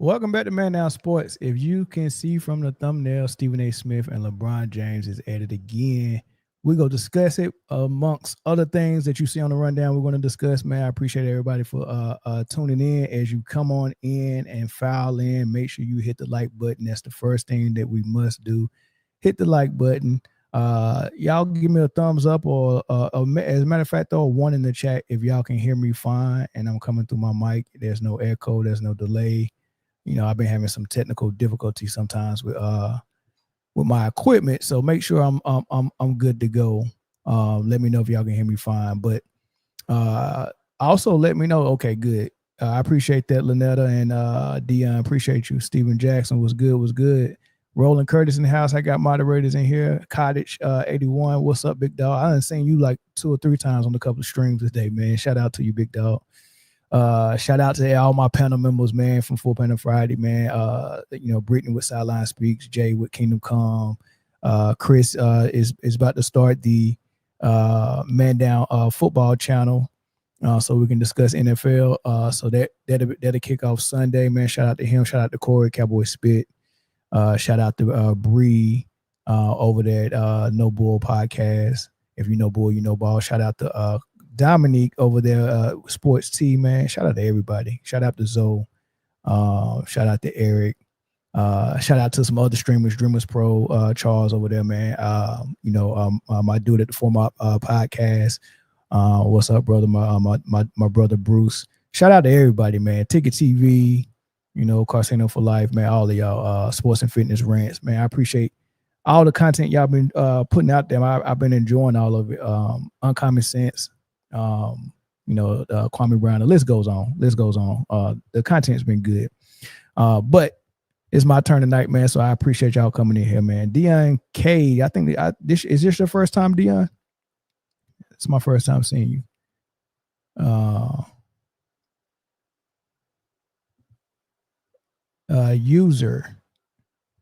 Welcome back to Man Down Sports. If you can see from the thumbnail, Stephen A. Smith and LeBron James is at it again. We're going to discuss it amongst other things that you see on the rundown. We're going to discuss, man. I appreciate everybody for tuning in. As you come on in and file in, make sure you hit the like button. That's the first thing that we must do. Hit the like button. Y'all give me a thumbs up or as a matter of fact, throw a one in the chat if y'all can hear me fine and I'm coming through my mic. There's no echo. There's no delay. I've been having some technical difficulties sometimes with my equipment, so make sure I'm good to go. Let me know if y'all can hear me fine, but also let me know. Okay, good. I appreciate that, Lynetta and Dion. Appreciate you. Steven Jackson was good. Roland Curtis in the house. I got moderators in here. Cottage 81. What's up, big dog? I done seen you like 2 or 3 times on a couple of streams today, man. Shout out to you, big dog. Shout out to all my panel members, man, from Full Panel Friday, man. Britne with Sideline Speaks, Jay with Kingdom Come. Chris is about to start the Man Down football channel, so we can discuss NFL. So that'll kick off Sunday, man. Shout out to him. Shout out to Corey, Cowboy Spit. Shout out to Bree over there at No Bull Podcast. If you know Bull, you know ball. Shout out to Dominique over there, Sports T, man. Shout out to everybody. Shout out to Zoe. Shout out to Eric. Shout out to some other streamers, Dreamers Pro, Charles over there, man. My dude at the former podcast. What's up, brother? My brother Bruce. Shout out to everybody, man. Ticket TV, Carsino for Life, man. All of y'all, Sports and Fitness Rants, man. I appreciate all the content y'all been putting out there. I've been enjoying all of it. Uncommon Sense. Kwame Brown, the list goes on. The content's been good. But it's my turn tonight, man. So I appreciate y'all coming in here, man. Dion K, I think is this your first time, Dion? It's my first time seeing you. User.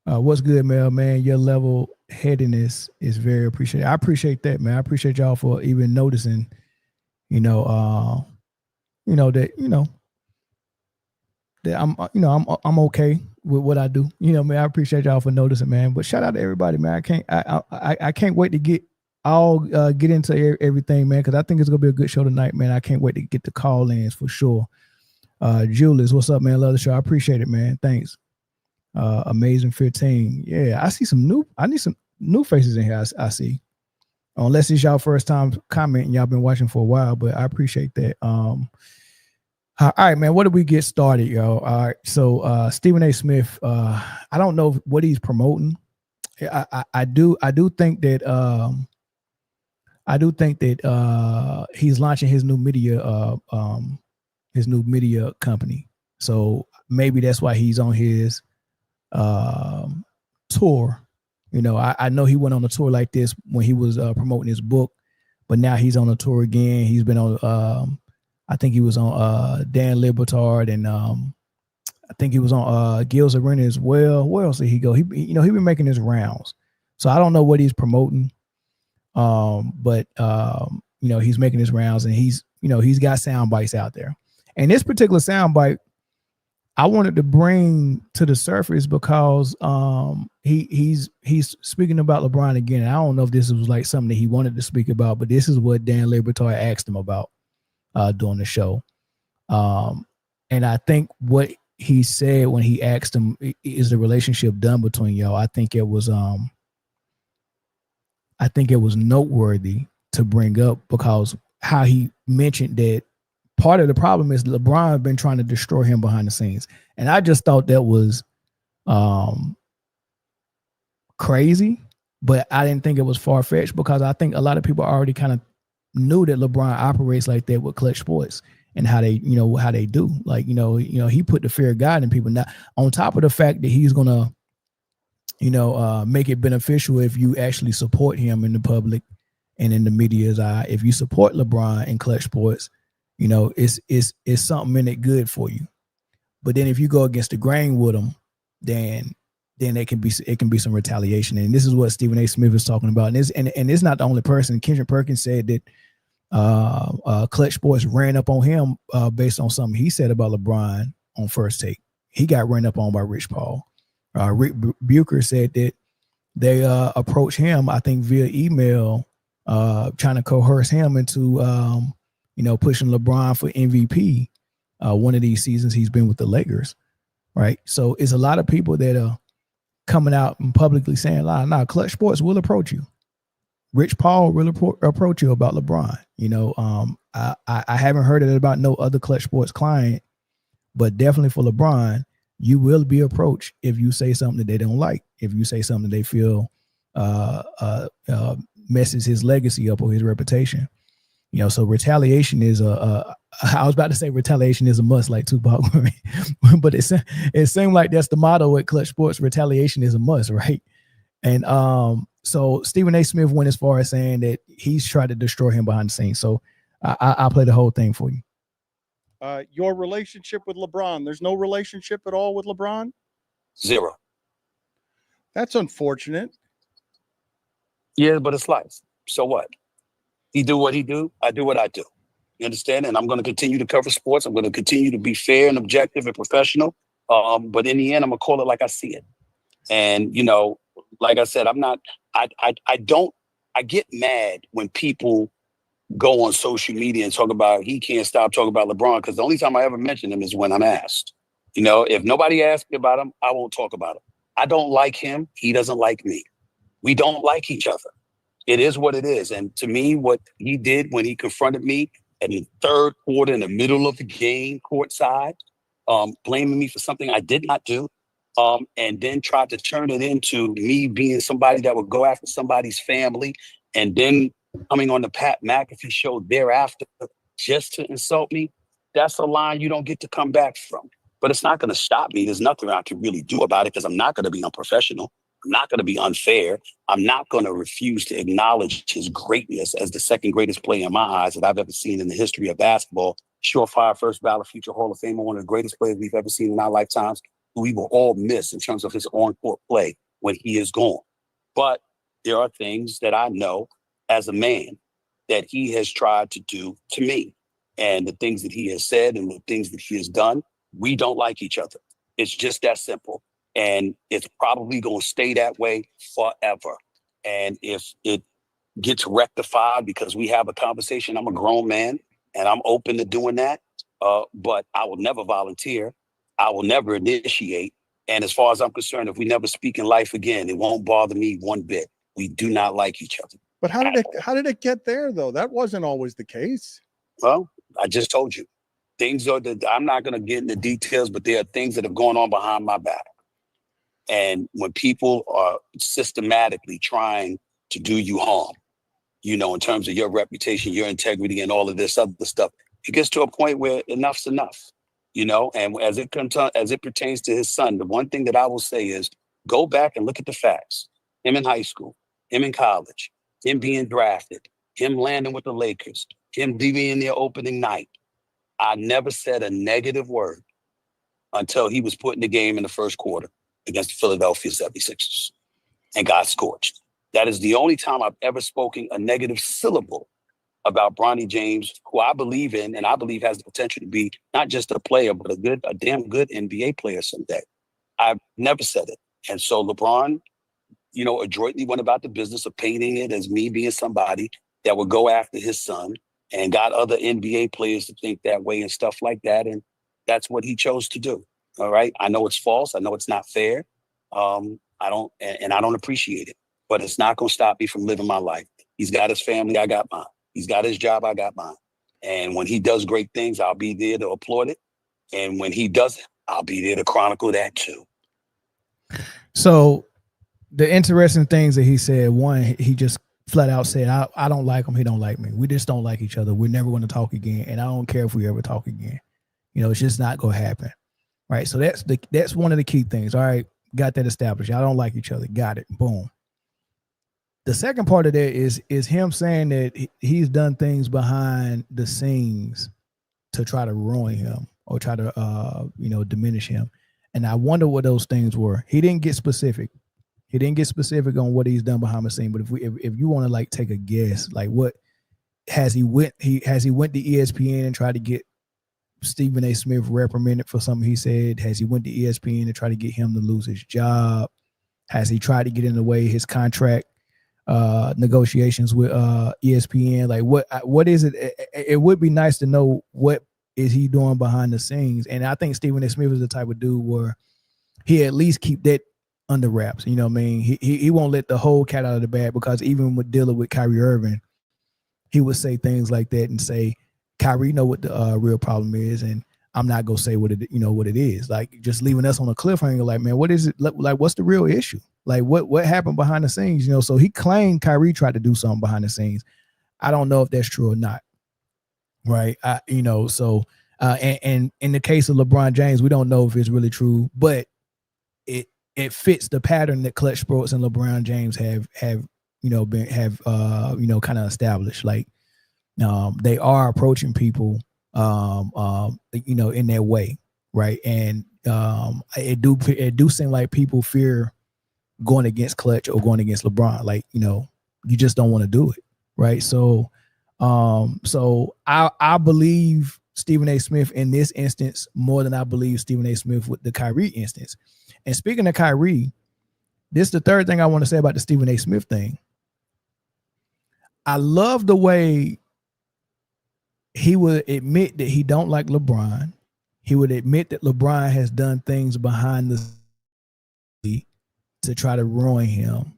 What's good, Mel, man? Your level headedness is very appreciated. I appreciate that, man. I appreciate y'all for even noticing. That I'm okay with what I do. Man, I appreciate y'all for noticing, man. But shout out to everybody, man. I can't wait to get into everything, man, because I think it's gonna be a good show tonight, man. I can't wait to get the call-ins for sure. Julius, what's up, man? Love the show. I appreciate it, man. Thanks. Amazing 15. Yeah, I need some new faces in here. I see. Unless it's y'all first time commenting, y'all been watching for a while, but I appreciate that. All right, man. What did we get started, y'all? All right. So Stephen A. Smith, I don't know what he's promoting. I do think that he's launching his new media company. So maybe that's why he's on his tour. I know he went on a tour like this when he was promoting his book, but now he's on a tour again. He's been on, I think he was on Dan Libertard, and I think he was on Gil's Arena as well. Where else did he go? He been making his rounds. So I don't know what he's promoting, but he's making his rounds, and he's got sound bites out there. And this particular sound bite, I wanted to bring to the surface because he's speaking about LeBron again. I don't know if this was like something that he wanted to speak about, but this is what Dan Libertard asked him about during the show. And I think what he said when he asked him, is the relationship done between y'all? I think it was noteworthy to bring up because how he mentioned that part of the problem is LeBron been trying to destroy him behind the scenes. And I just thought that was crazy, but I didn't think it was far-fetched because I think a lot of people already kind of knew that LeBron operates like that with Clutch Sports and how they do. Like, he put the fear of God in people. Now, on top of the fact that he's going to, make it beneficial if you actually support him in the public and in the media's eye. If you support LeBron and Clutch Sports, it's something in it good for you. But then if you go against the grain with them, then it can be some retaliation. And this is what Stephen A. Smith is talking about. And it's not the only person. Kendrick Perkins said that Clutch Sports ran up on him based on something he said about LeBron on First Take. he got run up on by Rich Paul. Rick Bucher said that they approached him, I think, via email, trying to coerce him into, pushing LeBron for MVP one of these seasons he's been with the Lakers, right? So it's a lot of people that are coming out and publicly saying, nah, Clutch Sports will approach you. Rich Paul will approach you about LeBron. I haven't heard it about no other Clutch Sports client, but definitely for LeBron, you will be approached if you say something that they don't like, if you say something they feel messes his legacy up or his reputation. So retaliation is I was about to say retaliation is a must, like Tupac, but it seemed like that's the motto at Clutch Sports. Retaliation is a must, right? And so Stephen A. Smith went as far as saying that he's tried to destroy him behind the scenes. So I'll play the whole thing for you. Your relationship with LeBron, there's no relationship at all with LeBron? Zero. That's unfortunate. Yeah, but it's life. So what? He do what he do. I do what I do. You understand? And I'm going to continue to cover sports. I'm going to continue to be fair and objective and professional. But in the end, I'm going to call it like I see it. And, like I said, I get mad when people go on social media and talk about he can't stop talking about LeBron, because the only time I ever mention him is when I'm asked. If nobody asks me about him, I won't talk about him. I don't like him. He doesn't like me. We don't like each other. It is what it is. And to me, what he did when he confronted me in the third quarter in the middle of the game, courtside, blaming me for something I did not do, and then tried to turn it into me being somebody that would go after somebody's family, and then coming on the Pat McAfee show thereafter just to insult me, that's a line you don't get to come back from. But it's not going to stop me. There's nothing I can really do about it, because I'm not going to be unprofessional. I'm not going to be unfair. I'm not going to refuse to acknowledge his greatness as the second greatest player in my eyes that I've ever seen in the history of basketball. Surefire first ballot future Hall of Famer, one of the greatest players we've ever seen in our lifetimes, who we will all miss in terms of his on-court play when he is gone. But there are things that I know as a man that he has tried to do to me. And the things that he has said and the things that he has done, we don't like each other. It's just that simple. And it's probably going to stay that way forever. And if it gets rectified because we have a conversation, I'm a grown man and I'm open to doing that. But I will never volunteer. I will never initiate. And as far as I'm concerned, if we never speak in life again, it won't bother me one bit. We do not like each other. But how did it get there, though? That wasn't always the case. Well, I just told you. Things are that I'm not going to get into details, but there are things that have gone on behind my back. And when people are systematically trying to do you harm, in terms of your reputation, your integrity, and all of this other stuff, it gets to a point where enough's enough, and as it pertains to his son, the one thing that I will say is go back and look at the facts. Him in high school, him in college, him being drafted, him landing with the Lakers, him being their opening night. I never said a negative word until he was put in the game in the first quarter against the Philadelphia 76ers and got scorched. That is the only time I've ever spoken a negative syllable about Bronny James, who I believe in and I believe has the potential to be not just a player, but a damn good NBA player someday. I've never said it. And so LeBron, adroitly went about the business of painting it as me being somebody that would go after his son and got other NBA players to think that way and stuff like that. And that's what he chose to do. All right. I know it's false. I know it's not fair. I don't appreciate it, but it's not going to stop me from living my life. He's got his family. I got mine. He's got his job. I got mine. And when he does great things, I'll be there to applaud it. And when he doesn't, I'll be there to chronicle that too. So the interesting things that he said, one, he just flat out said, I don't like him. He don't like me. We just don't like each other. We're never going to talk again. And I don't care if we ever talk again. It's just not going to happen. Right. So that's one of the key things. All right. Got that established. Y'all don't like each other. Got it. Boom. The second part of that is him saying that he's done things behind the scenes to try to ruin him or try to, diminish him. And I wonder what those things were. He didn't get specific. He didn't get specific on what he's done behind the scene. But if you want to like take a guess, like what has he went to ESPN and tried to get Stephen A. Smith reprimanded for something he said? Has he went to ESPN to try to get him to lose his job? Has he tried to get in the way of his contract negotiations with ESPN? Like what is it? It would be nice to know what is he doing behind the scenes. And I think Stephen A. Smith is the type of dude where he at least keep that under wraps. You know what I mean? He won't let the whole cat out of the bag, because even with dealing with Kyrie Irving, he would say things like that and say, Kyrie know what the real problem is, and I'm not gonna say what it is. Like, just leaving us on a cliffhanger. Like, man, what is it? Like, what's the real issue? Like, what happened behind the scenes? You know, so he claimed Kyrie tried to do something behind the scenes. I don't know if that's true or not. Right? And in the case of LeBron James, we don't know if it's really true, but it fits the pattern that Clutch Sports and LeBron James have kind of established. Like, they are approaching people in that way, right? And it do seem like people fear going against Clutch or going against LeBron. Like, you just don't want to do it, right? So I believe Stephen A. Smith in this instance more than I believe Stephen A. Smith with the Kyrie instance. And speaking of Kyrie, this is the third thing I want to say about the Stephen A. Smith thing. I love the way he would admit that he don't like LeBron. He would admit that LeBron has done things behind the scenes to try to ruin him.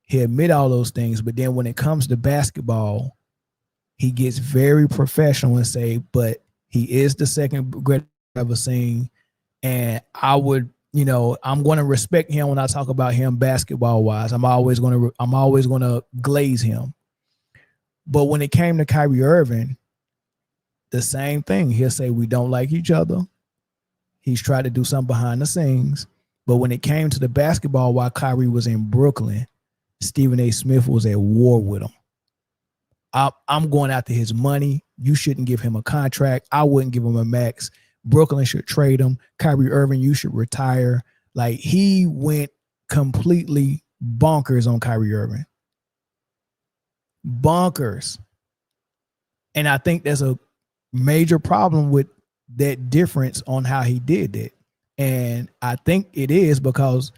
He admit all those things, but then when it comes to basketball, he gets very professional and say, but he is the second greatest I've ever seen. And I would, I'm going to respect him when I talk about him basketball wise. I'm always going to glaze him. But when it came to Kyrie Irving, the same thing. He'll say we don't like each other. He's tried to do something behind the scenes. But when it came to the basketball while Kyrie was in Brooklyn, Stephen A. Smith was at war with him. I'm going after his money. You shouldn't give him a contract. I wouldn't give him a max. Brooklyn should trade him. Kyrie Irving, you should retire. Like, he went completely bonkers on Kyrie Irving. Bonkers. And I think there's a major problem with that difference on how he did that. And I think it is because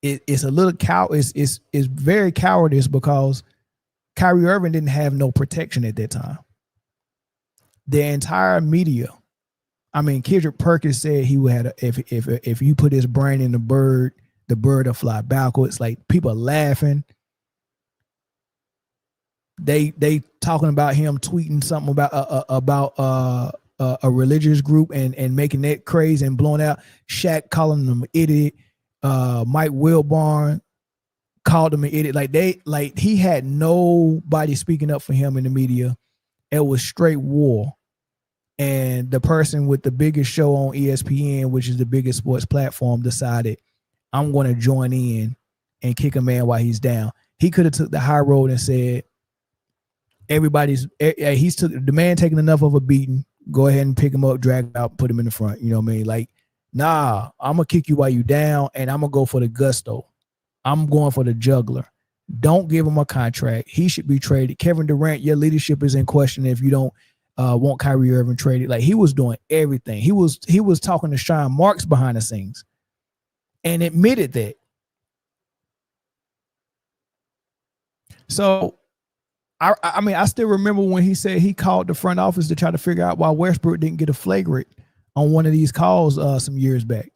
it's a little it's very cowardice, because Kyrie Irving didn't have no protection at that time. The entire media, Kendrick Perkins said he would have if you put his brain in the bird will fly backwards. Like, people are laughing. They talking about him tweeting something about a religious group and making that crazy and blowing out. Shaq calling them an idiot. Mike Wilborn called him an idiot. Like he had nobody speaking up for him in the media. It was straight war. And the person with the biggest show on ESPN, which is the biggest sports platform, decided, I'm going to join in and kick a man while he's down. He could have took the high road and said, the man taking enough of a beating. Go ahead and pick him up, drag him out, put him in the front. You know what I mean? Like, nah, I'm going to kick you while you down, and I'm going to go for the gusto. I'm going for the juggler. Don't give him a contract. He should be traded. Kevin Durant, your leadership is in question if you don't want Kyrie Irving traded. Like, he was doing everything. He was talking to Sean Marks behind the scenes and admitted that. So, I still remember when he said he called the front office to try to figure out why Westbrook didn't get a flagrant on one of these calls some years back.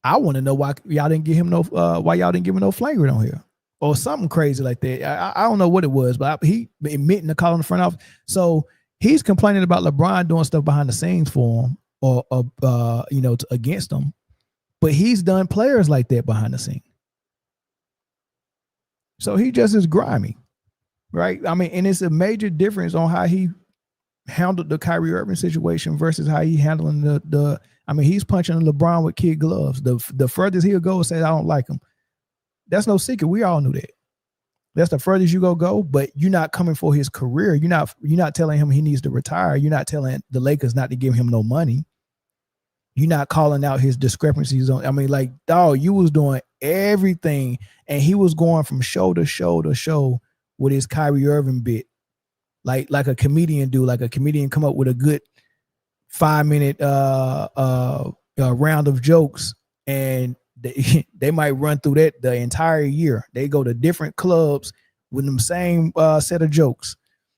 I want to know why y'all didn't give him no flagrant on here, or something crazy like that. I don't know what it was, but he admitting the call in the front office. So he's complaining about LeBron doing stuff behind the scenes for him, or against him, but he's done players like that behind the scene. So he just is grimy. Right. And it's a major difference on how he handled the Kyrie Irving situation versus how he handling he's punching LeBron with kid gloves. The furthest he'll go is say, I don't like him. That's no secret. We all knew that. That's the furthest you go, but you're not coming for his career. You're not telling him he needs to retire. You're not telling the Lakers not to give him no money. You're not calling out his discrepancies on. Dog, you was doing everything, and he was going from show to show to show with his Kyrie Irving bit, like a comedian do. Like a comedian come up with a good 5-minute round of jokes, and they might run through that the entire year. They go to different clubs with them same set of jokes.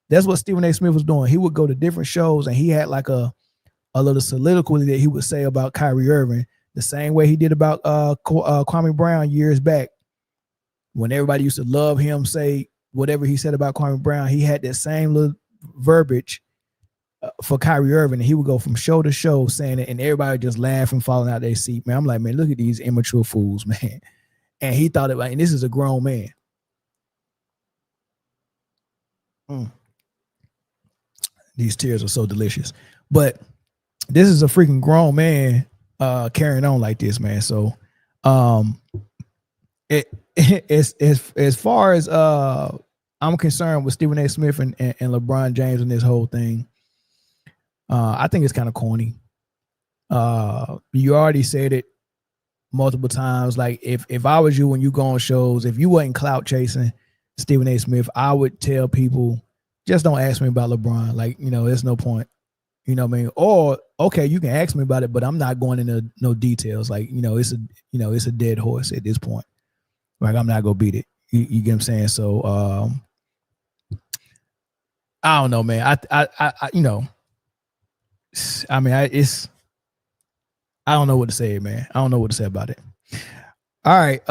That's what Stephen A. Smith was doing. He would go to different shows, and he had like a little soliloquy that he would say about Kyrie Irving, the same way he did about Kwame Brown years back. When everybody used to love him, say whatever he said about Kwame Brown, he had that same little verbiage for Kyrie Irving, and he would go from show to show saying it, and everybody would just laugh and falling out their seat. Man, I'm like, man, look at these immature fools, man. And he thought it like, and this is a grown man. These tears are so delicious, but this is a freaking grown man carrying on like this, man. So, as far as I'm concerned with Stephen A. Smith and LeBron James and this whole thing, I think it's kind of corny. You already said it multiple times. Like if I was you, when you go on shows, if you wasn't clout chasing Stephen A. Smith, I would tell people, just don't ask me about LeBron. Like, there's no point. You know what I mean? Or, okay, you can ask me about it, but I'm not going into no details. Like, it's a dead horse at this point. Like, I'm not gonna beat it. You get what I'm saying? So I don't know, man. I don't know what to say, man. I don't know what to say about it. All right.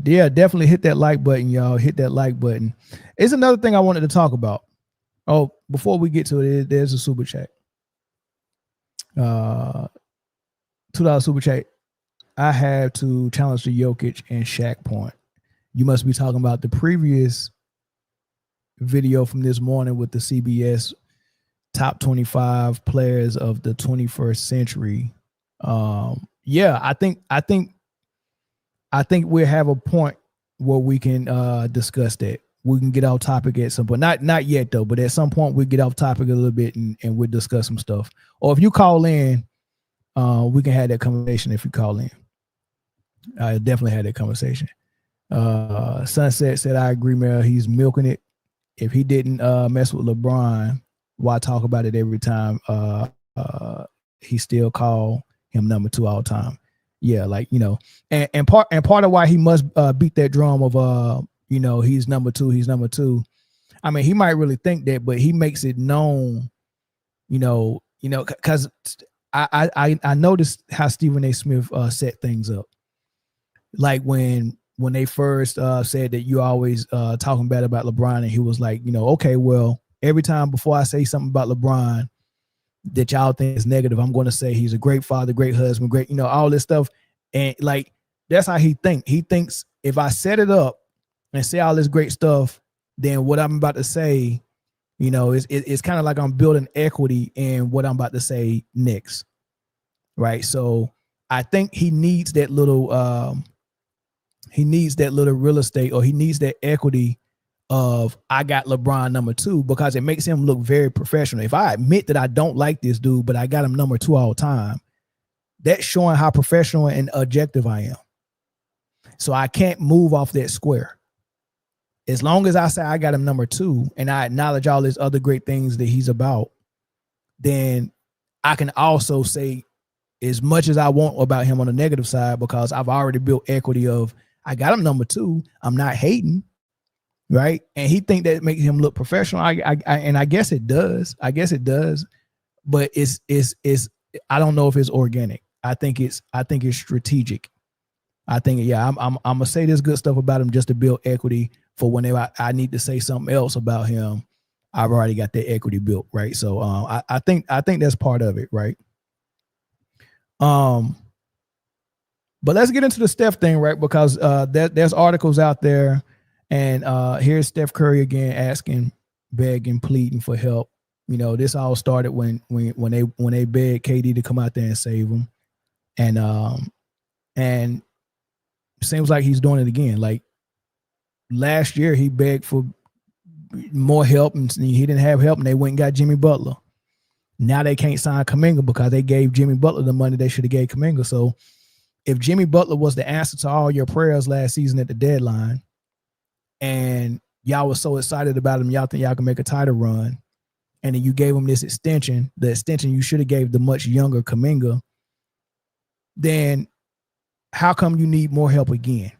Yeah, definitely hit that like button, y'all. Hit that like button. It's another thing I wanted to talk about. Oh, before we get to it, there's a super chat. $2 super chat. I have to challenge the Jokic and Shaq point. You must be talking about the previous video from this morning with the CBS top 25 players of the 21st century. Yeah, I think we'll have a point where we can discuss that. We can get off topic at some point. Not yet though, but at some point we'll get off topic a little bit and we'll discuss some stuff. Or if you call in, we can have that conversation if you call in. I definitely had that conversation. Sunset said, I agree, Mel. He's milking it. If he didn't mess with LeBron, why talk about it every time? He still call him number 2 all the time. Yeah, like, and part of why he must beat that drum of he's number 2, he's number 2. I mean, he might really think that, but he makes it known, because I noticed how Stephen A. Smith set things up. Like when they first said that you always talking bad about LeBron, and he was like, okay, well, every time before I say something about LeBron that y'all think is negative, I'm going to say he's a great father, great husband, great, all this stuff. And like, that's how he thinks. He thinks if I set it up and say all this great stuff, then what I'm about to say, it's kind of like I'm building equity in what I'm about to say next. Right. So I think he needs that little real estate, or he needs that equity of I got LeBron number 2, because it makes him look very professional. If I admit that I don't like this dude, but I got him number 2 all the time, that's showing how professional and objective I am. So I can't move off that square. As long as I say I got him number 2 and I acknowledge all these other great things that he's about, then I can also say as much as I want about him on the negative side, because I've already built equity of I got him number 2. I'm not hating, right? And he think that makes him look professional. And I guess it does. But it's I don't know if it's organic. I think it's strategic. I think, yeah, I'm gonna say this good stuff about him just to build equity for whenever I need to say something else about him. I've already got that equity built, right? So I think that's part of it, right? But let's get into the Steph thing, right? Because there's articles out there, and here's Steph Curry again asking, begging, pleading for help. This all started when they begged KD to come out there and save him, and it seems like he's doing it again. Like last year, he begged for more help, and he didn't have help, and they went and got Jimmy Butler. Now they can't sign Kuminga because they gave Jimmy Butler the money they should have gave Kuminga. So if Jimmy Butler was the answer to all your prayers last season at the deadline, and y'all was so excited about him, y'all think y'all can make a title run, and then you gave him this extension, the extension you should have gave the much younger Kuminga, then how come you need more help again?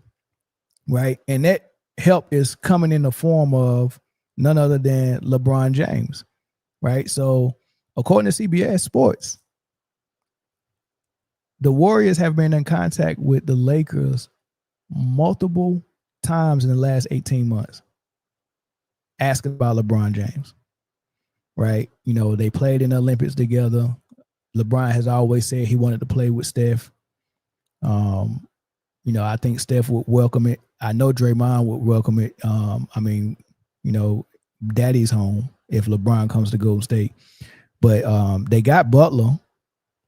Right? And that help is coming in the form of none other than LeBron James. Right? So according to CBS Sports, the Warriors have been in contact with the Lakers multiple times in the last 18 months asking about LeBron James. Right? You know, they played in the Olympics together. LeBron has always said he wanted to play with Steph. You know, I think Steph would welcome it. I know Draymond would welcome it. I mean, you know, daddy's home if LeBron comes to Golden State. But they got Butler,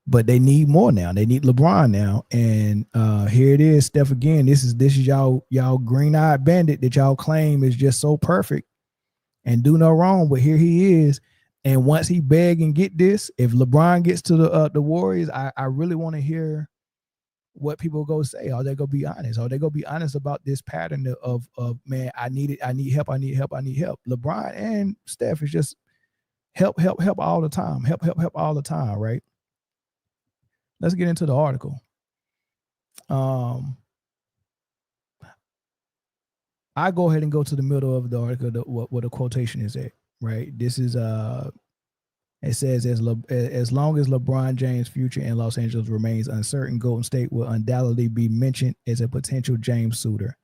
but they need more now. They need LeBron now. And here it is, Steph again. This is y'all green-eyed bandit that y'all claim is just so perfect and do no wrong. But here he is. And once he beg and get this, if LeBron gets to the Warriors, I really want to hear what people go say. Are they gonna be honest? Are they gonna be honest about this pattern of man, I need help. LeBron and Steph is just help all the time. Help all the time, right? Let's get into the article. I go ahead and go to the middle of the article, what the quotation is at, right? This is it says, as long as LeBron James' future in Los Angeles remains uncertain, Golden State will undoubtedly be mentioned as a potential James suitor.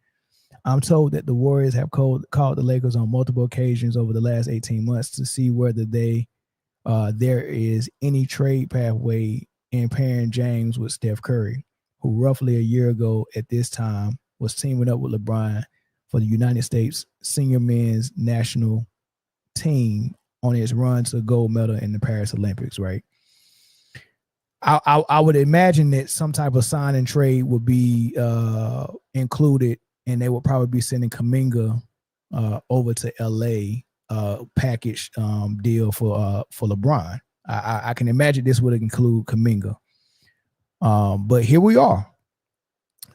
I'm told that the Warriors have called the Lakers on multiple occasions over the last 18 months to see whether there is any trade pathway in pairing James with Steph Curry, who roughly a year ago at this time was teaming up with LeBron for the United States senior men's national team on its run to gold medal in the Paris Olympics, right? I would imagine that some type of sign and trade would be included, and they would probably be sending Kuminga over to LA package deal for LeBron. I can imagine this would include Kuminga. But here we are.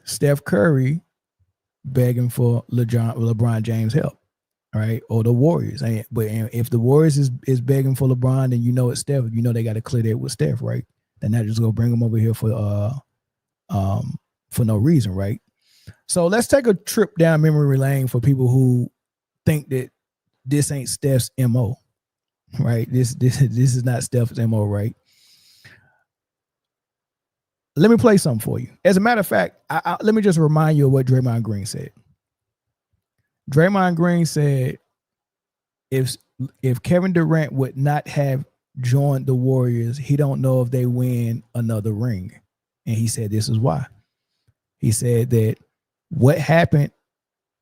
Steph Curry begging for LeBron James' help. Right, or the Warriors, but if the Warriors is begging for LeBron, then you know it's Steph. You know they got to clear that with Steph, right? They're not just gonna bring him over here for no reason, right? So let's take a trip down memory lane for people who think that this ain't Steph's MO, right? This is not Steph's MO, right? Let me play something for you. As a matter of fact, let me just remind you of what Draymond Green said. Draymond Green said, if Kevin Durant would not have joined the Warriors, he don't know if they win another ring. And he said this is why. He said that what happened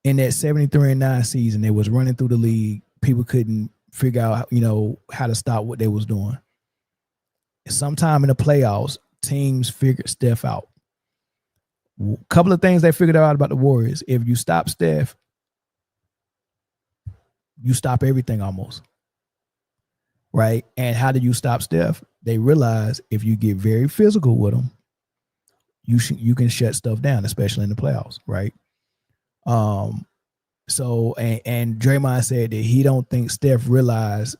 in that 73-9 season, they was running through the league. People couldn't figure out, how to stop what they was doing. Sometime in the playoffs, teams figured Steph out. A couple of things they figured out about the Warriors. If you stop Steph, you stop everything almost, right? And how do you stop Steph? They realize if you get very physical with them, you can shut stuff down, especially in the playoffs, right? So and Draymond said that he don't think Steph realized,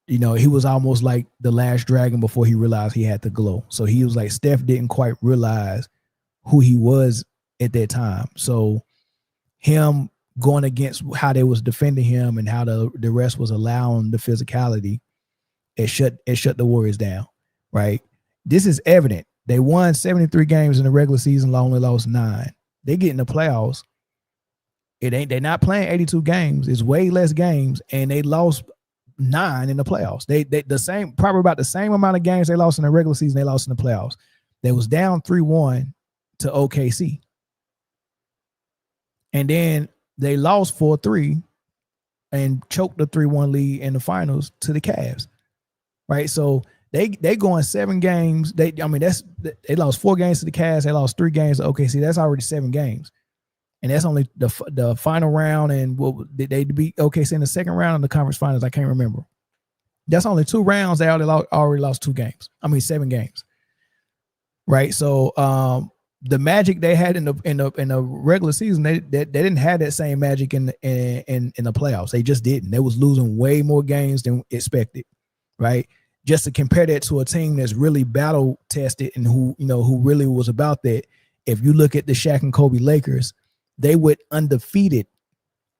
he was almost like the last dragon before he realized he had to glow. So he was like, Steph didn't quite realize who he was at that time. So him going against how they was defending him and how the rest was allowing the physicality, it shut the Warriors down, right? This is evident. They won 73 games in the regular season, only lost 9. They get in the playoffs. They're not playing 82 games. It's way less games, and they lost 9 in the playoffs. They probably about the same amount of games they lost in the regular season, they lost in the playoffs. They was down 3-1 to OKC. And then they lost 4-3 and choked the 3-1 lead in the finals to the Cavs, right? So they going 7 games. They lost 4 games to the Cavs. They lost 3 games to OKC. That's already 7 games, and that's only the final round. And did they beat OKC in the second round of the conference finals? I can't remember. That's only 2 rounds. They already lost 2 games. 7 games, right? So the magic they had in the regular season, they didn't have that same magic in the playoffs. They just didn't. They was losing way more games than expected, right? Just to compare that to a team that's really battle tested and who really was about that. If you look at the Shaq and Kobe Lakers, they went undefeated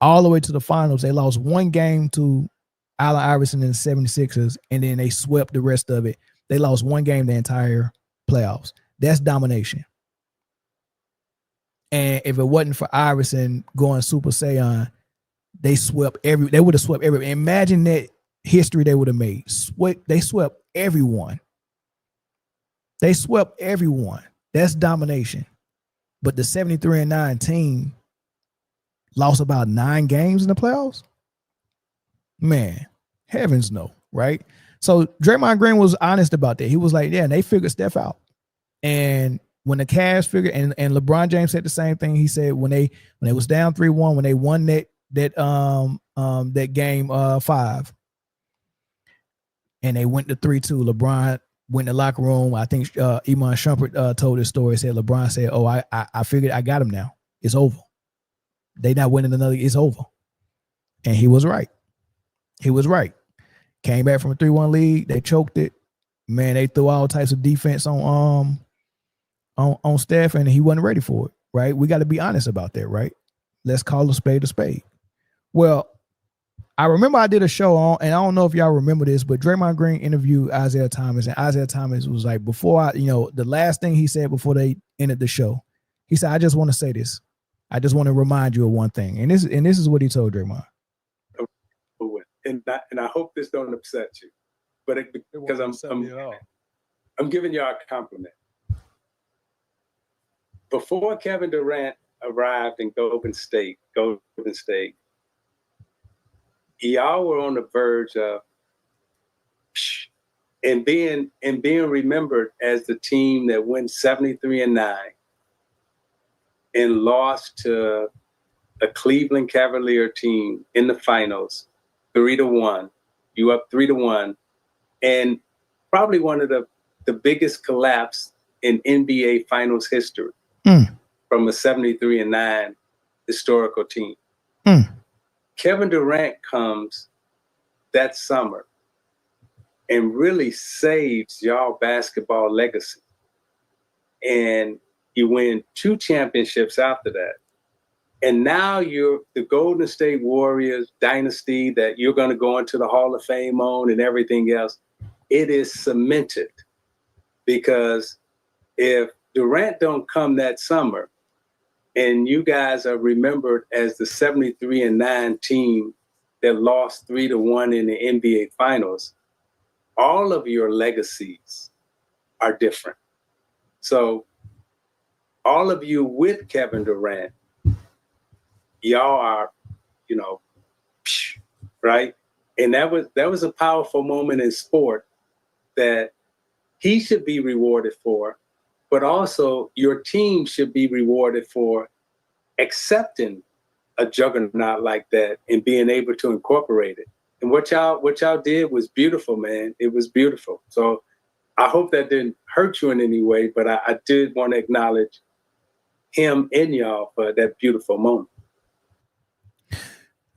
all the way to the finals. They lost one game to Allen Iverson and the 76ers, and then they swept the rest of it. They lost one game the entire playoffs. That's domination. And if it wasn't for Iverson going Super Saiyan, they would have swept every. Imagine that history they would have made. They swept everyone. They swept everyone. That's domination. But the 73-9 team lost about 9 games in the playoffs. Man, heavens no, right? So Draymond Green was honest about that. He was like, yeah, and they figured Steph out. And when the Cavs figured, and LeBron James said the same thing. He said when they was down 3-1, when they won that game 5, and they went to 3-2, LeBron went in the locker room. I think Iman Shumpert told his story. Said LeBron said, "Oh, I figured I got him now. It's over. They not winning another. It's over." And he was right. He was right. Came back from a 3-1 lead. They choked it. Man, they threw all types of defense on Steph, and he wasn't ready for it. Right? We got to be honest about that. Right? Let's call a spade a spade. Well, I remember I did a show on, and I don't know if y'all remember this, but Draymond Green interviewed Isaiah Thomas, and Isaiah Thomas was like, the last thing he said before they ended the show, he said, "I just want to say this. I just want to remind you of one thing." And this is what he told Draymond. And I hope this don't upset you, but because I'm giving y'all a compliment. Before Kevin Durant arrived in Golden State, y'all were on the verge of and being remembered as the team that went 73-9 and lost to a Cleveland Cavalier team in the finals 3-1. You up 3-1, and probably one of the biggest collapse in NBA Finals history from a 73-9 historical team. Kevin Durant comes that summer and really saves y'all basketball legacy. And you win 2 championships after that. And now you're the Golden State Warriors dynasty that you're going to go into the Hall of Fame on and everything else. It is cemented, because if Durant don't come that summer and you guys are remembered as the 73-9 team that lost 3-1 in the NBA Finals, all of your legacies are different. So all of you with Kevin Durant, y'all are, right? And that was a powerful moment in sport that he should be rewarded for, but also your team should be rewarded for accepting a juggernaut like that and being able to incorporate it. And what y'all did was beautiful, man. It was beautiful. So I hope that didn't hurt you in any way, but I did want to acknowledge him and y'all for that beautiful moment.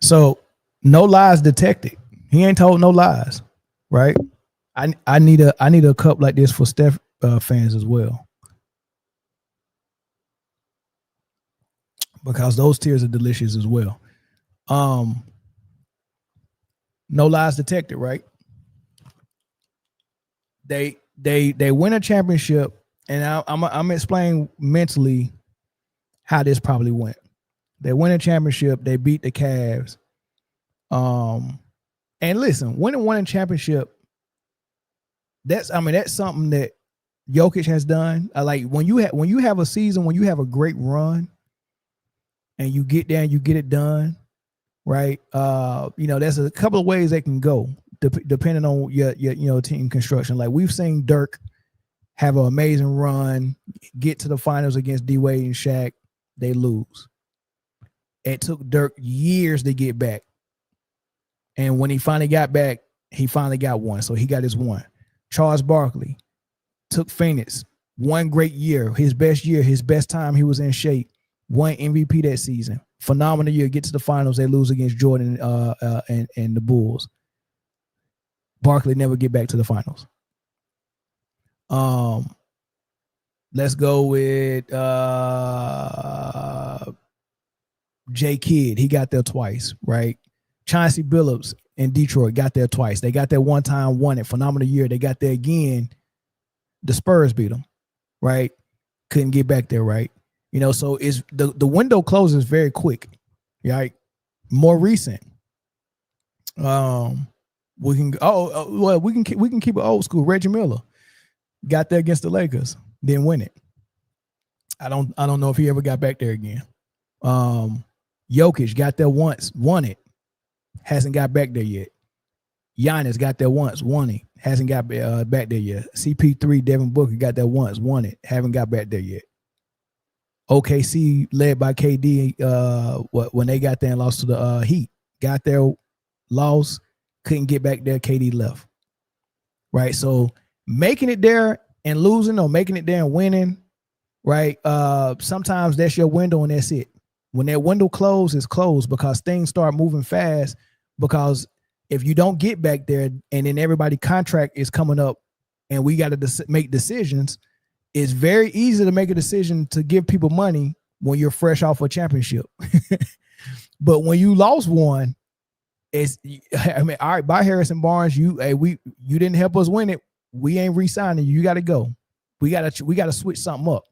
So no lies detected. He ain't told no lies, right? I need a cup like this for Steph fans as well, because those tears are delicious as well. No lies detected, right? They win a championship, and I'm explaining mentally how this probably went. They win a championship. They beat the Cavs. And listen, winning a championship, that's something that Jokic has done. Like when you have a season, when you have a great run, and you get there and you get it done, right? There's a couple of ways they can go depending on your team construction. Like we've seen Dirk have an amazing run, get to the finals against D Wade and Shaq, they lose. It took Dirk years to get back. And when he finally got back, he finally got one. So he got his one. Charles Barkley took Phoenix one great year, his best time, he was in shape, won MVP that season. Phenomenal year, get to the finals, they lose against Jordan and the Bulls. Barkley never get back to the finals. Let's go with J. Kidd. He got there twice, right? Chauncey Billups in Detroit got there twice. They got there one time, won it. Phenomenal year. They got there again. The Spurs beat them, right? Couldn't get back there, right? You know, so it's the window closes very quick, right? More recent. We can keep it old school. Reggie Miller got there against the Lakers, didn't win it. I don't know if he ever got back there again. Jokic got there once, won it, hasn't got back there yet. Giannis got there once, won it, hasn't got back there yet. CP3, Devin Booker got there once, won it, haven't got back there yet. OKC, led by KD, when they got there and lost to the Heat, got there, lost, couldn't get back there. KD left. Right, so making it there and losing, or making it there and winning, right? Sometimes that's your window and that's it. When that window closes, it's closed because things start moving fast. Because if you don't get back there and then everybody's contract is coming up and we got to make decisions, it's very easy to make a decision to give people money when you're fresh off a championship. But when you lost one, all right, bye Harrison Barnes. You didn't help us win it. We ain't re-signing you. You got to go. We got to switch something up.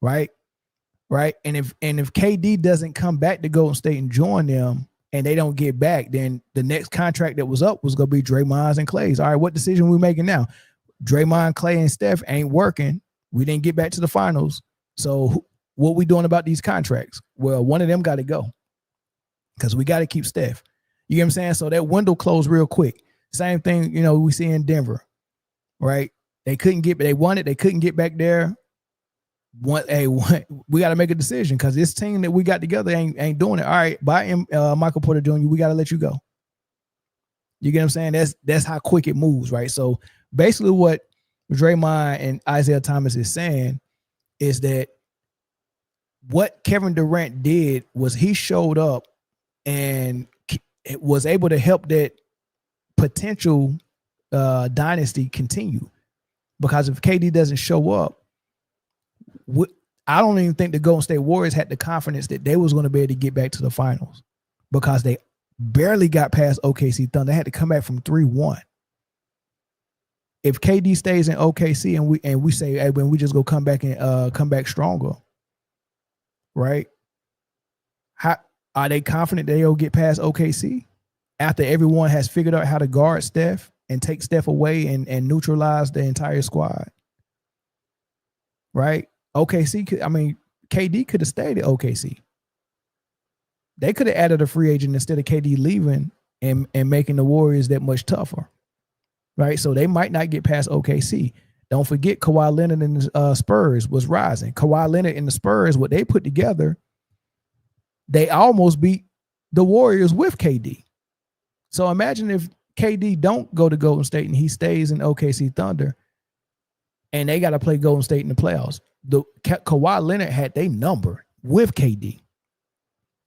Right. And if KD doesn't come back to Golden State and join them and they don't get back, then the next contract that was up was going to be Draymond's and Clay's. All right, what decision are we making now? Draymond, Clay, and Steph ain't working. We didn't get back to the finals. So what we doing about these contracts? Well, one of them got to go because we got to keep Steph. You get what I'm saying? So that window closed real quick. Same thing, we see in Denver, right? They won it. They couldn't get back there. We got to make a decision because this team that we got together ain't doing it. All right, bye, Michael Porter Jr., we got to let you go. You get what I'm saying? That's how quick it moves, right? So basically what Draymond and Isaiah Thomas is saying is that what Kevin Durant did was he showed up and it was able to help that potential dynasty continue. Because if KD doesn't show up, I don't even think the Golden State Warriors had the confidence that they was going to be able to get back to the finals because they barely got past OKC Thunder. They had to come back from 3-1. If KD stays in OKC and we say, hey, when we just go come back stronger, right? How are they confident they'll get past OKC after everyone has figured out how to guard Steph and take Steph away and neutralize the entire squad? Right? KD could have stayed at OKC. They could have added a free agent instead of KD leaving and making the Warriors that much tougher. Right? So they might not get past OKC. Don't forget Kawhi Leonard and the Spurs was rising. Kawhi Leonard and the Spurs, what they put together, they almost beat the Warriors with KD. So imagine if KD don't go to Golden State and he stays in OKC Thunder and they got to play Golden State in the playoffs. Kawhi Leonard had their number with KD.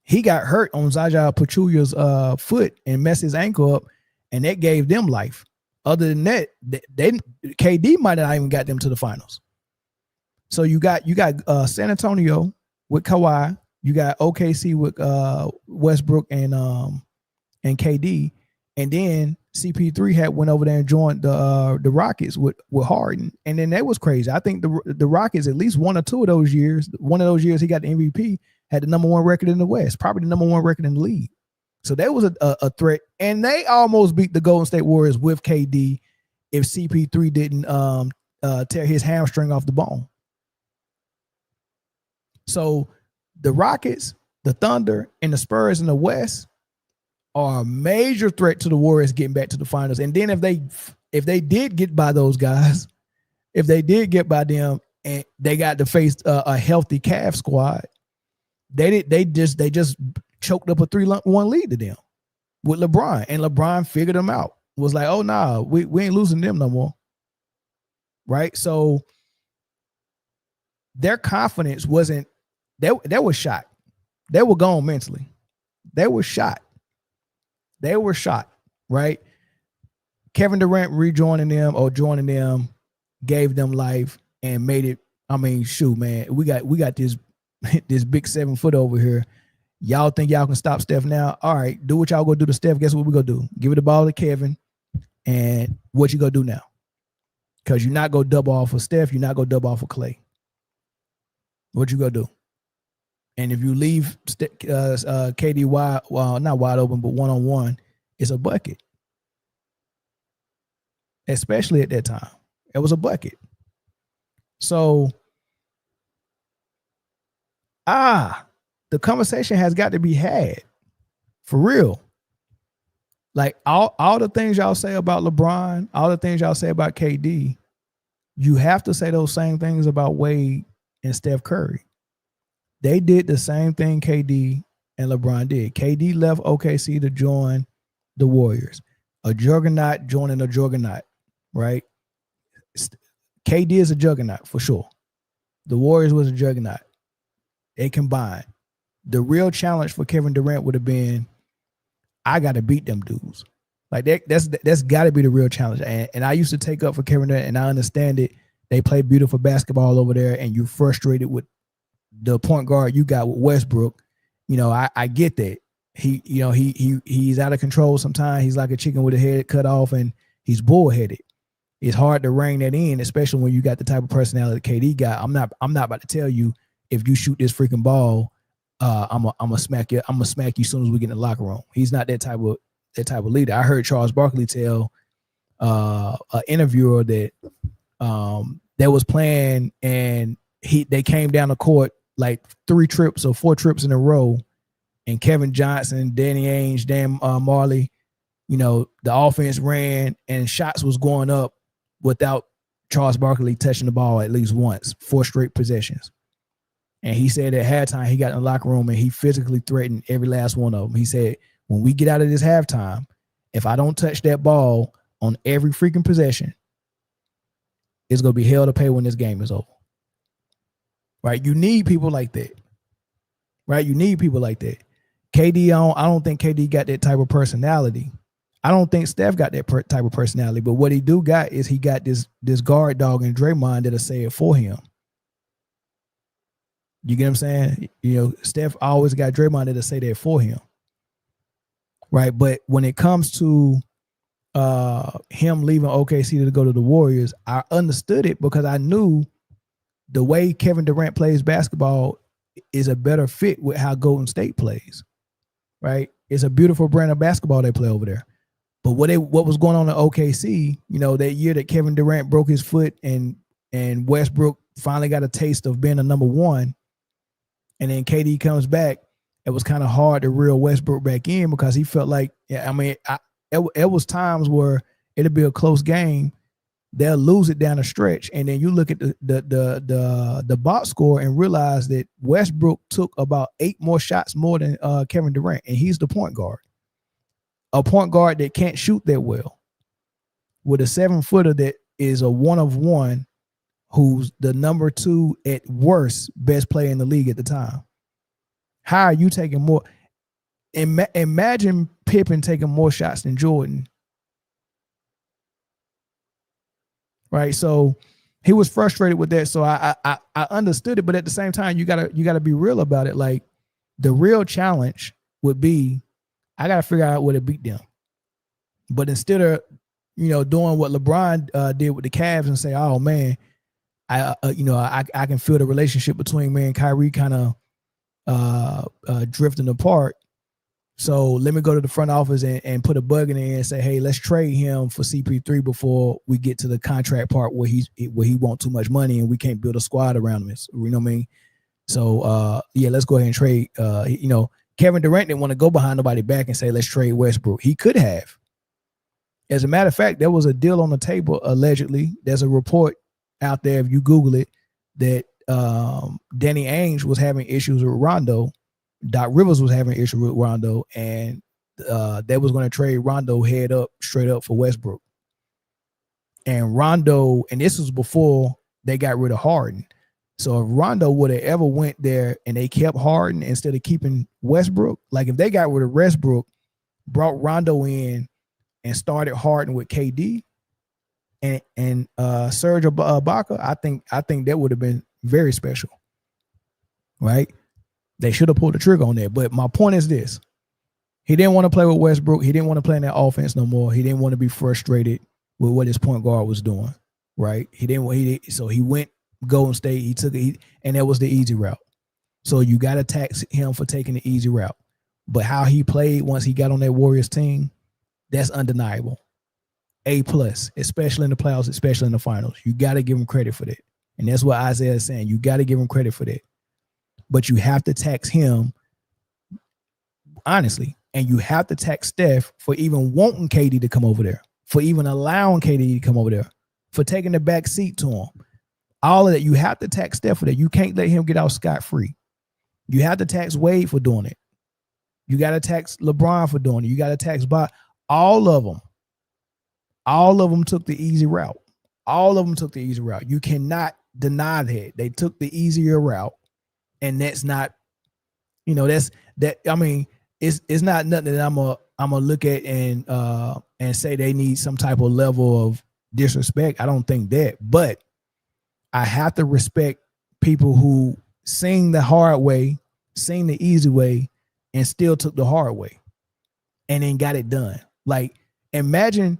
He got hurt on Zaja Pachulia's foot and messed his ankle up, and that gave them life. Other than that, KD might have not even got them to the finals. So you got San Antonio with Kawhi, you got OKC with Westbrook and KD, and then CP3 went over there and joined the Rockets with Harden, and then that was crazy. I think the Rockets, at least one or two of those years, he got the MVP, had the number one record in the West, probably the number one record in the league. So that was a threat, and they almost beat the Golden State Warriors with KD if CP3 didn't tear his hamstring off the bone. So the Rockets, the Thunder, and the Spurs in the West are a major threat to the Warriors getting back to the finals. And then if they did get by those guys, if they did get by them and they got to face a healthy Cavs squad, they just choked up a 3-1 lead to them with LeBron, and LeBron figured them out. Was like, oh nah, we ain't losing them no more. Right? So their confidence wasn't. They were shot. They were gone mentally. They were shot. They were shot. Right. Kevin Durant rejoining them or joining them gave them life and made it. I mean, shoot, man, we got this this big 7 foot over here. Y'all think y'all can stop Steph now? All right, do what y'all go do to Steph. Guess what we gonna do? Give it the ball to Kevin. And what you gonna do now? Because you're not gonna double off of Steph. You're not gonna double off of Clay. What you gonna do? And if you leave KD wide, well, not wide open, but 1-on-1, it's a bucket. Especially at that time, it was a bucket. So, the conversation has got to be had for real. Like all the things y'all say about LeBron, all the things y'all say about KD, you have to say those same things about Wade and Steph Curry. They did the same thing KD and LeBron did. KD left OKC to join the Warriors. A juggernaut joining a juggernaut, right? KD is a juggernaut for sure. The Warriors was a juggernaut. They combined. The real challenge for Kevin Durant would have been, I got to beat them dudes. Like that's got to be the real challenge. And I used to take up for Kevin Durant, and I understand it. They play beautiful basketball over there, and you're frustrated with the point guard you got with Westbrook. You know, I get that. He's out of control sometimes. He's like a chicken with a head cut off, and he's bullheaded. It's hard to rein that in, especially when you got the type of personality that KD got. I'm not about to tell you, if you shoot this freaking ball, I'm gonna smack you. I'm gonna smack you as soon as we get in the locker room. He's not that type of leader. I heard Charles Barkley tell an interviewer that they was playing and they came down the court like 3 trips or 4 trips in a row, and Kevin Johnson, Danny Ainge, Dan Marley, you know, the offense ran and shots was going up without Charles Barkley touching the ball at least once, 4 straight possessions. And he said at halftime, he got in the locker room and he physically threatened every last one of them. He said, when we get out of this halftime, if I don't touch that ball on every freaking possession, it's going to be hell to pay when this game is over. Right? You need people like that. Right? You need people like that. KD, I don't think KD got that type of personality. I don't think Steph got that type of personality, but what he do got is he got this guard dog in Draymond that'll say it for him. You get what I'm saying? You know, Steph always got Draymond that'll say that for him. Right? But when it comes to him leaving OKC to go to the Warriors, I understood it because I knew the way Kevin Durant plays basketball is a better fit with how Golden State plays. Right? It's a beautiful brand of basketball they play over there. But what was going on in OKC, you know, that year that Kevin Durant broke his foot and Westbrook finally got a taste of being a number one, and then KD comes back, it was kind of hard to reel Westbrook back in because he felt like, it was times where it'd be a close game, they'll lose it down the stretch, and then you look at the box score and realize that Westbrook took about 8 more shots more than Kevin Durant, and he's the point guard. A point guard that can't shoot that well, with a 7-footer that is a 1-of-1, who's the number 2 at worst best player in the league at the time. How are you taking more? Imagine Pippen taking more shots than Jordan. Right, so he was frustrated with that. So I understood it, but at the same time, you gotta be real about it. Like, the real challenge would be, I got to figure out a way to beat them. But instead of, you know, doing what LeBron did with the Cavs and say, oh, man, I can feel the relationship between me and Kyrie kind of drifting apart. So let me go to the front office and put a bug in there and say, hey, let's trade him for CP3 before we get to the contract part where he wants too much money and we can't build a squad around him. You know what I mean? So, let's go ahead and trade, Kevin Durant didn't want to go behind nobody back and say, let's trade Westbrook. He could have. As a matter of fact, there was a deal on the table, allegedly. There's a report out there, if you Google it, that Danny Ainge was having issues with Rondo. Doc Rivers was having issues with Rondo, and they was going to trade Rondo straight up for Westbrook. And Rondo, and this was before they got rid of Harden. So if Rondo would have ever went there and they kept Harden instead of keeping Westbrook, like if they got rid of Westbrook, brought Rondo in and started Harden with KD and Serge Ibaka, I think that would have been very special, right? They should have pulled the trigger on that. But my point is this: he didn't want to play with Westbrook. He didn't want to play in that offense no more. He didn't want to be frustrated with what his point guard was doing, right? So he went Golden State. He took it, and that was the easy route. So you got to tax him for taking the easy route. But how he played once he got on that Warriors team, that's undeniable. A+, especially in the playoffs, especially in the finals. You got to give him credit for that. And that's what Isaiah is saying. You got to give him credit for that. But you have to tax him, honestly, and you have to tax Steph for even wanting KD to come over there, for even allowing KD to come over there, for taking the back seat to him. All of that, you have to tax Steph for that. You can't let him get out scot-free. You have to tax Wade for doing it. You got to tax LeBron for doing it. You got to tax all of them. All of them took the easy route. All of them took the easy route. You cannot deny that. They took the easier route. And that's not, that's that. I mean, it's not nothing that I'm gonna look at and say they need some type of level of disrespect. I don't think that, but I have to respect people who seen the hard way, seen the easy way, and still took the hard way, and then got it done. Like imagine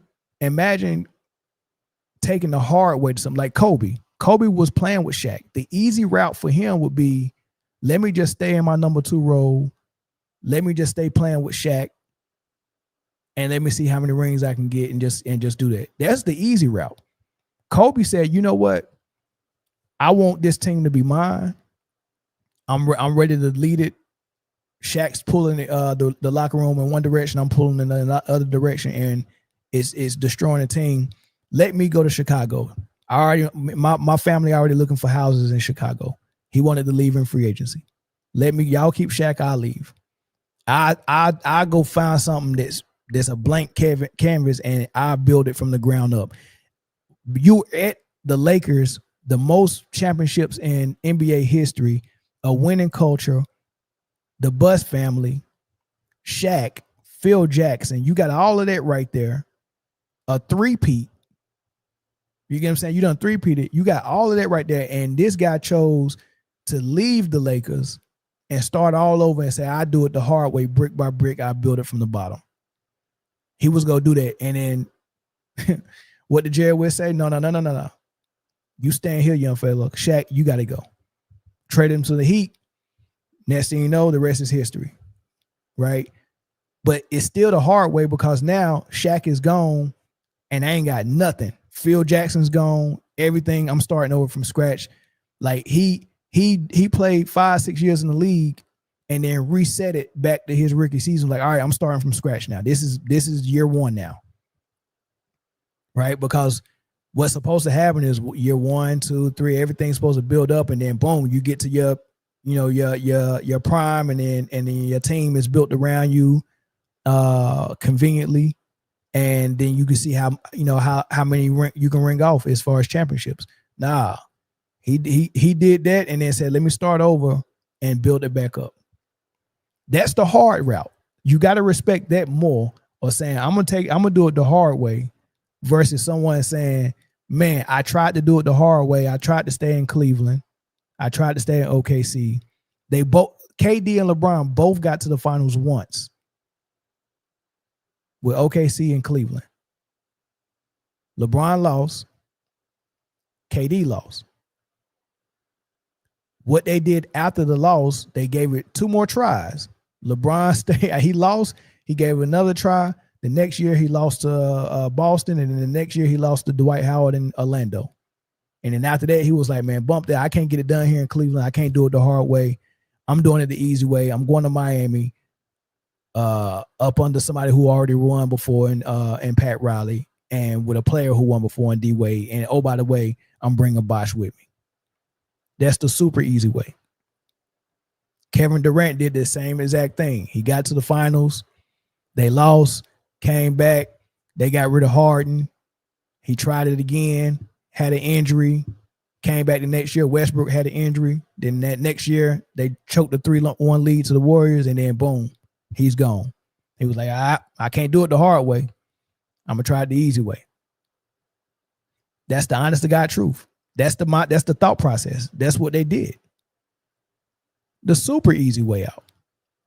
taking the hard way to something like Kobe. Kobe was playing with Shaq. The easy route for him would be, let me just stay in my number 2 role. Let me just stay playing with Shaq. And let me see how many rings I can get and just do that. That's the easy route. Kobe said, you know what? I want this team to be mine. I'm ready to lead it. Shaq's pulling the locker room in one direction. I'm pulling in the other direction, and it's destroying the team. Let me go to Chicago. My family already looking for houses in Chicago. He wanted to leave in free agency. Y'all keep Shaq. I'll leave. I go find something that's a blank canvas, and I build it from the ground up. You at the Lakers, the most championships in NBA history, a winning culture, the Bus family, Shaq, Phil Jackson. You got all of that right there. A three-peat. You get what I'm saying? You done three-peated. You got all of that right there. And this guy chose to leave the Lakers and start all over and say, I do it the hard way, brick by brick. I build it from the bottom. He was going to do that. And then what did Jerry West say? No. You stand here, young fella. Shaq, you got to go. Trade him to the Heat. Next thing you know, the rest is history. Right? But it's still the hard way because now Shaq is gone and I ain't got nothing. Phil Jackson's gone. Everything, I'm starting over from scratch. Like he played 5-6 years in the league and then reset it back to his rookie season. Like, all right, I'm starting from scratch now. This is year one now. Right? Because what's supposed to happen is year 1, 2, 3, everything's supposed to build up, and then boom, you get to your prime, and then your team is built around you conveniently, and then you can see how many you can ring off as far as championships. Nah, he did that and then said, let me start over and build it back up. That's the hard route. You got to respect that more, or saying I'm gonna do it the hard way, versus someone saying, man, I tried to do it the hard way. I tried to stay in Cleveland. I tried to stay in OKC. They both, KD and LeBron, both got to the finals once with OKC and Cleveland. LeBron lost. KD lost. What they did after the loss, they gave it 2 more tries. LeBron stayed. He lost. He gave it another try. The next year he lost to Boston, and then the next year he lost to Dwight Howard in Orlando. And then after that, he was like, man, bump that. I can't get it done here in Cleveland. I can't do it the hard way. I'm doing it the easy way. I'm going to Miami up under somebody who already won before and Pat Riley, and with a player who won before in D-Wade. And oh, by the way, I'm bringing Bosh with me. That's the super easy way. Kevin Durant did the same exact thing. He got to the finals. They lost, came back. They got rid of Harden. He tried it again, had an injury, Came back the next year, Westbrook had an injury. Then that next year, they choked the 3-1 lead to the Warriors, and then boom, he's gone. He was like, I can't do it the hard way. I'm gonna try it the easy way. That's the honest to God truth. That's the thought process. That's what they did. The super easy way out,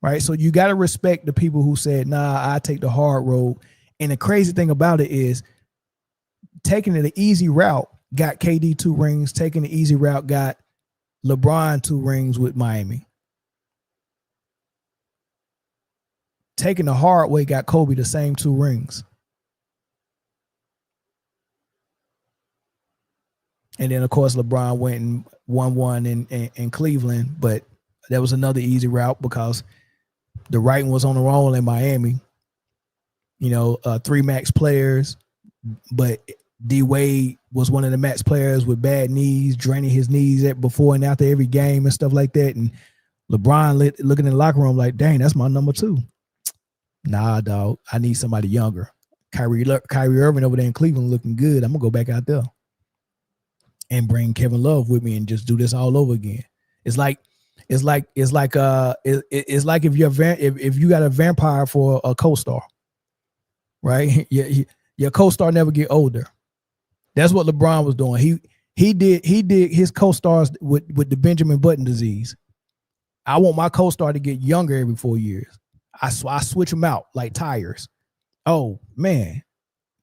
right? So you got to respect the people who said, nah, I take the hard road. And the crazy thing about it is taking the easy route got KD 2 rings. Taking the easy route got LeBron 2 rings with Miami. Taking the hard way got Kobe the same 2 rings. And then, of course, LeBron went and won one in Cleveland, but that was another easy route because the writing was on the wall in Miami. 3 max players, but D Wade was one of the max players with bad knees, draining his knees before and after every game and stuff like that. And LeBron looking in the locker room like, dang, that's my number 2. Nah, dog, I need somebody younger. Kyrie Irving over there in Cleveland looking good. I'm gonna go back out there and bring Kevin Love with me and just do this all over again. It's like if you got a vampire for a co-star, right? Your co-star never get older. That's what LeBron was doing. He did his co-stars with the Benjamin Button disease. I want my co-star to get younger every 4 years. I switch them out like tires. Oh man,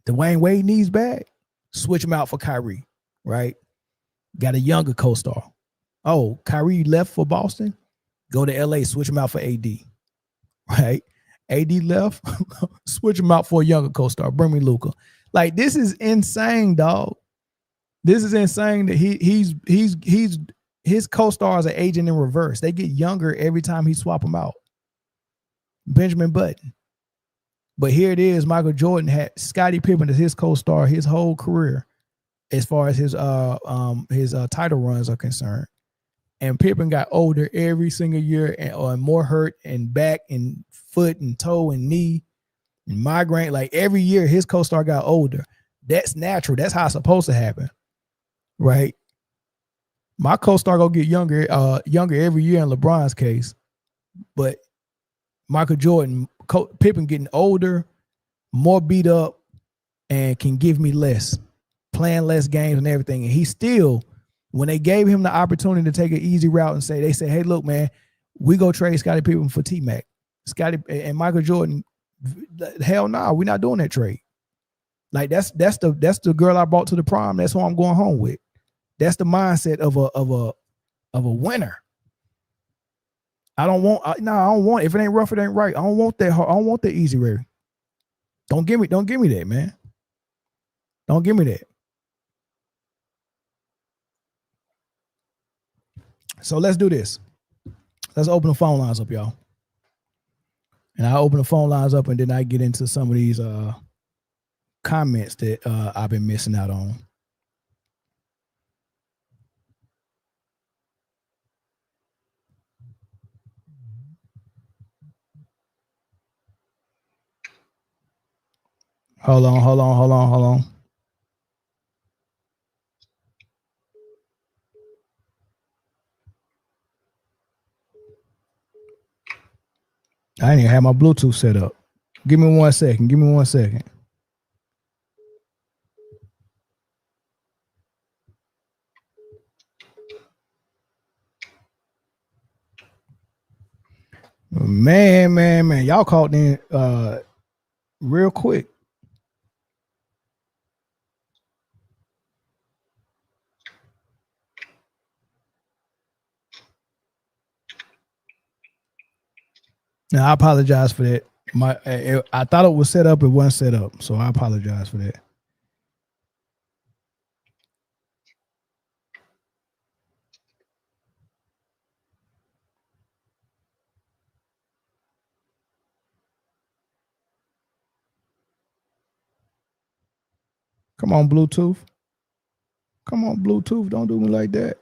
Dwayne Wade knees bad. Switch him out for Kyrie, right? Got a younger co-star. Oh, Kyrie left for Boston. Go to LA, switch him out for AD. Right? AD left, switch him out for a younger co-star. Bring me Luka. Like, this is insane, dog. This is insane that his co-stars are aging in reverse. They get younger every time he swap them out. Benjamin Button. But here it is, Michael Jordan had Scottie Pippen as his co-star his whole career, as far as his title runs are concerned. And Pippen got older every single year and more hurt and back and foot and toe and knee and migraine. Like every year his co-star got older. That's natural. That's how it's supposed to happen. Right? My co-star gonna get younger every year in LeBron's case. But Michael Jordan, Pippen getting older, more beat up, and can give me less, playing less games and everything. And he still, when they gave him the opportunity to take an easy route and they say, hey, look, man, we go trade Scottie Pippen for T-Mac. Scottie and Michael Jordan, hell no, we're not doing that trade. Like that's the girl I brought to the prom. That's who I'm going home with. That's the mindset of a winner. I don't want. If it ain't rough, it ain't right. I don't want that. I don't want that easy way. Don't give me that, man. Don't give me that. So let's do this. Let's open the phone lines up, y'all. And I open the phone lines up, and then I get into some of these comments that I've been missing out on. Hold on. I didn't even have my Bluetooth set up. Give me 1 second. Man. Y'all caught in real quick. Now I apologize for that. I thought it was set up. It wasn't set up, so I apologize for that. Come on, Bluetooth. Don't do me like that.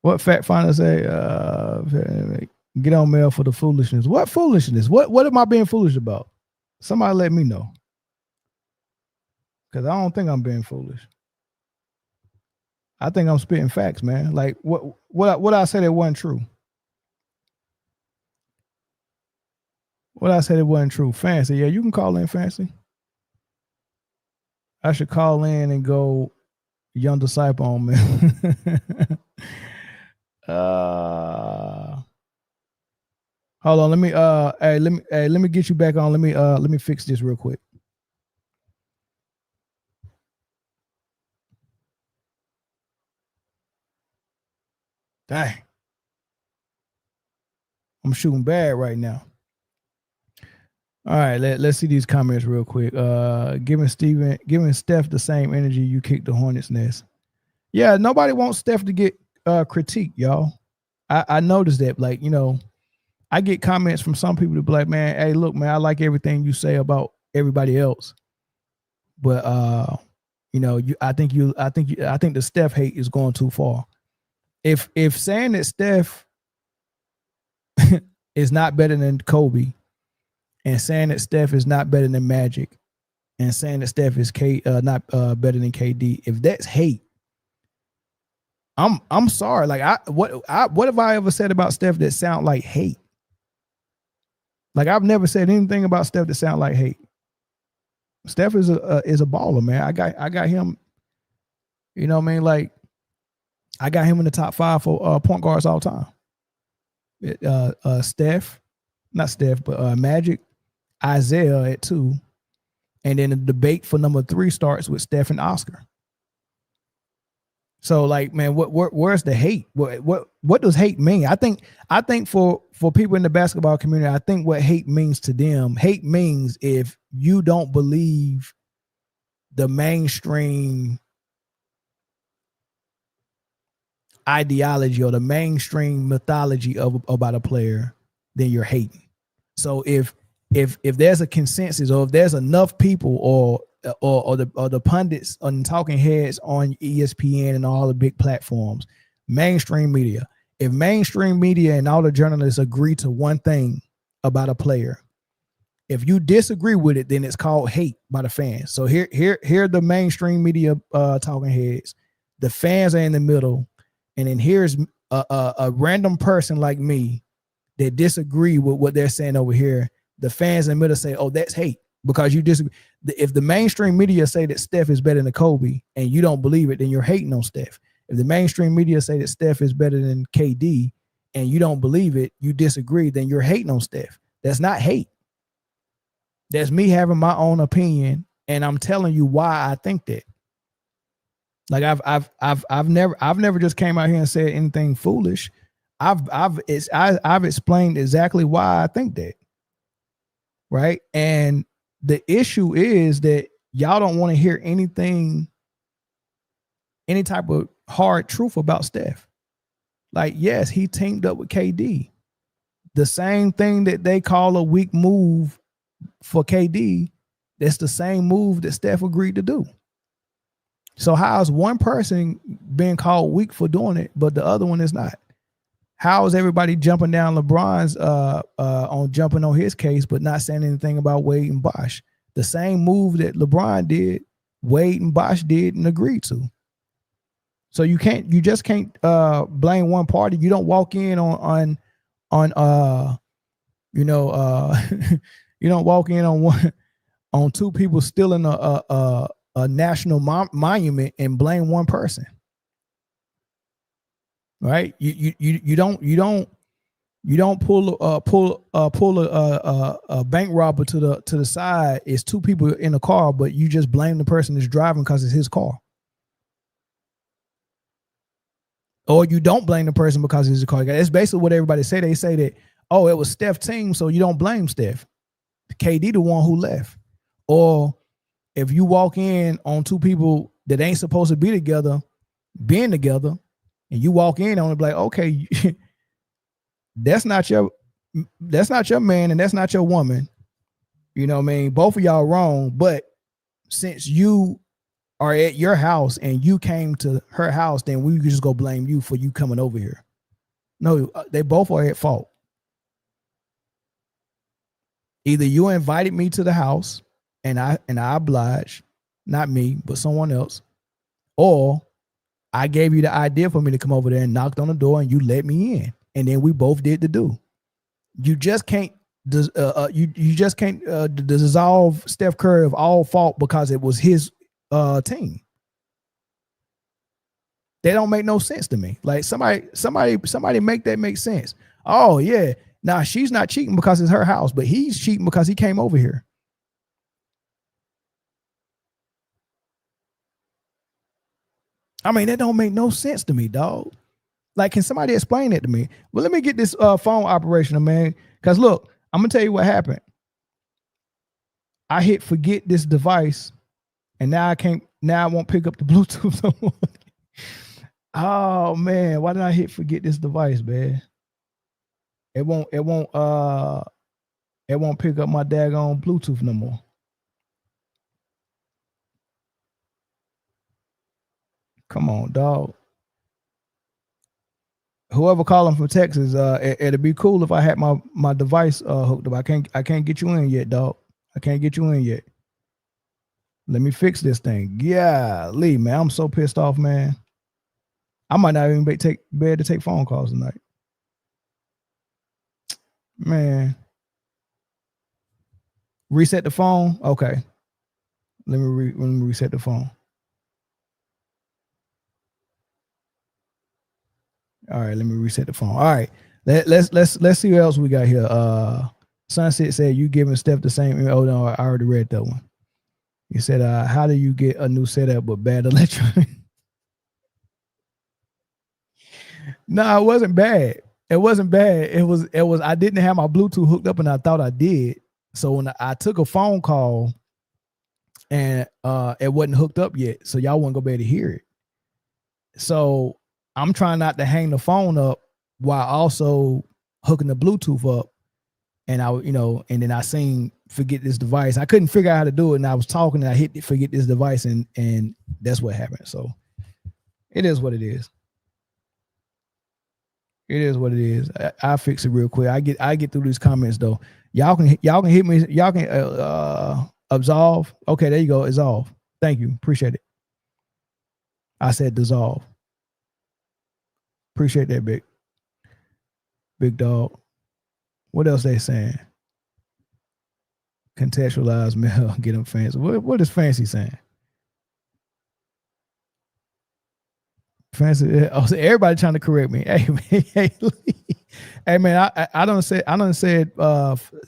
What fact finder say? Get on mail for the foolishness. What foolishness? What am I being foolish about? Somebody let me know. Because I don't think I'm being foolish. I think I'm spitting facts, man. Like what I said it wasn't true. What I said it wasn't true. Fancy, yeah, you can call in, Fancy. I should call in and go Young Disciple on me. Hold on, let me get you back on. Let me fix this real quick. Dang. I'm shooting bad right now. All right, let's see these comments real quick. Giving Steph the same energy you kicked the Hornets' nest. Yeah, nobody wants Steph to get critiqued, y'all. I noticed that. Like, you know, I get comments from some people to be like, man, hey, look, man, I like everything you say about everybody else. But you know, I think the Steph hate is going too far. If saying that Steph is not better than Kobe, and saying that Steph is not better than Magic, and saying that Steph is not better than KD, if that's hate, I'm sorry. Like what have I ever said about Steph that sound like hate? Like I've never said anything about Steph that sound like hate. Steph is a baller, man. I got him. You know what I mean? Like I got him in the top 5 for point guards all time. Magic, Isaiah at 2, and then the debate for number 3 starts with Steph and Oscar. So, like, man, where's the hate? What does hate mean? I think for people in the basketball community, I think what hate means to them, hate means if you don't believe the mainstream ideology or the mainstream mythology about a player, then you're hating. So if there's a consensus, or if there's enough people or the pundits and talking heads on ESPN and all the big platforms, mainstream media, if mainstream media and all the journalists agree to one thing about a player, if you disagree with it, then it's called hate by the fans. So here the mainstream media talking heads, the fans are in the middle, and then here's a random person like me that disagree with what they're saying over here. The fans in the middle say, oh, that's hate because you disagree. If the mainstream media say that Steph is better than Kobe and you don't believe it, then you're hating on Steph. If the mainstream media say that Steph is better than KD and you don't believe it, you disagree, then you're hating on Steph. That's not hate. That's me having my own opinion, and I'm telling you why I think that. Like I've never just came out here and said anything foolish. I've explained exactly why I think that. Right? And the issue is that y'all don't want to hear any type of hard truth about Steph. Like, yes, he teamed up with KD. The same thing that they call a weak move for KD, that's the same move that Steph agreed to do. So how is one person being called weak for doing it, but the other one is not? How is everybody jumping down LeBron's jumping on his case, but not saying anything about Wade and Bosh? The same move that LeBron did, Wade and Bosh did and agreed to. So you just can't blame one party. You don't walk in on you don't walk in on two people stealing a national monument and blame one person. Right? You don't pull a bank robber to the side. It's two people in a car, but you just blame the person that's driving because it's his car. Or you don't blame the person because it's a car. That's basically what everybody say. They say that, oh, it was Steph's team, so you don't blame Steph. KD the one who left. Or if you walk in on two people that ain't supposed to be together, being together, and you walk in on it like, okay, that's not your man and that's not your woman. You know what I mean? Both of y'all wrong, but since you are at your house and you came to her house, then we can just go blame you for you coming over here. No, they both are at fault. Either you invited me to the house and I obliged, not me, but someone else, or I gave you the idea for me to come over there and knocked on the door and you let me in, and then we both did the do. You just can't you just can't dissolve Steph Curry of all fault because it was his team. They don't make no sense to me. Like somebody make that make sense. Oh yeah, now she's not cheating because it's her house, but he's cheating because he came over here. I mean, that don't make no sense to me, dog. Like, can somebody explain it to me? Well, let me get this phone operational, man. Because look, I'm gonna tell you what happened. I hit forget this device, and now I can't. Now I won't pick up the Bluetooth no more. Oh man, why did I hit forget this device, man? It won't pick up my daggone Bluetooth no more. Come on, dog. Whoever calling from Texas, it'd be cool if I had my device hooked up. I can't get you in yet, dog. I can't get you in yet. Let me fix this thing. Yeah, Lee, man, I'm so pissed off, man. I might not even be able to take phone calls tonight. Man. Reset the phone? Okay. Let me reset the phone. All right, let me reset the phone. All right. Let's see what else we got here. Sunset said you giving Steph the same. Oh no, I already read that one. He said, how do you get a new setup with bad electronic? No, it wasn't bad. It wasn't bad. It was I didn't have my Bluetooth hooked up and I thought I did. So when I took a phone call and it wasn't hooked up yet, so y'all wouldn't go be able to hear it. So I'm trying not to hang the phone up while also hooking the Bluetooth up. And and then I seen forget this device. I couldn't figure out how to do it, and I was talking and I hit forget this device, and that's what happened. So it is what it is. It is what it is. I'll fix it real quick. I get through these comments though. Y'all can hit me. Y'all can absolve. Okay, there you go. Absolve. Thank you. Appreciate it. I said dissolve. Appreciate that, big dog. What else they saying? Contextualize mail, get them fancy. What is fancy saying? Fancy. Oh, so everybody trying to correct me. Hey, man, hey, man. I don't said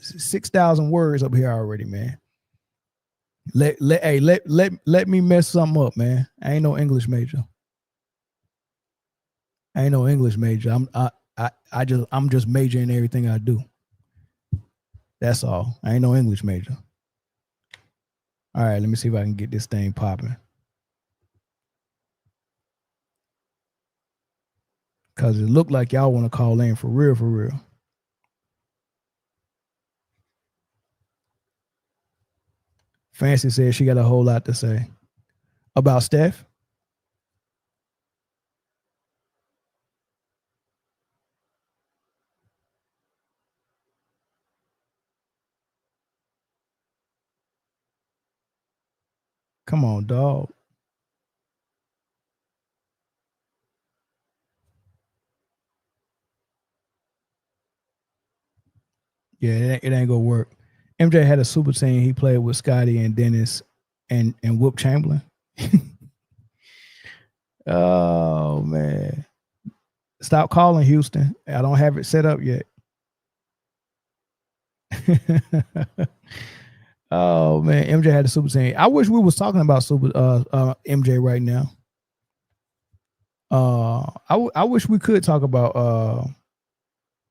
6,000 words up here already, man. Let me mess something up, man. I ain't no English major. I'm just majoring in everything I do. That's all. I ain't no English major. All right, let me see if I can get this thing popping. Cause it looked like y'all want to call in for real, for real. Fancy says she got a whole lot to say about Steph. Come on, dog. Yeah, it ain't gonna work. MJ had a super team. He played with Scotty and Dennis and Wilt Chamberlain. Oh man. Stop calling, Houston. I don't have it set up yet. Oh man, MJ had a super team. I wish we was talking about super MJ right now. I wish we could talk about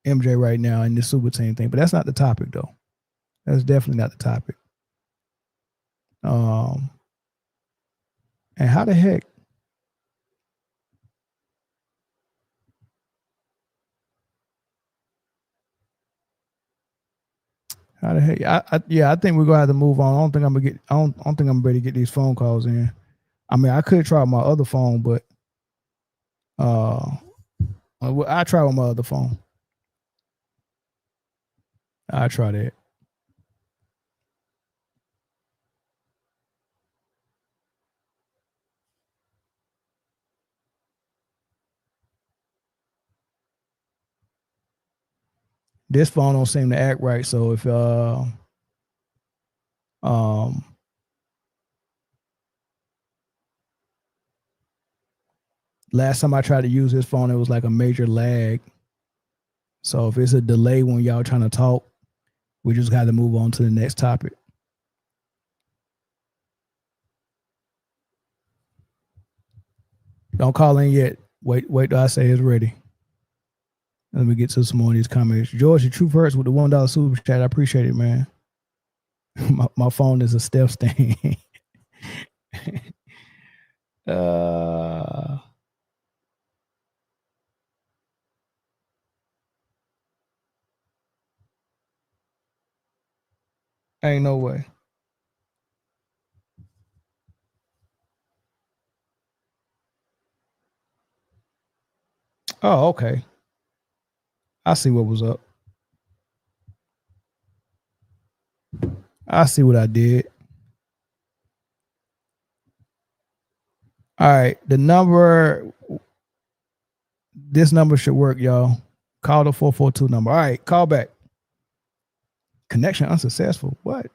MJ right now in this super team thing, but that's not the topic though. That's definitely not the topic. And how the heck? How the heck? I think we're gonna have to move on. I don't think I'm ready to get these phone calls in. I mean, I could try my other phone, but I try with my other phone. I try that. This phone don't seem to act right. So if last time I tried to use this phone, it was like a major lag. So if it's a delay when y'all trying to talk, we just got to move on to the next topic. Don't call in yet. Wait till I say it's ready. Let me get to some more of these comments. George, the True Hurts with the $1 super chat. I appreciate it, man. my phone is a Steph stain. Ain't no way. Oh, okay. I see what was up. I see what I did. All right. This number should work, y'all. Call the 442 number. All right. Call back. Connection unsuccessful. What?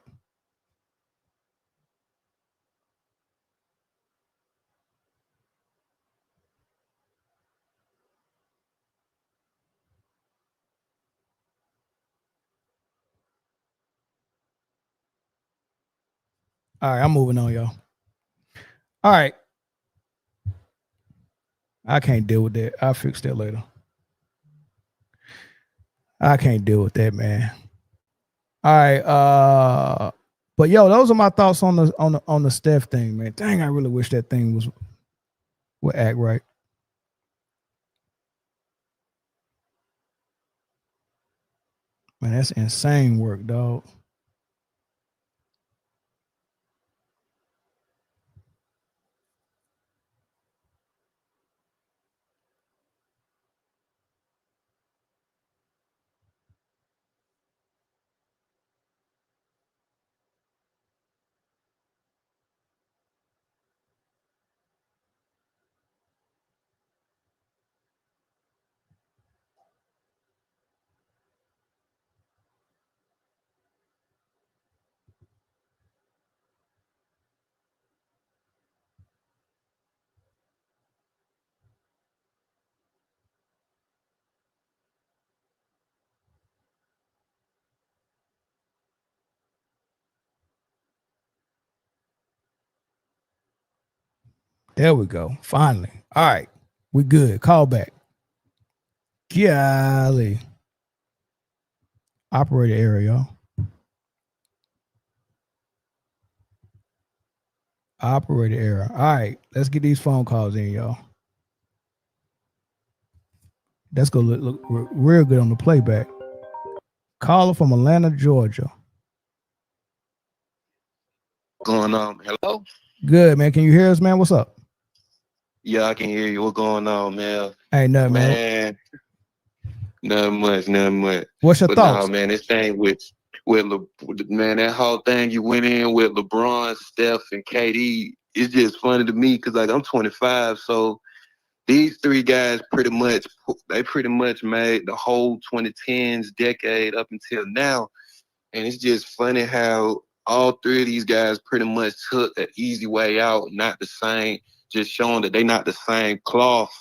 All right. I'm moving on, y'all. All right. I can't deal with that. I'll fix that later. I can't deal with that, man. All right. But yo, those are my thoughts on the Steph thing, man. Dang, I really wish that thing would act right. Man, that's insane work, dog. There we go. Finally. All right. We good. Call back. Golly. Operator error, y'all. Operator error. All right. Let's get these phone calls in, y'all. Let's go look real good on the playback. Caller from Atlanta, Georgia. Going on? Hello? Good, man. Can you hear us, man? What's up? Yeah, I can hear you. What's going on, man? Ain't nothing, man. Nothing much. What's your thoughts? No, man, this thing man, that whole thing you went in with LeBron, Steph, and KD, it's just funny to me because, like, I'm 25, so these three guys pretty much made the whole 2010s decade up until now, and it's just funny how all three of these guys pretty much took an easy way out, not the same, just showing that they not the same cloth.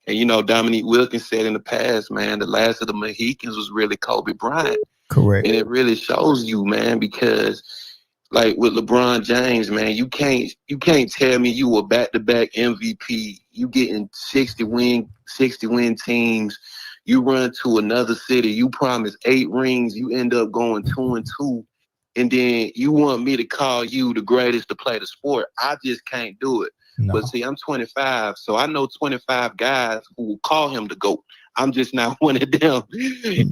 And, you know, Dominique Wilkins said in the past, man, the last of the Mohicans was really Kobe Bryant. Correct. And it really shows you, man, because like with LeBron James, man, you can't tell me you were back-to-back MVP. You getting 60 win teams. You run to another city. You promise 8 rings. You end up going 2-2. And then you want me to call you the greatest to play the sport. I just can't do it. No. But see, I'm 25, so I know 25 guys who will call him the GOAT. I'm just not one of them.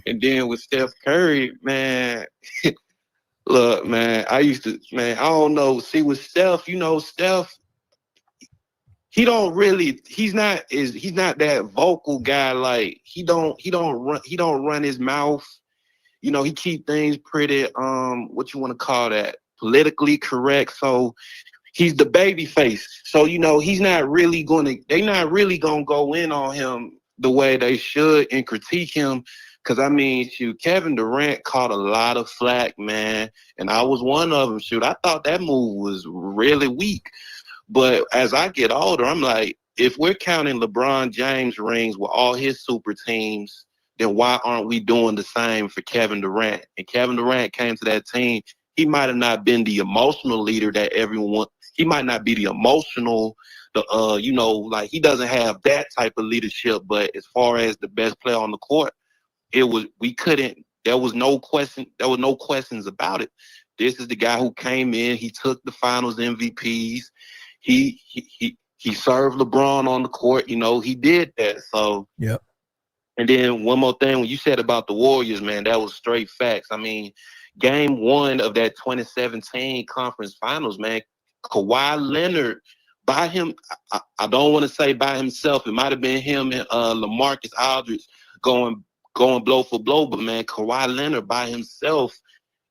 And then with Steph Curry, man, look, man, I don't know. See, with Steph, you know, Steph, he's not that vocal guy. Like he don't run his mouth. You know, he keep things pretty, what you want to call that, politically correct. So he's the baby face. So, you know, they're not really going to go in on him the way they should and critique him Because, I mean, shoot, Kevin Durant caught a lot of flack, man. And I was one of them, shoot. I thought that move was really weak. But as I get older, I'm like, if we're counting LeBron James rings with all his super teams, then why aren't we doing the same for Kevin Durant? And Kevin Durant came to that team. He might have not been the emotional leader that everyone – he might not be the emotional – like he doesn't have that type of leadership. But as far as the best player on the court, there was no questions about it. This is the guy who came in. He took the finals MVPs. He served LeBron on the court. He did that. So, yep. And then one more thing, when you said about the Warriors, man, that was straight facts. I mean, game 1 of that 2017 conference finals, man, Kawhi Leonard, by him, I don't want to say by himself. It might have been him and LaMarcus Aldridge going blow for blow, but man, Kawhi Leonard by himself,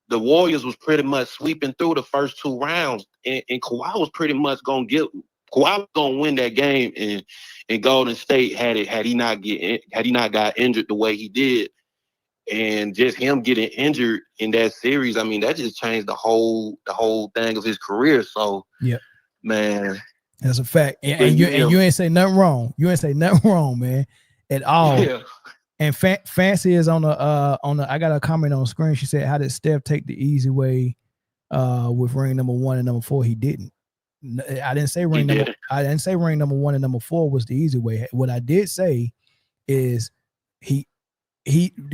the Warriors was pretty much sweeping through the first 2 rounds, and Kawhi was pretty much Kawhi was gonna win that game in Golden State had he not got injured the way he did. And just him getting injured in that series, I mean, that just changed the whole thing of his career. So, yeah, man, that's a fact. And you ain't say nothing wrong. You ain't say nothing wrong, man, at all. Yeah. And Fancy is on the I got a comment on the screen. She said, "How did Steph take the easy way with ring number 1 and number 4?" He didn't. I didn't say ring number 1 and number 4 was the easy way. What I did say is he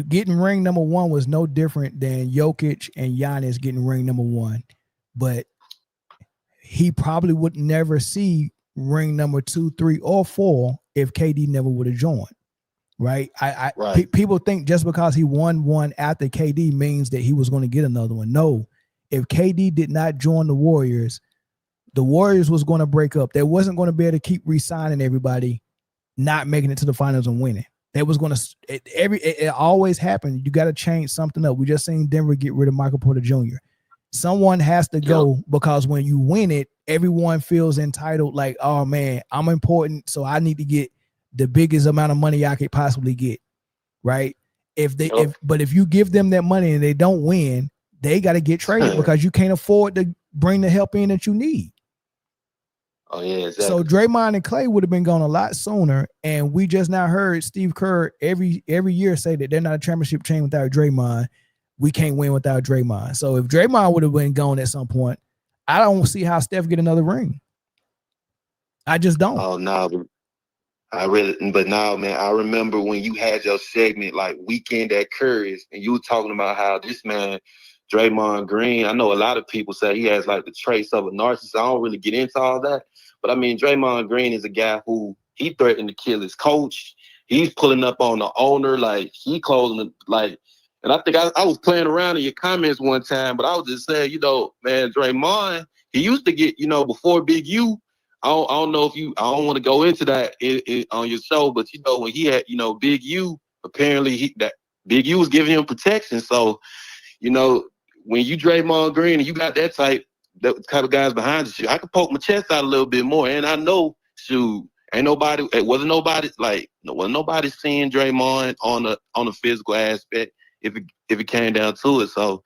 getting ring number 1 was no different than Jokic and Giannis getting ring number 1, but he probably would never see ring number 2, 3, or 4 if KD never would have joined. Right. Right. People think just because he won one after KD means that he was going to get another one. No, if KD did not join the Warriors was going to break up. They wasn't going to be able to keep re-signing everybody, not making it to the finals and winning. They was going to it always happened. You got to change something up. We just seen Denver get rid of Michael Porter Jr. Someone has to go, because when you win it, everyone feels entitled. Like, oh man, I'm important, so I need to get the biggest amount of money I could possibly get, right? But if you give them that money and they don't win, they got to get traded because you can't afford to bring the help in that you need. Oh yeah, exactly. So Draymond and Clay would have been gone a lot sooner, and we just now heard Steve Kerr every year say that they're not a championship team without Draymond. We can't win without Draymond. So if Draymond would have been gone at some point, I don't see how Steph get another ring. I just don't. Oh no. But now, man, I remember when you had your segment like Weekend at Curry's, and you were talking about how this man, Draymond Green, I know a lot of people say he has like the traits of a narcissist. I don't really get into all that. But I mean, Draymond Green is a guy who he threatened to kill his coach. He's pulling up on the owner, like he closing like, and I think I was playing around in your comments one time, but I was just saying, man, Draymond, he used to get, before Big U, I don't know if I don't want to go into that on your show, but when he had, Big U, apparently that Big U was giving him protection. So, when you Draymond Green and you got that type of guys behind you, I could poke my chest out a little bit more. And I know, wasn't nobody seeing Draymond on the physical aspect if it came down to it. So,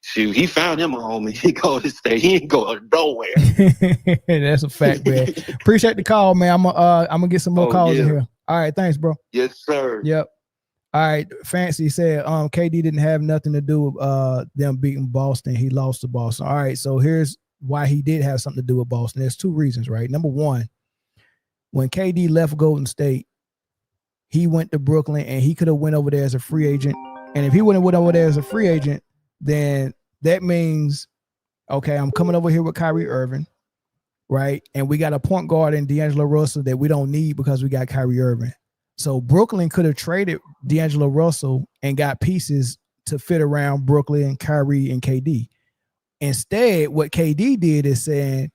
shoot, he found him a homie. He go to stay. He ain't going nowhere. That's a fact, man. Appreciate the call, man. I'm gonna get some more calls in here. All right, thanks, bro. Yes, sir. Yep. All right, Fancy said KD didn't have nothing to do with them beating Boston. He lost to Boston. All right, so here's why he did have something to do with Boston. There's 2 reasons, right? Number one, when KD left Golden State, he went to Brooklyn, and he could have went over there as a free agent. And if he wouldn't have went over there as a free agent, then that means, okay, I'm coming over here with Kyrie Irving, right? And we got a point guard in D'Angelo Russell that we don't need because we got Kyrie Irving. So Brooklyn could have traded D'Angelo Russell and got pieces to fit around Brooklyn, Kyrie, and KD. Instead, what KD did is saying,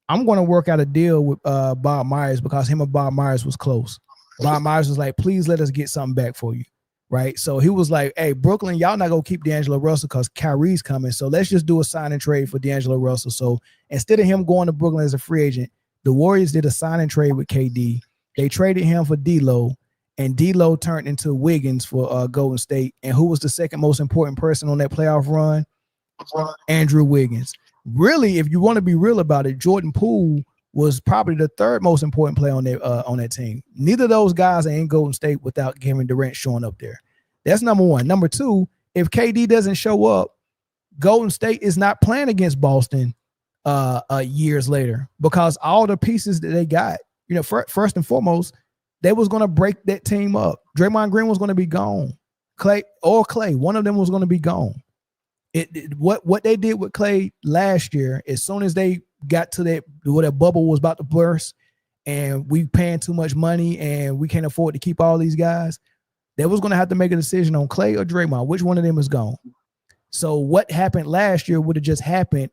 I'm going to work out a deal with Bob Myers because him and Bob Myers was close. Bob Myers was like, please let us get something back for you. Right. So he was like, hey, Brooklyn, y'all not going to keep D'Angelo Russell because Kyrie's coming. So let's just do a sign and trade for D'Angelo Russell. So instead of him going to Brooklyn as a free agent, the Warriors did a sign and trade with KD. They traded him for D'Lo. and D'Lo turned into Wiggins for Golden State. And who was the second most important person on that playoff run? Andrew Wiggins. Really, if you want to be real about it, Jordan Poole was probably the third most important player on that team. Neither of those guys are in Golden State without Kevin Durant showing up there. That's number one. Number two, if KD doesn't show up, Golden State is not playing against Boston years later, because all the pieces that they got, first and foremost, they was going to break that team up. Draymond Green was going to be gone. Clay, one of them was going to be gone. What they did with Clay last year, as soon as they got to that, where that bubble was about to burst and we paying too much money and we can't afford to keep all these guys, they was going to have to make a decision on Clay or Draymond. Which one of them is gone? So what happened last year would have just happened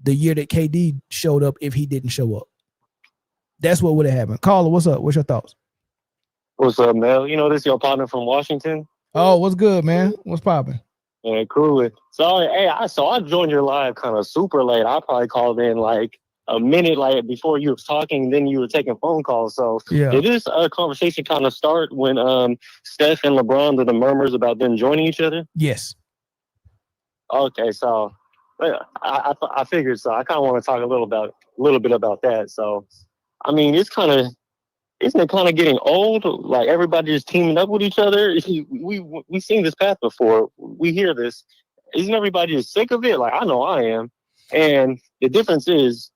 the year that KD showed up if he didn't show up. That's what would have happened. Carla, what's up? What's your thoughts? What's up, Mel? This is your partner from Washington. Oh, what's good, man? What's popping? Yeah, cool. So, hey, I joined your live kind of super late. I probably called in like a minute before you was talking, then you were taking phone calls. So yeah. Did this conversation kind of start when Steph and LeBron did the murmurs about them joining each other? Yes. Okay, so I figured so. I kind of want to talk a little bit about that. So, I mean, isn't it kind of getting old? Like everybody just teaming up with each other. We've seen this path before. We hear this. Isn't everybody just sick of it? Like I know I am. And the difference is,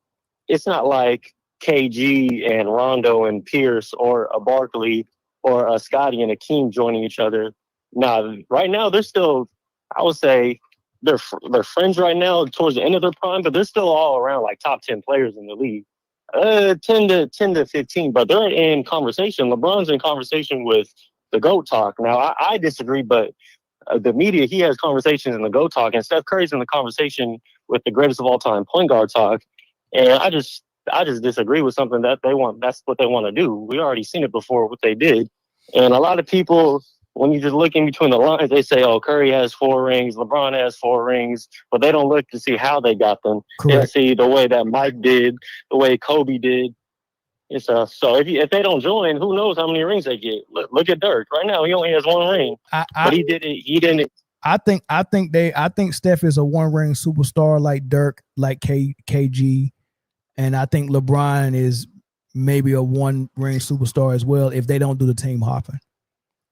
it's not like KG and Rondo and Pierce or a Barkley or a Scotty and Akeem joining each other. Now, right now they're still, I would say, they're friends right now towards the end of their prime, but they're still all around like top 10 players in the league. 10 to 15, but they're in conversation. LeBron's in conversation with the GOAT talk. Now, I disagree, but the media, he has conversations in the GOAT talk, and Steph Curry's in the conversation with the greatest of all time point guard talk. And I just disagree with something that they want. That's what they want to do. We already seen it before, what they did. And a lot of people, when you just look in between the lines, they say, oh, Curry has 4 rings, LeBron has 4 rings, but they don't look to see how they got them. Correct. They see the way that Mike did, the way Kobe did. So if they don't join, who knows how many rings they get? Look at Dirk. Right now, he only has 1 ring, but he didn't. I think Steph is a 1-ring superstar like Dirk, like KG, and I think LeBron is maybe a 1-ring superstar as well if they don't do the team hopping.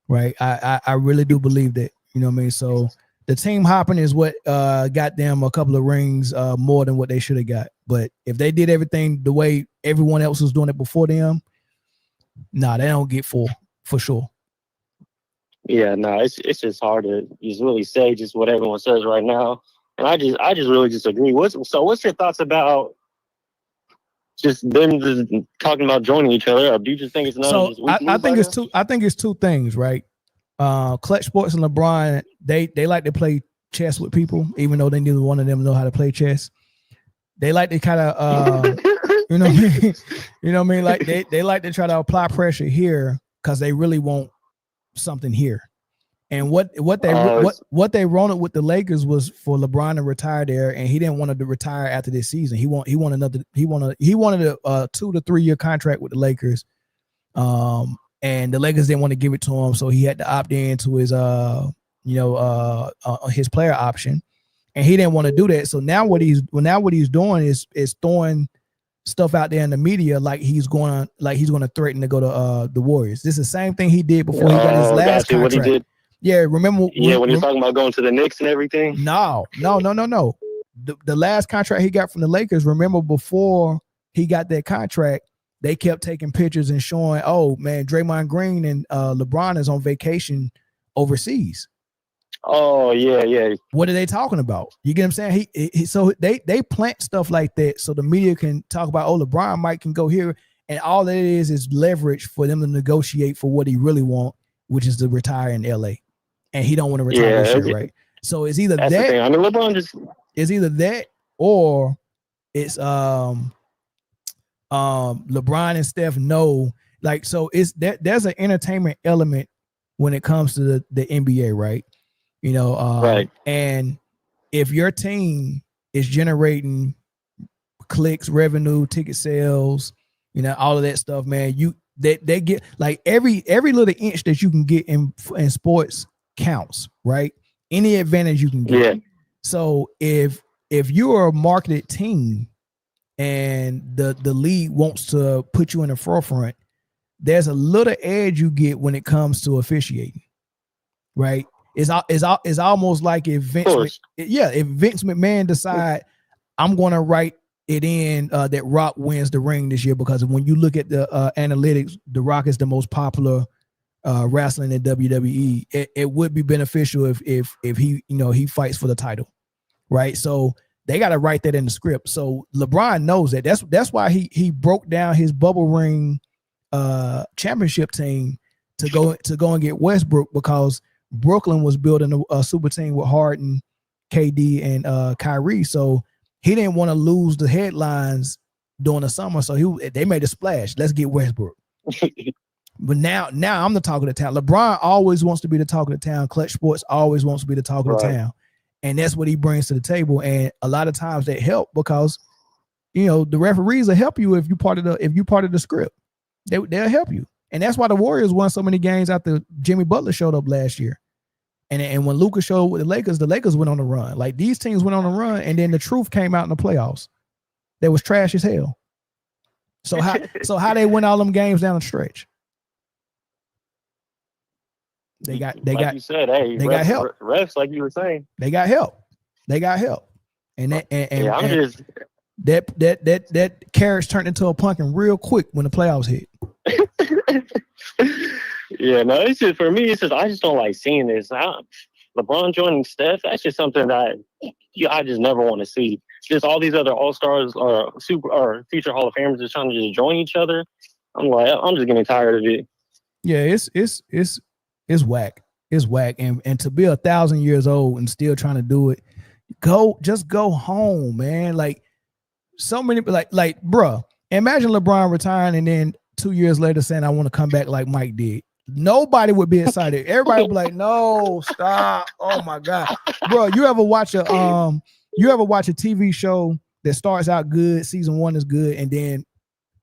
Right. I really do believe that, you know what I mean? So the team hopping is what got them a couple of rings more than what they should have got. But if they did everything the way everyone else was doing it before them, they don't get 4 for sure. Yeah, no, it's just hard to just really say just what everyone says right now. And I just really disagree. What's your thoughts about just them just talking about joining each other? Or do you just think it's another I think it's two things, right? Clutch Sports and LeBron, they like to play chess with people, even though they neither one of them know how to play chess. They like to kind of you know what I mean? You know what I mean? Like they like to try to apply pressure here because they really want something here. And what they wanted with the Lakers was for LeBron to retire there, and he didn't want to retire after this season. He wanted a 2 to 3 year contract with the Lakers, and the Lakers didn't want to give it to him, so he had to opt into his his player option, and he didn't want to do that. So now what he's doing is throwing stuff out there in the media like he's going to threaten to go to the Warriors. This is the same thing he did before he got his last contract. What he did. Yeah, remember? Yeah, when you're talking about going to the Knicks and everything. No. The last contract he got from the Lakers. Remember, before he got that contract, they kept taking pictures and showing, oh man, Draymond Green and LeBron is on vacation overseas. Oh yeah. What are they talking about? You get what I'm saying? So they plant stuff like that so the media can talk about, oh, LeBron Mike can go here, and all that is leverage for them to negotiate for what he really want, which is to retire in LA. And he don't want to retire this year, right? So it's either that. The thing. I mean, LeBron just. It's either that or it's LeBron and Steph know, like, so it's that there's an entertainment element when it comes to the NBA, right? You know, right. And if your team is generating clicks, revenue, ticket sales, you know, all of that stuff, man, they get like every little inch that you can get in sports counts, right? Any advantage you can get. Yeah. So if you're a marketed team and the league wants to put you in the forefront, there's a little edge you get when it comes to officiating, right? It's almost like if Vince McMahon decide I'm going to write it in that Rock wins the ring this year, because when you look at the analytics, the Rock is the most popular wrestling in WWE. It would be beneficial if he he fights for the title, right? So they got to write that in the script. So LeBron knows that. That's why he broke down his bubble ring championship team to go and get Westbrook, because Brooklyn was building a super team with Harden, KD, and Kyrie. So he didn't want to lose the headlines during the summer. So they made a splash. Let's get Westbrook. But now I'm the talk of the town. LeBron always wants to be the talk of the town. Clutch Sports always wants to be the talk of the town. And that's what he brings to the table. And a lot of times they help, because the referees will help you if you part of the script. They'll help you. And that's why the Warriors won so many games after Jimmy Butler showed up last year. And when Luka showed up with the Lakers went on the run. Like, these teams went on the run, and then the truth came out in the playoffs. That was trash as hell. So how they win all them games down the stretch? They got you said, hey, they got help. Refs, like you were saying. They got help. And that carriage turned into a pumpkin real quick when the playoffs hit. Yeah, no, it's just, for me, it's just, I just don't like seeing this. LeBron joining Steph, that's just something that I just never want to see. Just all these other all-stars or future Hall of Famers just trying to just join each other. I'm just getting tired of it. Yeah, it's whack. It's whack. And to be 1,000 years old and still trying to do it, just go home, man. Like, so many, like, bruh, imagine LeBron retiring and then 2 years later saying, I want to come back like Mike did. Nobody would be excited. Everybody would be like, no, stop. Oh my God. Bro, you ever watch a TV show that starts out good, season 1 is good, and then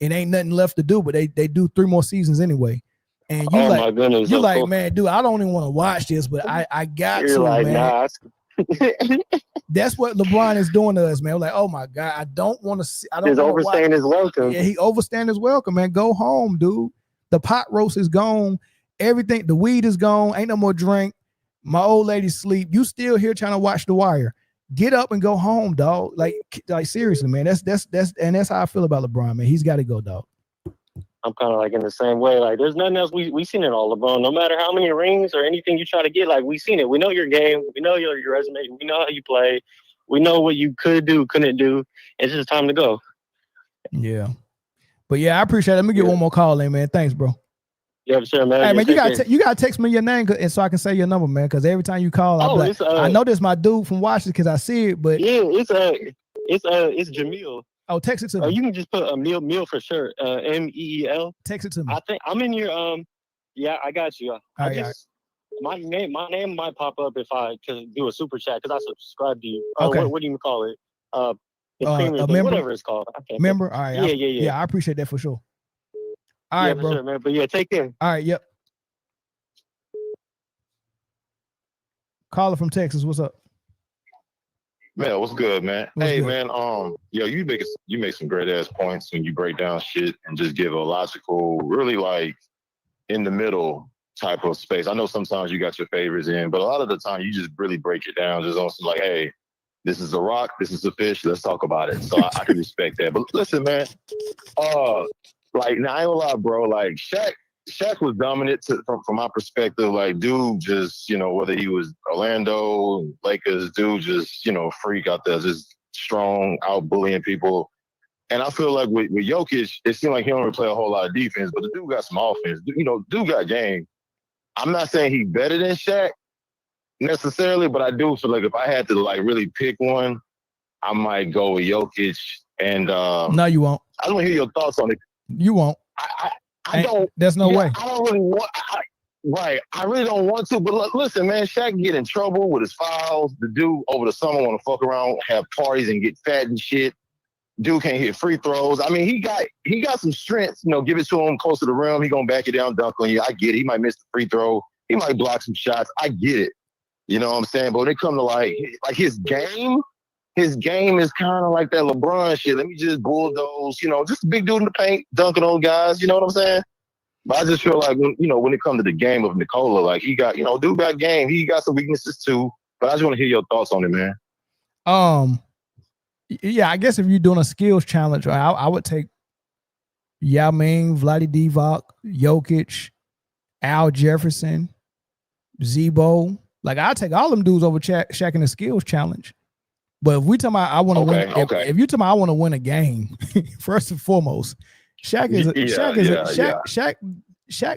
it ain't nothing left to do, but they do 3 more seasons anyway. And you my goodness, you're like, man, dude, I don't even want to watch this, but I got to, like, man. Nah. That's what LeBron is doing to us, man. We're like, oh my God, I don't want to see. He's overstaying his welcome. Yeah, he overstaying his welcome, man. Go home, dude. The pot roast is gone. Everything, the weed is gone. Ain't no more drink. My old lady sleep. You still here trying to watch The Wire? Get up and go home, dog. Like seriously, man. That's how I feel about LeBron, man. He's got to go, dog. I'm kind of like in the same way. Like, there's nothing else. We seen it all, LeBron. No matter how many rings or anything you try to get, like, we seen it. We know your game. We know your resume. We know how you play. We know what you could do, couldn't do. It's just time to go. Yeah. But yeah, I appreciate it. Let me get one more call in, man. Thanks, bro. Yeah, for sure, man. Hey, man, you gotta text me your name and so I can say your number, man. Because every time you call, I'm like, I know this my dude from Washington because I see it. But yeah, it's Jamil. Oh, text it to me. You can just put a meal for sure. MEEL. Text it to me. I think I'm in your Yeah, I got you. My name might pop up if I can do a super chat because I subscribe to you. Okay. What do you call it? A member, whatever it's called. Member. All right. Yeah. I appreciate that for sure. All right, bro. Sure, man. But yeah, take care. All right. Yep. Caller from Texas. What's up? Man, what's good, man? What's good? Man, you make some great ass points when you break down shit and just give a logical, really like in the middle type of space. I know sometimes you got your favorites in, but a lot of the time you just really break it down, just on some like, hey, this is a rock, this is a fish, let's talk about it. So I can respect that. But listen, man, like, now I ain't gonna lie, bro, like Shaq was dominant from my perspective. Like, dude, just, whether he was Orlando, Lakers, dude, just, freak out there, just strong, out bullying people. And I feel like with Jokic, it seemed like he don't really play a whole lot of defense, but the dude got some offense. Dude got game. I'm not saying he's better than Shaq necessarily, but I do feel like if I had to like really pick one, I might go with Jokic. And no, you won't. I don't hear your thoughts on it. You won't. I don't. There's no way. I don't really want. Right. I really don't want to. But listen, man, Shaq get in trouble with his fouls. The dude over the summer want to fuck around, have parties, and get fat and shit. Dude can't hit free throws. I mean, he got some strengths. Give it to him close to the rim. He gonna back it down, dunk on you. I get it. He might miss the free throw. He might block some shots. I get it. You know what I'm saying? But when it comes to like his game is kind of like that LeBron shit. Let me just bulldoze. Just a big dude in the paint, dunking on guys. You know what I'm saying? But I just feel like when it comes to the game of Nikola, like he got dude got game. He got some weaknesses too. But I just want to hear your thoughts on it, man. Yeah, I guess if you're doing a skills challenge, I would take Yao Ming, Vlade Divac, Jokic, Al Jefferson, Zebo. Like, I'll take all them dudes over Shaq in the skills challenge. But if we talking about I want to win, if you talking about I want to win a game, first and foremost, Shaq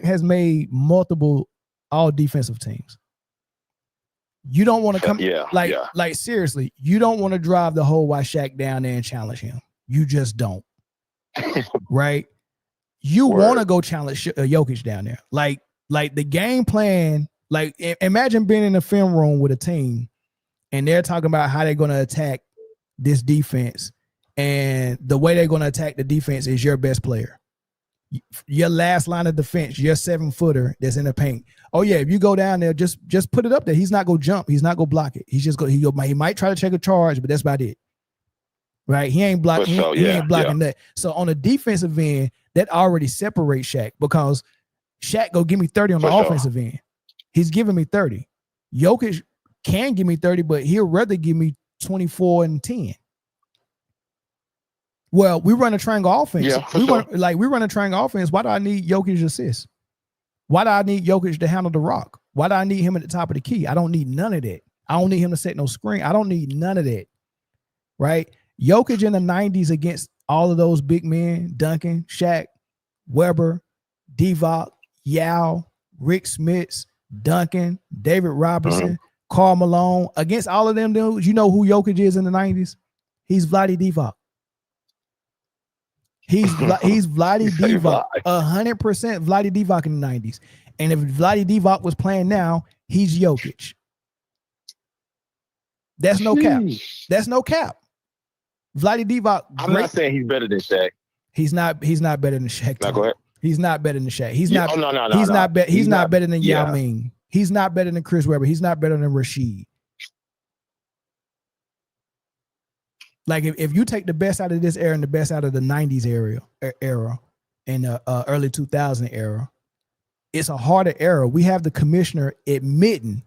has made multiple all defensive teams. You don't want to come like seriously, you don't want to drive the whole white Shaq down there and challenge him. You just don't. Right? You want to go challenge Jokic down there. Like the game plan, like imagine being in the film room with a team and they're talking about how they're going to attack this defense, and the way they're going to attack the defense is your best player. Your last line of defense, your 7-footer that's in the paint. Oh yeah, if you go down there, just put it up there. He's not gonna jump. He's not gonna block it. He's just he might try to check a charge, but that's about it. Right? He ain't blocking. He ain't blocking that. So on the defensive end, that already separates Shaq, because Shaq go give me 30 on the offensive end. He's giving me 30. Jokic can give me 30, but he'll rather give me 24 and 10. Well, we run a triangle offense. Yeah, we run a triangle offense. Why do I need Jokic assist? Why do I need Jokic to handle the rock? Why do I need him at the top of the key? I don't need none of that. I don't need him to set no screen. I don't need none of that. Right? Jokic in the 90s against all of those big men, Duncan, Shaq, Weber, Divac, Yao, Rick Smits, Duncan, David Robinson, Karl Malone, against all of them dudes. You know who Jokic is in the 90s? He's Vlade Divac. He's Vlade Divac, 100% Vlade Divac in the 90s. And if Vlade Divac was playing now, he's Jokic. That's no cap. That's no cap. Vlade Divac. I'm not saying he's better than Shaq. He's not better than Shaq. Now, go ahead. He's not better than Shaq. He's Yeah, not. no, He's no. not. He's not better than Yeah. Yao Ming. He's not better than Chris Webber. He's not better than Rasheed. Like if you take the best out of this era and the best out of the 90s era and the early 2000 era, it's a harder era. We have the commissioner admitting,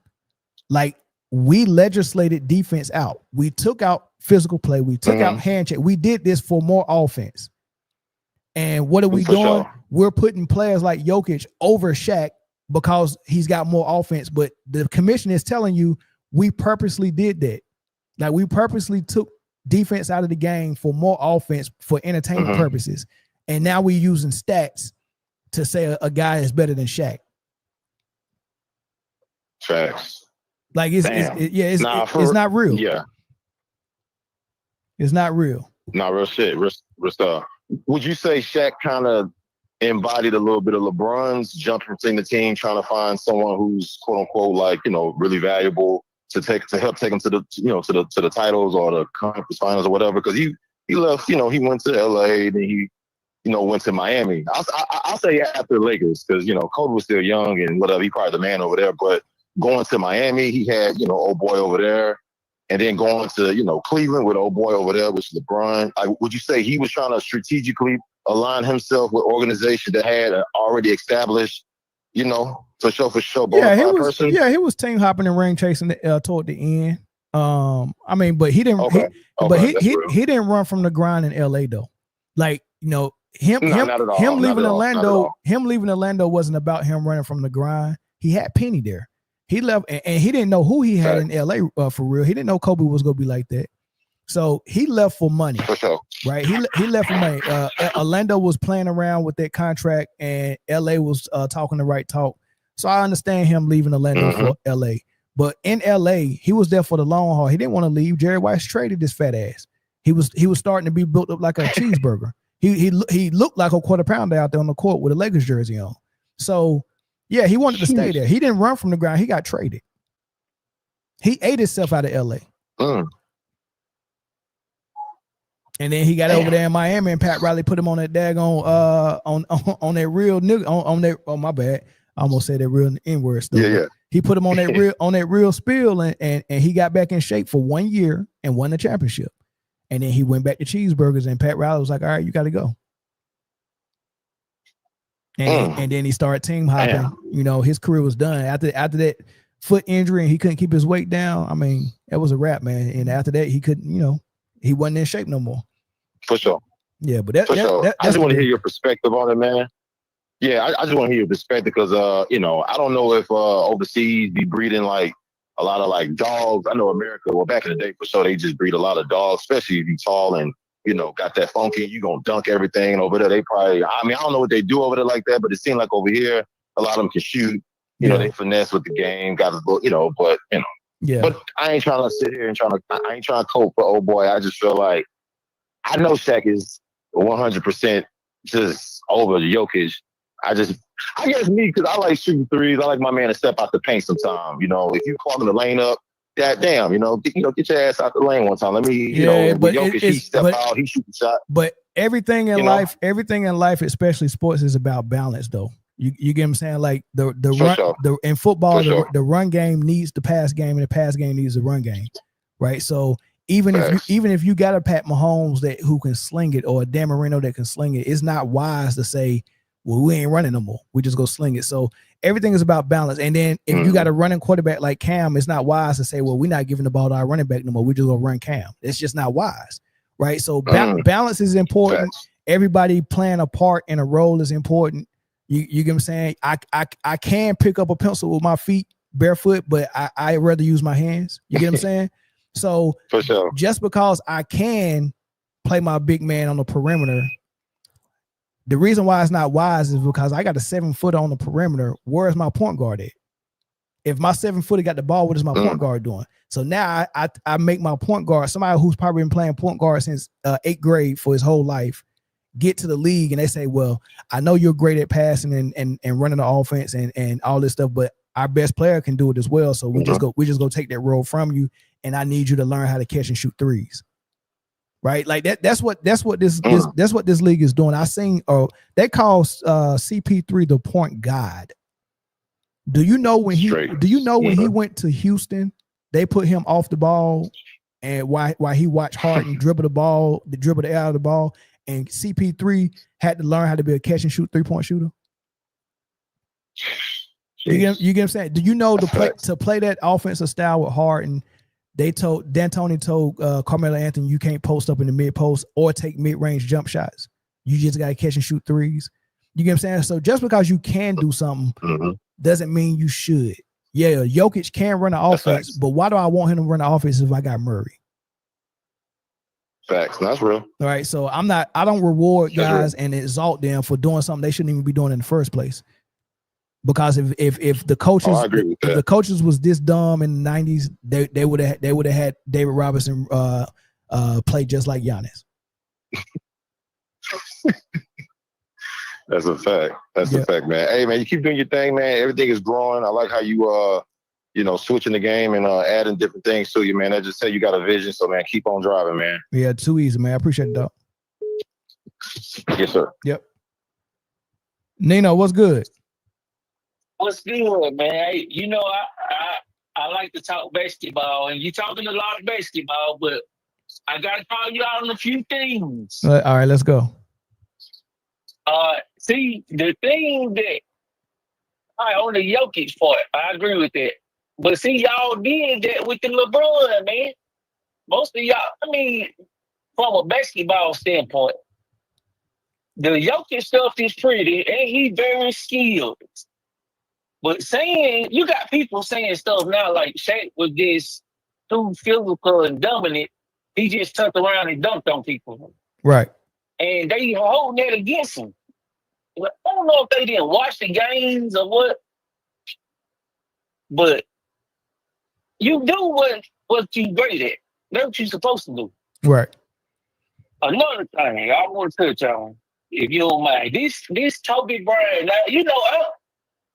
like, we legislated defense out. We took out physical play. We took out hand check. We did this for more offense. And what are we doing? Sure. We're putting players like Jokic over Shaq because he's got more offense. But the commission is telling you we purposely did that. Like, we purposely took defense out of the game for more offense for entertainment purposes. And now we're using stats to say a guy is better than Shaq. Facts. Like it's not real. Yeah. It's not real. Not real shit. Real stuff. Would you say Shaq kind of embodied a little bit of LeBron's jumping between the team, trying to find someone who's quote unquote like, really valuable to help take him to the to the titles or the conference finals or whatever? Because he left, he went to LA, then he went to Miami. I'll say after the Lakers, because Kobe was still young and whatever, he probably the man over there. But going to Miami, he had old boy over there, and then going to Cleveland with old boy over there, which is LeBron. Would you say he was trying to strategically align himself with organization that had already established, for sure. He was team hopping and ring chasing toward the end. But he didn't. He didn't run from the grind in LA though. Like him leaving Orlando. Him leaving Orlando wasn't about him running from the grind. He had Penny there. He left, and he didn't know who he had in LA for real. He didn't know Kobe was gonna be like that. So he left for money. For sure. Right? He left for money. Orlando was playing around with that contract, and LA was talking the right talk. So I understand him leaving Orlando for LA. But in LA, he was there for the long haul. He didn't want to leave. Jerry Weiss traded this fat ass. He was starting to be built up like a cheeseburger. He looked like a quarter pounder out there on the court with a Lakers jersey on. So yeah, he wanted to stay there. He didn't run from the ground. He got traded. He ate himself out of LA. And then he got over there in Miami, and Pat Riley put him on that daggone on that real nigga on that. Oh my bad, I almost said that real N-word stuff. Yeah. He put him on that real spill, and he got back in shape for 1 year and won the championship. And then he went back to cheeseburgers, and Pat Riley was like, "All right, you got to go." And then he started team hopping. Damn. You know, his career was done after that foot injury, and he couldn't keep his weight down. I mean, that was a wrap, man. And after that, he couldn't. You know, he wasn't in shape no more. For sure. Yeah, but that, I just want to hear your perspective on it, man. Yeah, I just want to hear your perspective because, you know, I don't know if overseas be breeding like a lot of like dogs. I know America, well, back in the day for sure, they just breed a lot of dogs, especially if you're tall and, you know, got that funky, you going to dunk everything. And over there, they probably, I mean, I don't know what they do over there like that, but it seems like over here, a lot of them can shoot. You know, they finesse with the game, got a book, you know, but, you know. Yeah. But I ain't trying to sit here and I ain't trying to cope for old boy. I just feel like, I know Shaq is 100% just over the Jokic. I guess me, because I like shooting threes. I like my man to step out the paint sometime. You know, if you clogging the lane up, get your ass out the lane one time. Let me, you know, but Jokic, he step out, he shoot the shot. But everything in life, especially sports, is about balance, though. You get what I'm saying? Like in football, the run game needs the pass game, and the pass game needs the run game, right? So even if you got a Pat Mahomes who can sling it, or a Dan Marino that can sling it, it's not wise to say, well, we ain't running no more. We just go sling it. So everything is about balance. And then if you got a running quarterback like Cam, it's not wise to say, well, we're not giving the ball to our running back no more. We just go run Cam. It's just not wise, right? So balance is important. Everybody playing a part in a role is important. You get what I'm saying? I can pick up a pencil with my feet barefoot, but I rather use my hands. You get what I'm saying? So for sure, just because I can play my big man on the perimeter, the reason why it's not wise is because I got a 7-footer on the perimeter. Where is my point guard at? If my 7-footer got the ball, what is my point guard doing? So now I make my point guard, somebody who's probably been playing point guard since 8th grade for his whole life, get to the league and they say, well, I know you're great at passing and running the offense and all this stuff, but our best player can do it as well. So we just go take that role from you, and I need you to learn how to catch and shoot threes. Right? Like that's what this league is doing. I seen they call CP3 the point guard. Do you know when he went to Houston, they put him off the ball, and while he watched Harden dribble the air out of the ball, and CP3 had to learn how to be a catch and shoot 3-point shooter? You get what I'm saying? Do you know to play that offensive style with Harden? D'Antoni told Carmelo Anthony, you can't post up in the mid post or take mid-range jump shots. You just got to catch and shoot threes. You get what I'm saying? So just because you can do something doesn't mean you should. Yeah, Jokic can run the offense, but why do I want him to run the offense if I got Murray? Facts. That's real. All right. So I don't reward guys and exalt them for doing something they shouldn't even be doing in the first place. Because if the coaches was this dumb in the 90s, they would have had David Robinson play just like Giannis. That's a fact. That's a fact, man. Hey, man, you keep doing your thing, man. Everything is growing. I like how you switching the game and adding different things to you, man. I just say you got a vision, so man, keep on driving, man. Yeah, too easy, man. I appreciate it, dog. Yes, sir. Yep. Nino, what's good? What's good, man? You know, I like to talk basketball, and you talking a lot of basketball, but I got to call you out on a few things. All right, let's go. See, the thing that on the Jokic part, I agree with that. But see, y'all did that with the Lebron, man. Most of y'all, I mean, from a basketball standpoint, the Jokic stuff is pretty, and he's very skilled. But you got people saying stuff now like Shaq was just too physical and dominant. He just turned around and dunked on people. Right. And they holding that against him. I don't know if they didn't watch the games or what, but you do what you great at. That's what you're supposed to do. Right. Another thing I want to touch on, if you don't mind, this Toby Brian. Now, you know,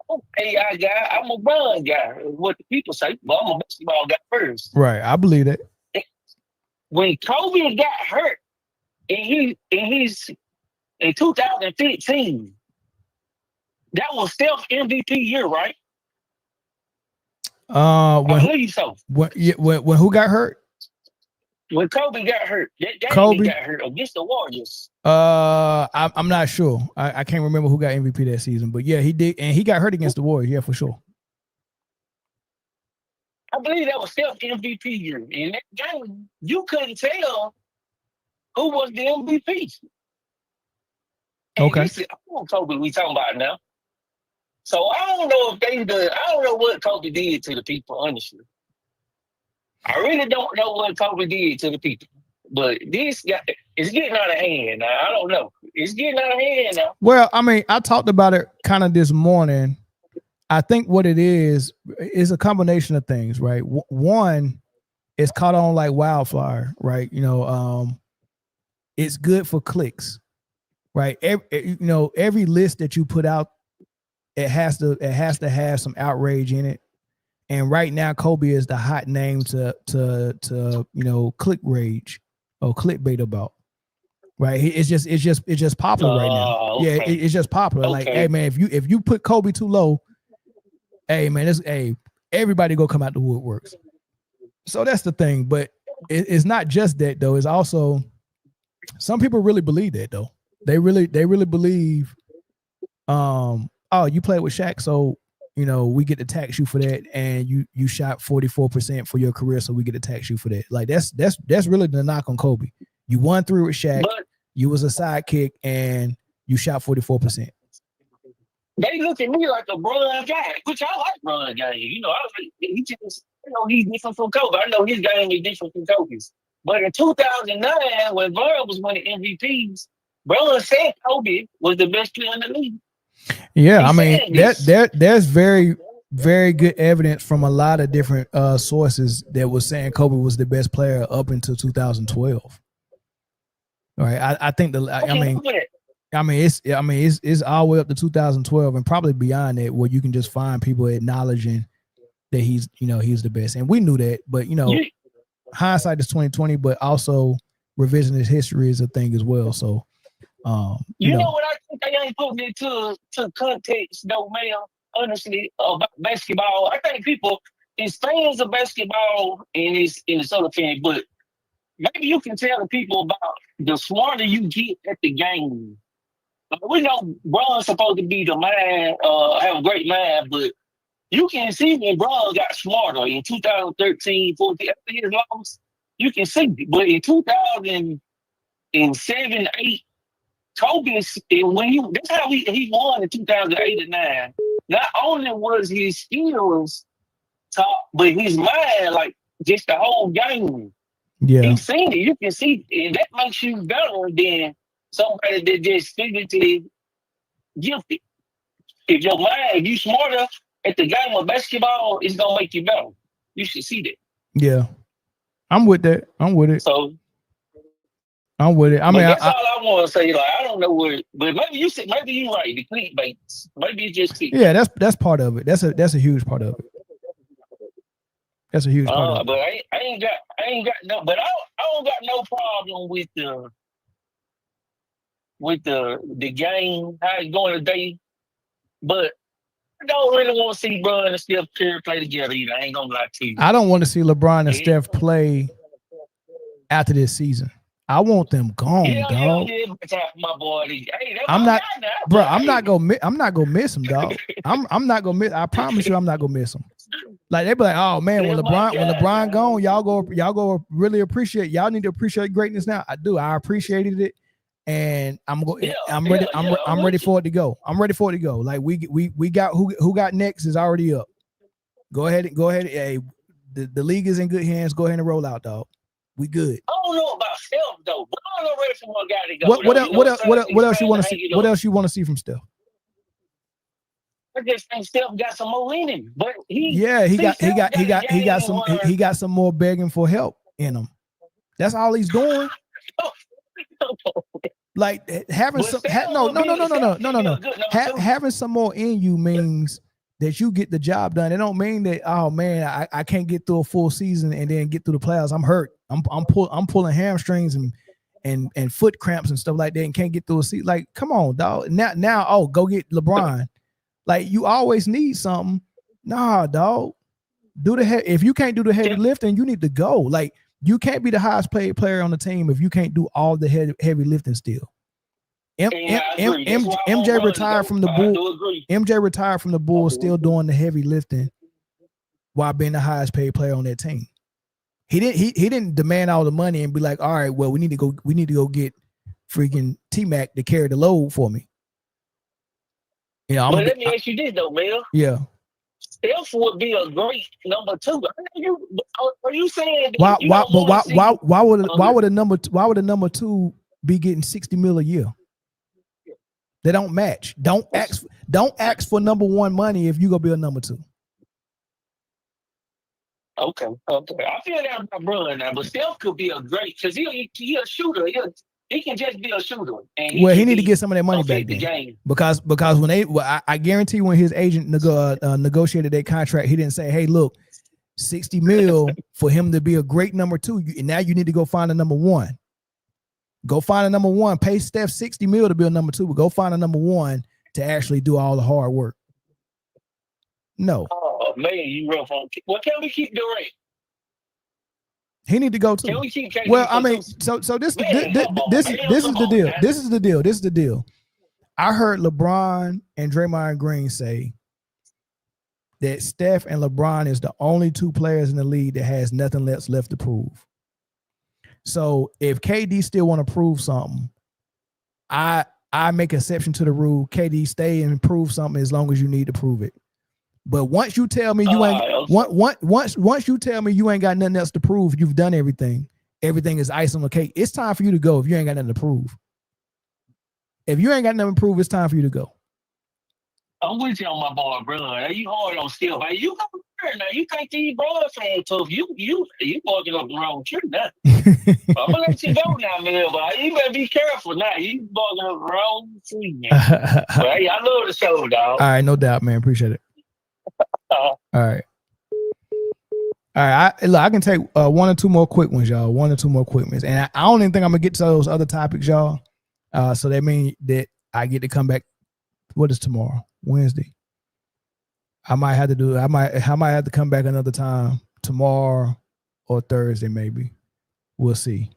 I'm an AI guy. I'm a run guy. What the people say, but I'm a basketball guy first. Right. I believe that. When Kobe got hurt, and he's in 2015. That was Steph MVP year, right? I believe so. When who got hurt? When Kobe got hurt, that game Kobe he got hurt against the Warriors. I'm not sure. I can't remember who got MVP that season, but yeah, he did, and he got hurt against the Warriors. Yeah, for sure. I believe that was Steph's MVP year. In that game, you couldn't tell who was the MVP. And Okay. this is Kobe we talking about now. So I don't know if I don't know what Kobe did to the people, honestly. I really don't know what Kobe did to the people. But this guy, it's getting out of hand. I don't know. It's getting out of hand now. Well, I mean, I talked about it kind of this morning. I think what it is a combination of things, right? One, it's caught on like wildfire, right? It's good for clicks, right? Every list that you put out, it has to have some outrage in it. And right now, Kobe is the hot name to click rage or clickbait about. Right? It's just popular right now. Okay. Yeah, it's just popular. Okay. Like, hey man, if you put Kobe too low, hey man, everybody go come out the woodworks. So that's the thing. But it's not just that though. It's also some people really believe that though. They really believe. Oh, you played with Shaq, so we get to tax you for that, and you shot 44% for your career, so we get to tax you for that. Like that's really the knock on Kobe. You won 3 with Shaq, you was a sidekick, and you shot 44%. They look at me like a Bron guy, which I like Bron guy. He just he's different from Kobe. I know his game is different from Kobe's. But in 2009, when Bron was winning MVPs, Bron said Kobe was the best player in the league. Yeah, I mean there's very, very good evidence from a lot of different sources that was saying Kobe was the best player up until 2012. All right, I think it's all the way up to 2012 and probably beyond that, where you can just find people acknowledging that he's the best, and we knew that, but hindsight is 2020, but also revisionist history is a thing as well. So. You know what I think they ain't putting it to context though, man. Honestly, about basketball, I think people is fans of basketball and it's in the other fan, but maybe you can tell the people about the smarter you get at the game. We know Bron's supposed to be the man, have a great mind, but you can see when Bron got smarter in 2013, 14, after his loss, you can see it. But in 2007, 8. Kobe, that's how he won in 2008 and 9. Not only was his skills top, but his mind, like just the whole game. Yeah, he's seen it. You can see, and that makes you better than somebody that just physically gifted. If your mind, if you smarter at the game of basketball, it's gonna make you better. You should see that. Yeah, I'm with that. I'm with it. So. I'm with it. I mean, that's all I want to say. Like, I don't know what, but maybe you're right. The clickbaits. Maybe it's just clickbait. Yeah, that's part of it. That's a huge part of it. That's a huge part of it. But I ain't got no. But I don't got no problem with the game, how it's going today. But I don't really want to see LeBron and Steph Curry play together either. I ain't gonna lie to you. I don't want to see LeBron and Steph play after this season. I want them gone, dog. My boy. Hey, I'm not gonna miss them, dog. I'm not gonna miss. I promise you, I'm not gonna miss them. Like they be like, oh man, when LeBron gone, y'all go really appreciate. Y'all need to appreciate greatness now. I do. I appreciated it, and I'm ready for it to go. I'm ready for it to go. Like we got who got next is already up. Go ahead. Hey, the league is in good hands. Go ahead and roll out, dog. We good. I don't know about Steph though, but I'm not ready for one guy to go. What else you want to see? What else you want to see from Steph? I just think Steph got some more in him, but he got some more begging for help in him. That's all he's doing. Like having having some more in you means that you get the job done. It don't mean that, oh man, I can't get through a full season and then get through the playoffs. I'm hurt. I'm pulling hamstrings and foot cramps and stuff like that and can't get through a seat. Like, come on, dog. Now, go get LeBron. Like, you always need something. Nah, dog. If you can't do the heavy lifting, you need to go. Like, you can't be the highest paid player on the team if you can't do all the heavy lifting still. MJ retired from the Bulls. MJ retired from the Bulls, still doing the heavy lifting while being the highest paid player on that team. He didn't demand all the money and be like, all right, well, we need to go get freaking T-Mac to carry the load for me. You know, but let me ask you this though, Mel. Yeah. Steph would be a great number 2. Are you saying why would a number 2 be getting $60 million a year? They don't match. Don't ask for number 1 money if you gonna be a number 2. Okay. I feel that about Bron now, but Steph could be a great because he a shooter. He can just be a shooter. And he need to get some of that money back then. Because I guarantee when his agent negotiated that contract, he didn't say, hey, look, $60 million for him to be a great number 2. Now you need to go find a number 1. Go find a number 1. Pay Steph $60 million to be a number 2, but go find a number 1 to actually do all the hard work. No. Oh man, you rough on. Well, can we keep Durant? He need to go too. Can we keep KD? Well, I mean, so this is the deal. This is the deal. I heard LeBron and Draymond Green say that Steph and LeBron is the only 2 players in the league that has nothing left to prove. So if KD still want to prove something, I make exception to the rule. KD stay and prove something as long as you need to prove it. But once you tell me you ain't once you tell me you ain't got nothing else to prove, you've done everything. Everything is ice on the cake. It's time for you to go if you ain't got nothing to prove. If you ain't got nothing to prove, it's time for you to go. I'm with you on my boy, brother. You hard on Steph. Hey, you come here now. You think these brothers fan tough. You barking up the wrong tree now. I'm gonna let you go now, man. But you better be careful now. You barking up the wrong tree, man. But hey, I love the show, dog. All right, no doubt, man. Appreciate it. All right. I can take 1 or 2 more quick ones, y'all. 1 or 2 more quick ones, and I don't even think I'm gonna get to those other topics, y'all. So that means that I get to come back. What is tomorrow? Wednesday. I might have to come back another time tomorrow or Thursday, maybe. We'll see.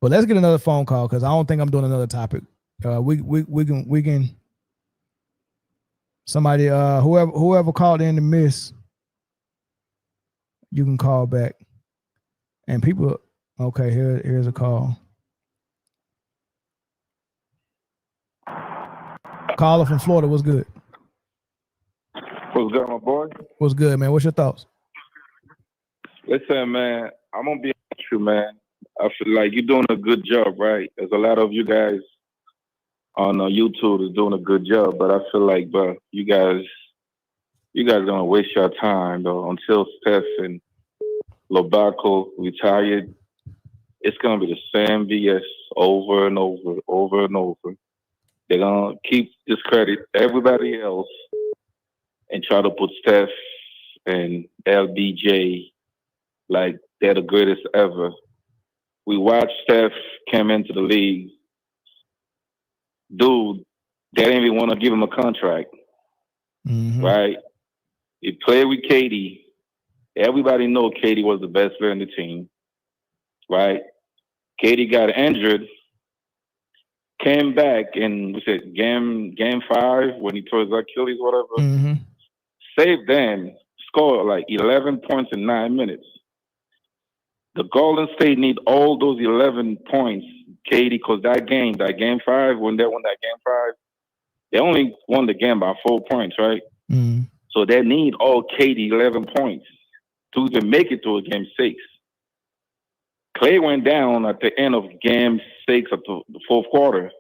But let's get another phone call because I don't think I'm doing another topic. We can. Somebody, whoever called in to miss, you can call back. And people, okay, here's a call. Caller from Florida, what's good? What's good, my boy? What's good, man? What's your thoughts? Listen, man, I'm gonna be honest with you, man. I feel like you're doing a good job, right? There's a lot of you guys on YouTube is doing a good job, but I feel like, bro, you guys gonna waste your time though until Steph and Lobaco retired. It's gonna be the same BS over and over. They're gonna keep discredit everybody else and try to put Steph and LBJ like they're the greatest ever. We watched Steph come into the league. Dude, they didn't even want to give him a contract, right? He played with Katie. Everybody know Katie was the best player in the team, right? Katie got injured, came back in game 5 when he tore his Achilles, whatever. Saved them, scored like 11 points in 9 minutes. The Golden State need all those 11 points, Katie, because that game 5, when they won that game 5, they only won the game by 4 points, right? So they need all Katie 11 points to even make it to a game 6. Clay went down at the end of game 6 of the fourth quarter.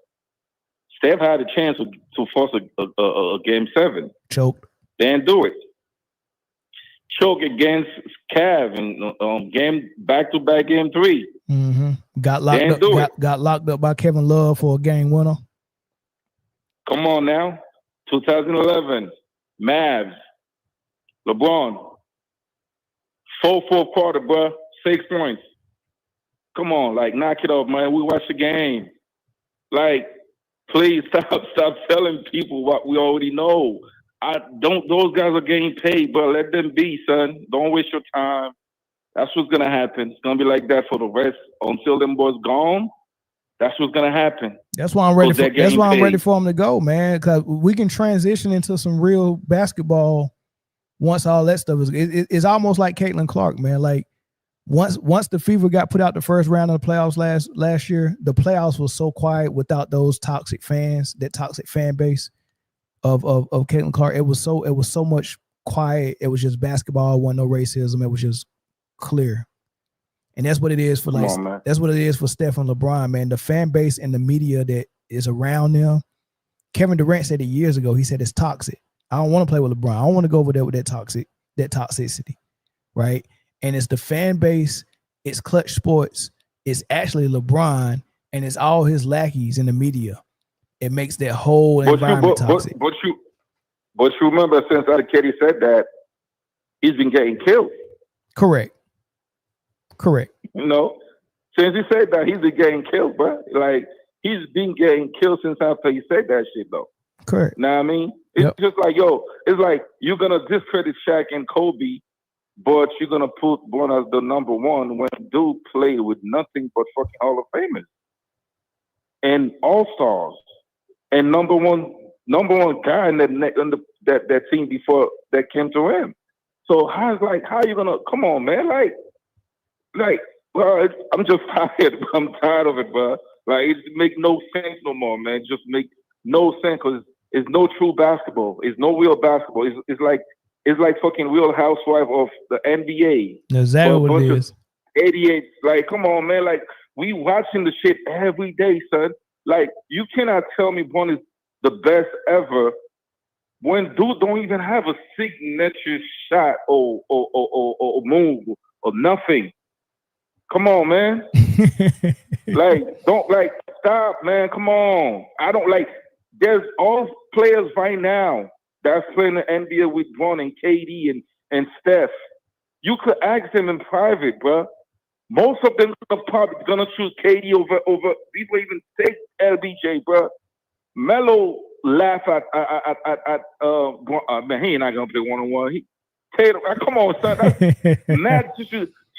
Steph had a chance to force a game 7. Choked. They didn't do it. Choke against Cav in game back-to-back game 3. Got locked up by Kevin Love for a game winner. Come on now. 2011. Mavs. LeBron. Full fourth quarter, bro. 6 points. Come on, like knock it off, man. We watch the game. Like, please stop telling people what we already know. Those guys are getting paid, but let them be, son. Don't waste your time. That's what's gonna happen. It's gonna be like that for the rest until them boys gone. That's what's gonna happen. That's why I'm ready. I'm ready for them to go, man. Because we can transition into some real basketball once all that stuff is. It's almost like Caitlin Clark, man. Like once the Fever got put out the first round of the playoffs last year, the playoffs was so quiet without those toxic fans, that toxic fan base of Caitlin Clark. It was so much quiet. It was just basketball. Wasn't no racism. It was just clear. And that's what it is for that's what it is for Steph and LeBron, man. The fan base and the media that is around them. Kevin Durant said it years ago. He said it's toxic. I don't want to play with LeBron. I don't want to go over there with that toxicity, right? And it's the fan base, it's Clutch Sports, it's actually LeBron, and it's all his lackeys in the media. It makes that whole environment toxic. But you remember since Katie said that, he's been getting killed. Correct. You know, since he said that, he's been getting killed, bro. Like, he's been getting killed since after he said that shit, though. Correct. Know what I mean? It's just like, it's like you're going to discredit Shaq and Kobe, but you're going to put one as the number one when dude played with nothing but fucking Hall of Famers and All-Stars and number one guy in that team before that came to him. So how you going to, come on, man? Well, I'm just tired. I'm tired of it, bro. Like, it make no sense no more, man. Just make no sense because it's no true basketball. It's no real basketball. It's like fucking Real Housewife of the NBA. Exactly what it is. 88. Like, come on, man. Like, we watching the shit every day, son. Like, you cannot tell me one is the best ever when dude don't even have a signature shot or move or nothing. Come on, man. Stop, man. Come on. I don't like. There's all players right now that's playing the NBA with Bron and KD and Steph. You could ask them in private, bro. Most of them are probably gonna choose KD over. People even take LBJ, bro. Melo laugh at man. He ain't not gonna play 1-on-1. Tatum, come on, son. Mad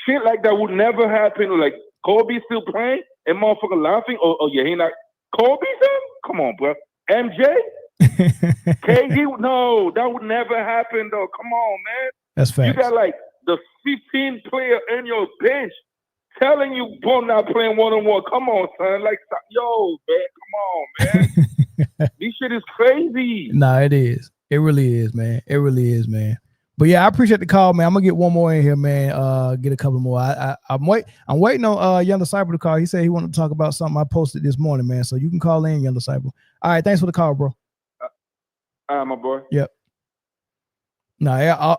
shit like that would never happen. Like Kobe still playing and motherfucker laughing. He not Kobe, son? Come on, bro. MJ? KD? No, that would never happen, though. Come on, man. That's facts. You got like the 15 player in your bench telling you, boom, not playing 1-on-1. Come on, son. Like, yo, man, come on, man. This shit is crazy. Nah, it is. It really is, man. It really is, man. But yeah, I appreciate the call, man. I'm gonna get one more in here, man. Get a couple more. I'm waiting on Young Disciple to call. He said he wanted to talk about something I posted this morning, man. So you can call in, Young Disciple. All right, thanks for the call, bro. All right, my boy. Yep.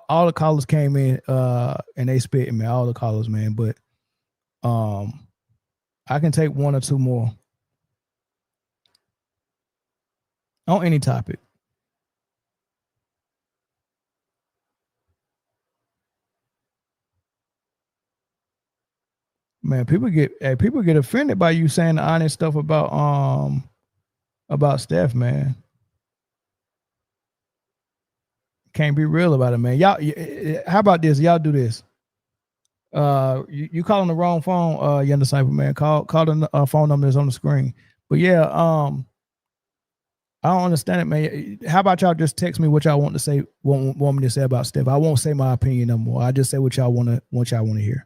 All the callers came in and they spit, man. All the callers, man. But I can take one or two more on any topic. Man, people get offended by you saying the honest stuff about Steph, man. Can't be real about it, man. Y'all, how about this? Y'all do this. You calling the wrong phone, Young Disciple, man. Call the phone number that's on the screen. But yeah, I don't understand it, man. How about y'all just text me what y'all want to say, want me to say about Steph? I won't say my opinion no more. I just say what y'all want to hear.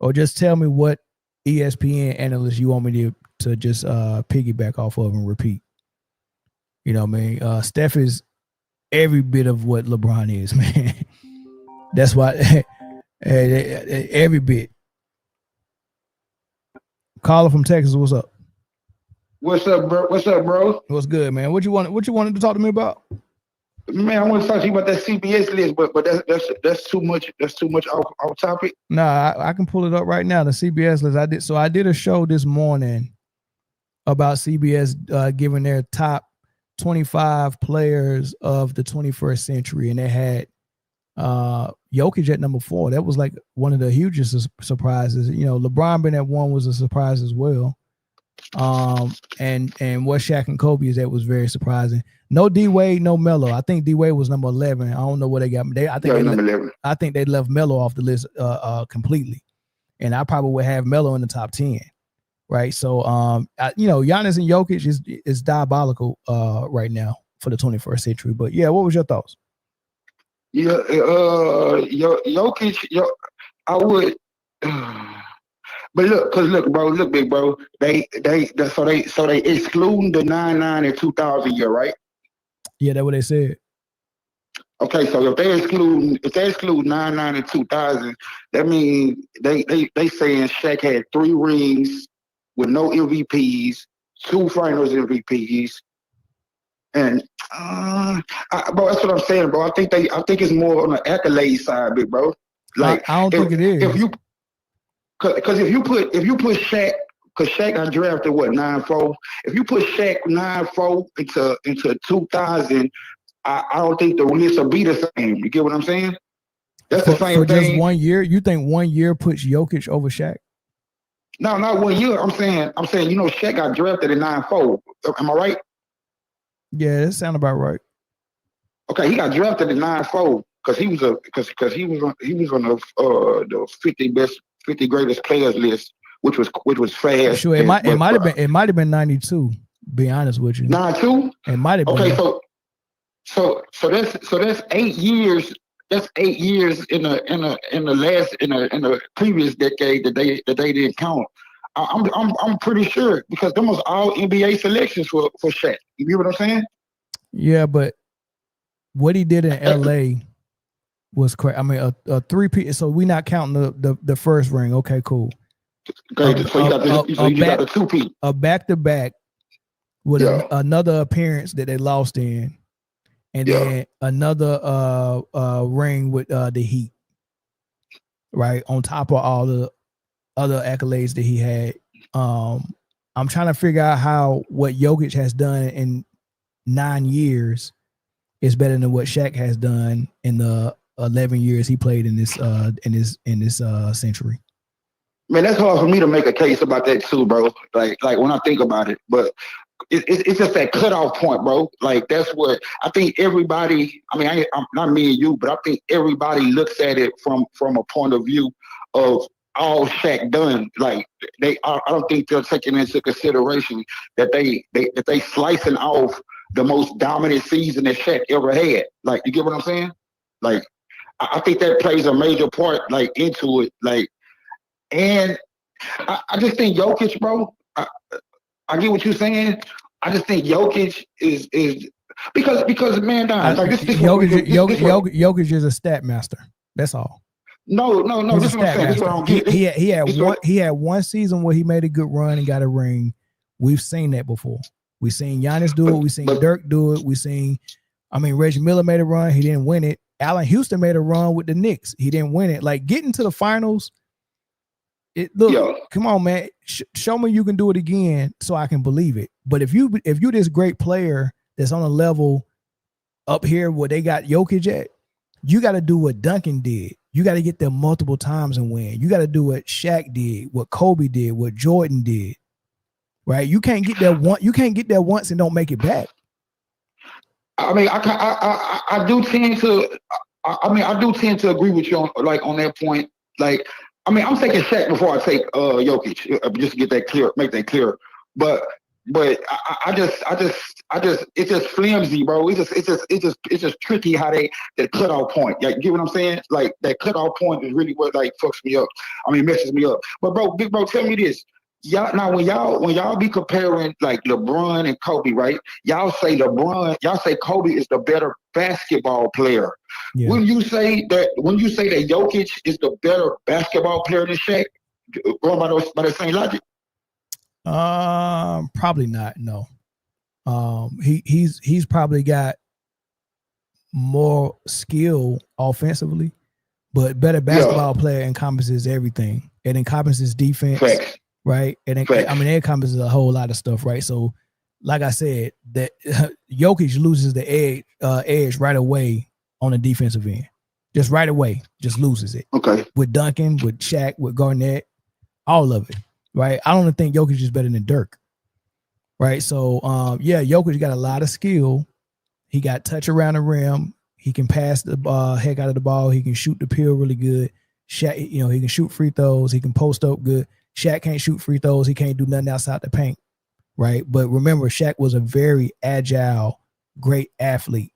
Or just tell me what ESPN analyst you want me to just piggyback off of and repeat. You know what I mean? Steph is every bit of what LeBron is, man. That's why every bit. Caller from Texas, what's up? What's up, bro? What's good, man? What you wanted to talk to me about? Man, I want to talk to you about that CBS list, but that's too much. That's too much off topic. Nah, I can pull it up right now. The CBS list. I did a show this morning about CBS giving their top 25 players of the 21st century, and they had Jokic at number 4. That was like one of the hugest surprises. You know, LeBron being at 1 was a surprise as well. And what Shaq and Kobe is at was very surprising. No D Wade, no Melo. I think D Wade was number 11. I don't know where they got. I think they left Melo off the list completely. And I probably would have Melo in the top 10. Right. So Giannis and Jokic is diabolical right now for the 21st century. But yeah, what was your thoughts? Yeah, Jokic, I would. But look, big bro. They excluding the 99 and 2000 year, right? Yeah, that's what they said. Okay, so if they exclude 99 and 2000, that means they saying Shaq had 3 rings with no MVPs, 2 Finals MVPs, and bro, that's what I'm saying, bro. I think it's more on the accolade side, big bro. Like I don't think it is. Because if you put Shaq, because Shaq got drafted 9-4. If you put Shaq 9-4 into 2000, I don't think the list will be the same. You get what I'm saying? That's the same for thing. Just 1 year, you think 1 year puts Jokic over Shaq? No, not 1 year. I'm saying, Shaq got drafted in 9-4. Am I right? Yeah, that sounds about right. Okay, he got drafted in 9-4 because he was on the 50 greatest players list, which was fast. Sure, it might have been 92. Be honest with you, 92. It might have been. Okay, so that's 8 years. That's 8 years in the previous decade that they didn't count. I'm pretty sure because them was all NBA selections for Shaq. You get what I'm saying? Yeah, but what he did in LA was crazy. I mean, a 3-peat. So we not counting the first ring. Okay, cool. Okay, so you got a 2-peat. A back-to-back with another appearance that they lost in, and then another ring with the Heat. Right on top of all the other accolades that he had. I'm trying to figure out what Jokic has done in 9 years is better than what Shaq has done in the 11 years he played in this century. Man, that's hard for me to make a case about that too, bro. Like when I think about it, but it's just that cutoff point, bro. Like that's what I think everybody. I mean, I'm not me and you, but I think everybody looks at it from a point of view of all Shaq done. Like I don't think they're taking into consideration that they slicing off the most dominant season that Shaq ever had. Like, you get what I'm saying? Like, I think that plays a major part, like, into it. Like, and I just think Jokic, bro. I get what you're saying. I just think Jokic is because man, Jokic is a stat master. That's all. No. This is what I'm saying. He had one season where he made a good run and got a ring. We've seen that before. We've seen Giannis do it. We've seen Dirk do it. Reggie Miller made a run. He didn't win it. Allen Houston made a run with the Knicks. He didn't win it. Like, getting to the finals, come on, man. Show me you can do it again so I can believe it. But if you this great player that's on a level up here where they got Jokic at, you got to do what Duncan did. You got to get there multiple times and win. You got to do what Shaq did, what Kobe did, what Jordan did. Right? You can't get there once. You can't get there once and don't make it back. I mean, I do tend to agree with you on that point. Like, I mean, I'm taking Shaq before I take Jokic, just to get that clear, make that clear. But I just it's just flimsy, bro. It's just tricky how that cutoff point. Like, you get what I'm saying? Like, that cutoff point is really what like fucks me up. I mean, messes me up. But big bro, tell me this. When y'all be comparing like LeBron and Kobe, right? Y'all say Kobe is the better basketball player. Yeah. When you say that Jokic is the better basketball player than Shaq, going by the same logic? Probably not. No. He's probably got more skill offensively, but better basketball player encompasses everything. It encompasses defense. Correct. Right. And it encompasses a whole lot of stuff. Right. So, like I said, that Jokic loses the edge right away on the defensive end. Just right away, just loses it. Okay. With Duncan, with Shaq, with Garnett, all of it. Right. I don't think Jokic is better than Dirk. Right. So yeah, Jokic got a lot of skill. He got touch around the rim. He can pass the heck out of the ball. He can shoot the pill really good. Shaq, he can shoot free throws. He can post up good. Shaq can't shoot free throws. He can't do nothing outside the paint. Right. But remember, Shaq was a very agile, great athlete.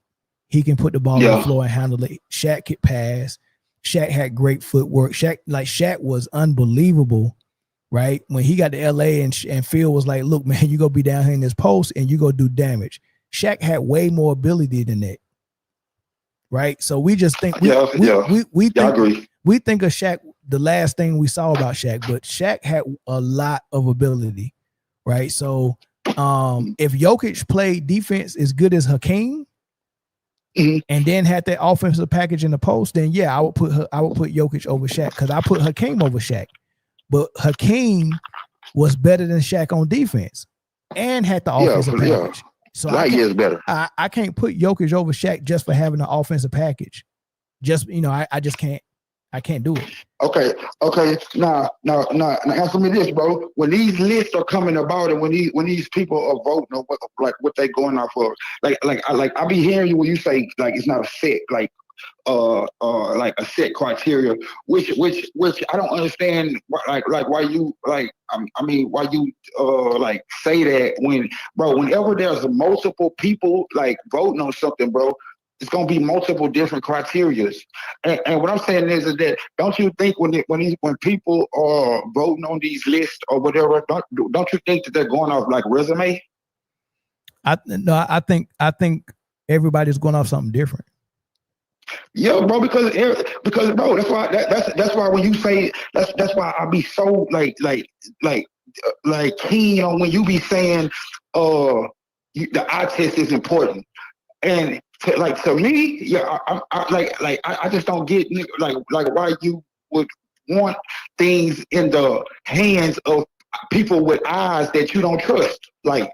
He can put the ball on the floor and handle it. Shaq could pass. Shaq had great footwork. Shaq was unbelievable, right? When he got to LA and Phil was like, look, man, you go be down here in this post and you go do damage. Shaq had way more ability than that. Right. So we just think we think of Shaq, the last thing we saw about Shaq, but Shaq had a lot of ability. Right. So if Jokic played defense as good as Hakeem, and then had that offensive package in the post, then yeah, I would put Jokic over Shaq because I put Hakeem over Shaq. But Hakeem was better than Shaq on defense and had the offensive package. So I can't put Jokic over Shaq just for having the offensive package. Just I just can't. I can't do it. Okay. Now answer me this, bro. When these lists are coming about and when these people are voting or what they going off of, I be hearing you when you say like it's not a set like a set criteria, which I don't understand why you why you say that whenever there's multiple people like voting on something, bro. It's gonna be multiple different criteria, and what I'm saying is that don't you think when people are voting on these lists or whatever, don't you think that they're going off like resume? I think everybody's going off something different. Yeah, bro, because bro, that's why when you say that's why I be so like keen on when you be saying the eye test is important. And to me, yeah, I just don't get like why you would want things in the hands of people with eyes that you don't trust. Like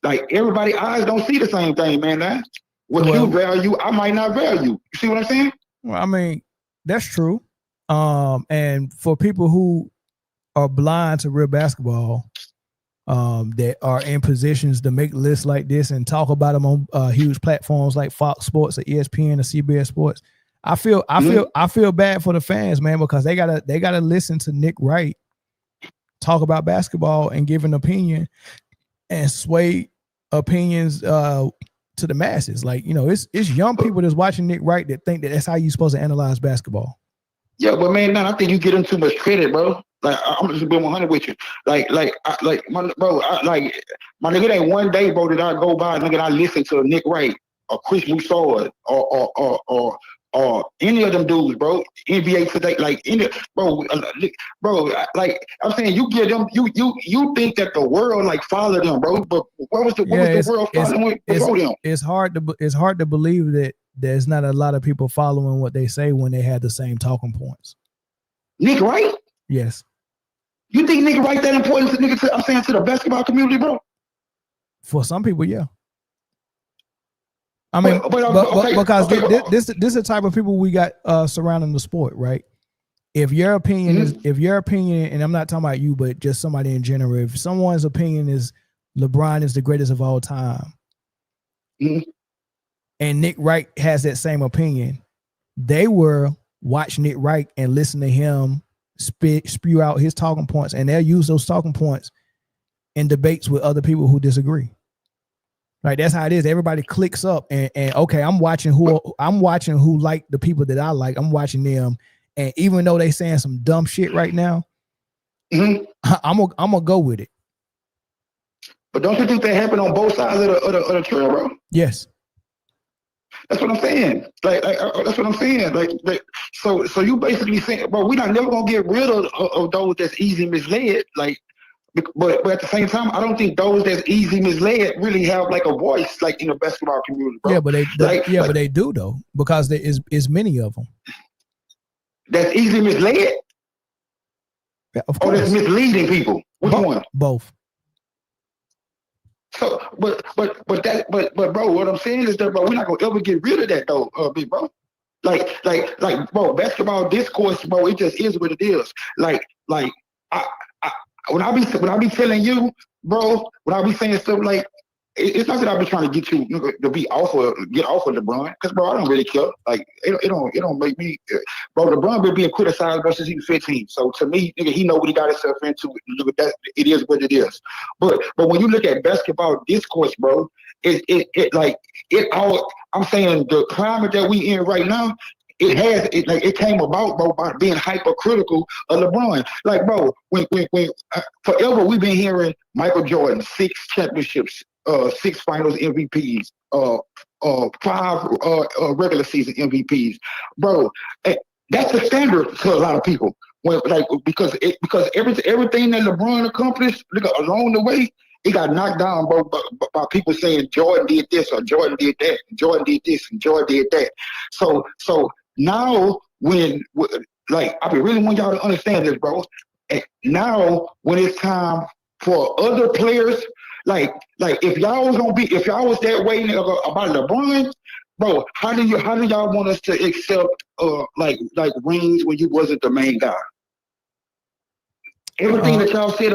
everybody's eyes don't see the same thing, man. What you value, I might not value. You see what I'm saying? Well, I mean, that's true. And for people who are blind to real basketball, that are in positions to make lists like this and talk about them on huge platforms like Fox Sports or ESPN or CBS Sports. I feel bad for the fans, man, because they gotta listen to Nick Wright talk about basketball and give an opinion and sway opinions to the masses. Like, it's young people that's watching Nick Wright that think that that's how you're supposed to analyze basketball. Yeah, but man, I think you get him too much credit, bro. Like I'm just being 100 with you. My nigga, ain't one day, bro, that I go by, nigga, I listen to Nick Wright or Chris Moussaud or any of them dudes, bro. NBA Today, like like I'm saying, you get them, you think that the world like follow them, bro. But what was the world following before them? It's hard to believe that there's not a lot of people following what they say when they have the same talking points. Nick Wright? Yes. You think Nick Wright that important to the basketball community, bro? For some people, yeah. I mean, because this is the type of people we got surrounding the sport, right? If your opinion and I'm not talking about you, but just somebody in general, if someone's opinion is LeBron is the greatest of all time, and Nick Wright has that same opinion, they will watch Nick Wright and listen to him spew out his talking points, and they'll use those talking points in debates with other people who disagree. Right, that's how it is. Everybody clicks up and okay, I'm watching who like the people that I like. I'm watching them, and even though they saying some dumb shit right now, I'm gonna go with it. But don't you think that happened on both sides of the trail, bro? Yes. That's what I'm saying. Like that's what I'm saying. Like so you basically saying, bro, we're not never gonna get rid of those that's easy misled. Like, but at the same time, I don't think those that's easy misled really have like a voice like in the basketball community, bro. Yeah, but they do though, because there is many of them. That's easy misled. Yeah, of course. Or that's misleading people. Which one? Both. So, but bro, what I'm saying is that, bro, we're not gonna ever get rid of that though, big bro. bro, basketball discourse, bro, it just is what it is. When I be telling you, bro, when I be saying stuff like, it's not that I be trying to get you to get off of LeBron, because bro, I don't really care. Like it don't make me, bro. LeBron been being criticized versus he's 15. So to me, nigga, he know what he got himself into. Look, that it is what it is. But when you look at basketball discourse, bro, it all. I'm saying the climate that we in right now. It came about, bro, by being hypercritical of LeBron. Like, bro, when forever we've been hearing Michael Jordan, 6 championships, 6 finals MVPs, 5 regular season MVPs. Bro, that's the standard to a lot of people. Because everything that LeBron accomplished along the way, it got knocked down, bro, by people saying Jordan did this or Jordan did that, Jordan did this and Jordan did that. So now when I really want y'all to understand this, bro. Now when it's time for other players, if y'all was that way about LeBron, bro, how do y'all want us to accept rings when you wasn't the main guy? Everything that y'all said,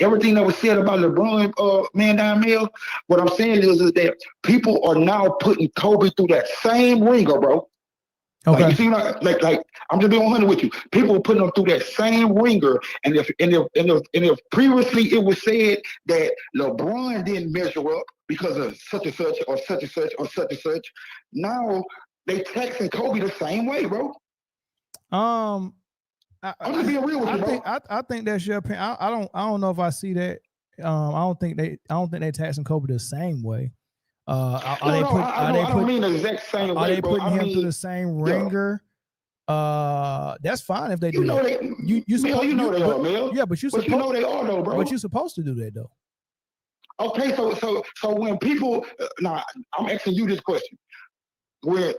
everything that was said about LeBron, man down Mill, what I'm saying is that people are now putting Kobe through that same ringer, bro. Okay. You see, I'm just being 100 with you. People are putting them through that same ringer, and if previously it was said that LeBron didn't measure up because of such and such or such and such or such and such, now they taxing Kobe the same way, bro. I'm just being real with you, bro. I think that's your opinion. I don't know if I see that. I don't think they taxing Kobe the same way. I don't mean the exact same way. Are they putting him through the same ringer? That's fine if they do that. You know they are, Mel. Yeah, but you know they are, though, bro. But you're supposed to do that, though. Okay, so when people, I'm asking you this question: when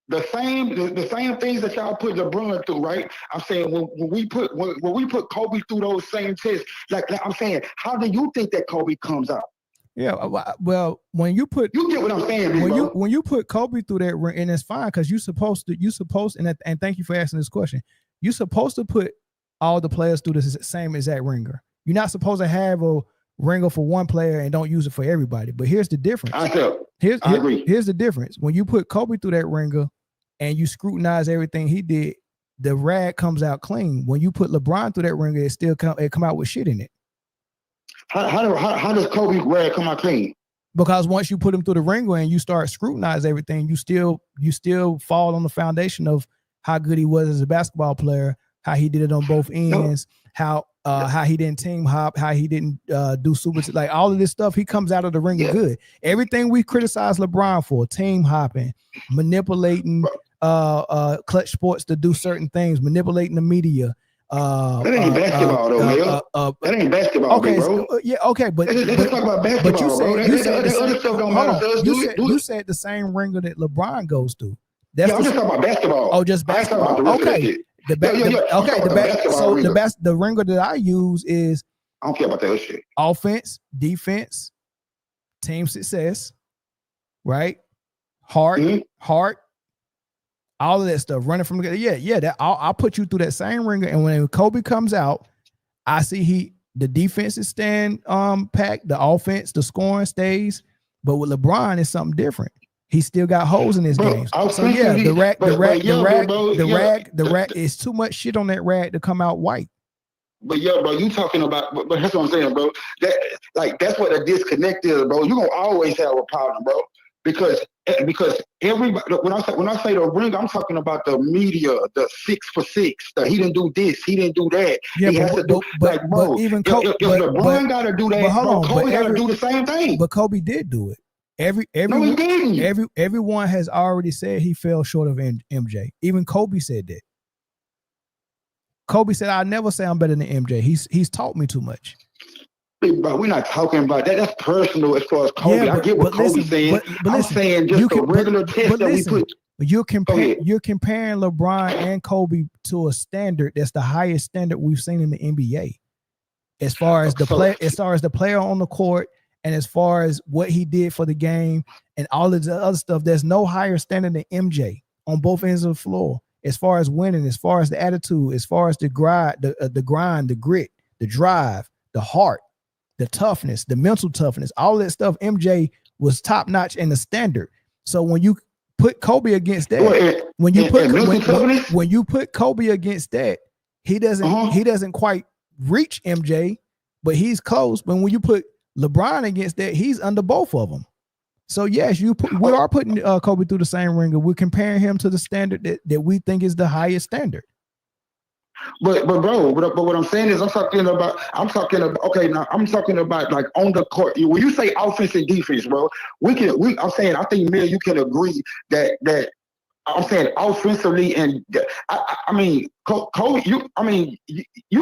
the same things that y'all put LeBron through, right? I'm saying when we put Kobe through those same tests, like I'm saying, how do you think that Kobe comes out? Yeah, well, when you get what I'm saying, when you put Kobe through that ring, and it's fine because you're supposed and thank you for asking this question. You're supposed to put all the players through the same exact ringer. You're not supposed to have a ringer for one player and don't use it for everybody. But here's the difference. I agree. Here's the difference. When you put Kobe through that ringer and you scrutinize everything he did, the rag comes out clean. When you put LeBron through that ringer, it come out with shit in it. How does Kobe rag come out clean? Because once you put him through the ringer and you start scrutinize everything, you still fall on the foundation of how good he was as a basketball player, how he did it on both ends, how he didn't team hop, how he didn't do super, like all of this stuff. He comes out of the ringer good. Everything we criticize LeBron for, team hopping, manipulating clutch sports to do certain things, manipulating the media. That ain't basketball, though, Mel. That ain't basketball, okay, bro. But let's talk about basketball, but you said that other stuff don't matter to us. You said the same ringer that LeBron goes through. I'm just talking about basketball. Oh, just basketball. Okay. The ringer that I use is I don't care about that shit. Offense, defense, team success, right? Heart, all of that stuff, running from that I'll put you through that same ringer. And when Kobe comes out, I see the defense is staying packed, the offense, the scoring stays. But with LeBron, it's something different. He still got holes in his games. So yeah, the rag is too much shit on that rag to come out white. But yeah, bro, you talking about, but that's what I'm saying, bro. That's what a disconnect is, bro. You're gonna always have a problem, bro. Because everybody, when I say the ring, I'm talking about the media, the 6 for 6. That he didn't do this, he didn't do that. Yeah, he has to do, but bro. Even if LeBron got to do that, Kobe got to do the same thing. But Kobe did do it. Everyone has already said he fell short of MJ. Even Kobe said that. Kobe said, "I'll never say I'm better than MJ. He's taught me too much." Bro, we're not talking about that. That's personal as far as Kobe. I get what Kobe's saying. I'm saying just a regular test that we put. You're comparing LeBron and Kobe to a standard that's the highest standard we've seen in the NBA. As far as the player on the court and as far as what he did for the game and all of the other stuff, there's no higher standard than MJ on both ends of the floor. As far as winning, as far as the attitude, as far as the grind, the grit, the drive, the heart, the toughness, the mental toughness, all that stuff, MJ was top notch in the standard. So when you put Kobe against that, when you put Kobe against that, he doesn't quite reach MJ, but he's close. But when you put LeBron against that, he's under both of them. So yes, we are putting Kobe through the same ringer. We're comparing him to the standard that we think is the highest standard. But what I'm saying is I'm talking about like on the court. When you say offense and defense, bro, I'm saying I think me and you can agree that I'm saying offensively, and I mean Kobe. You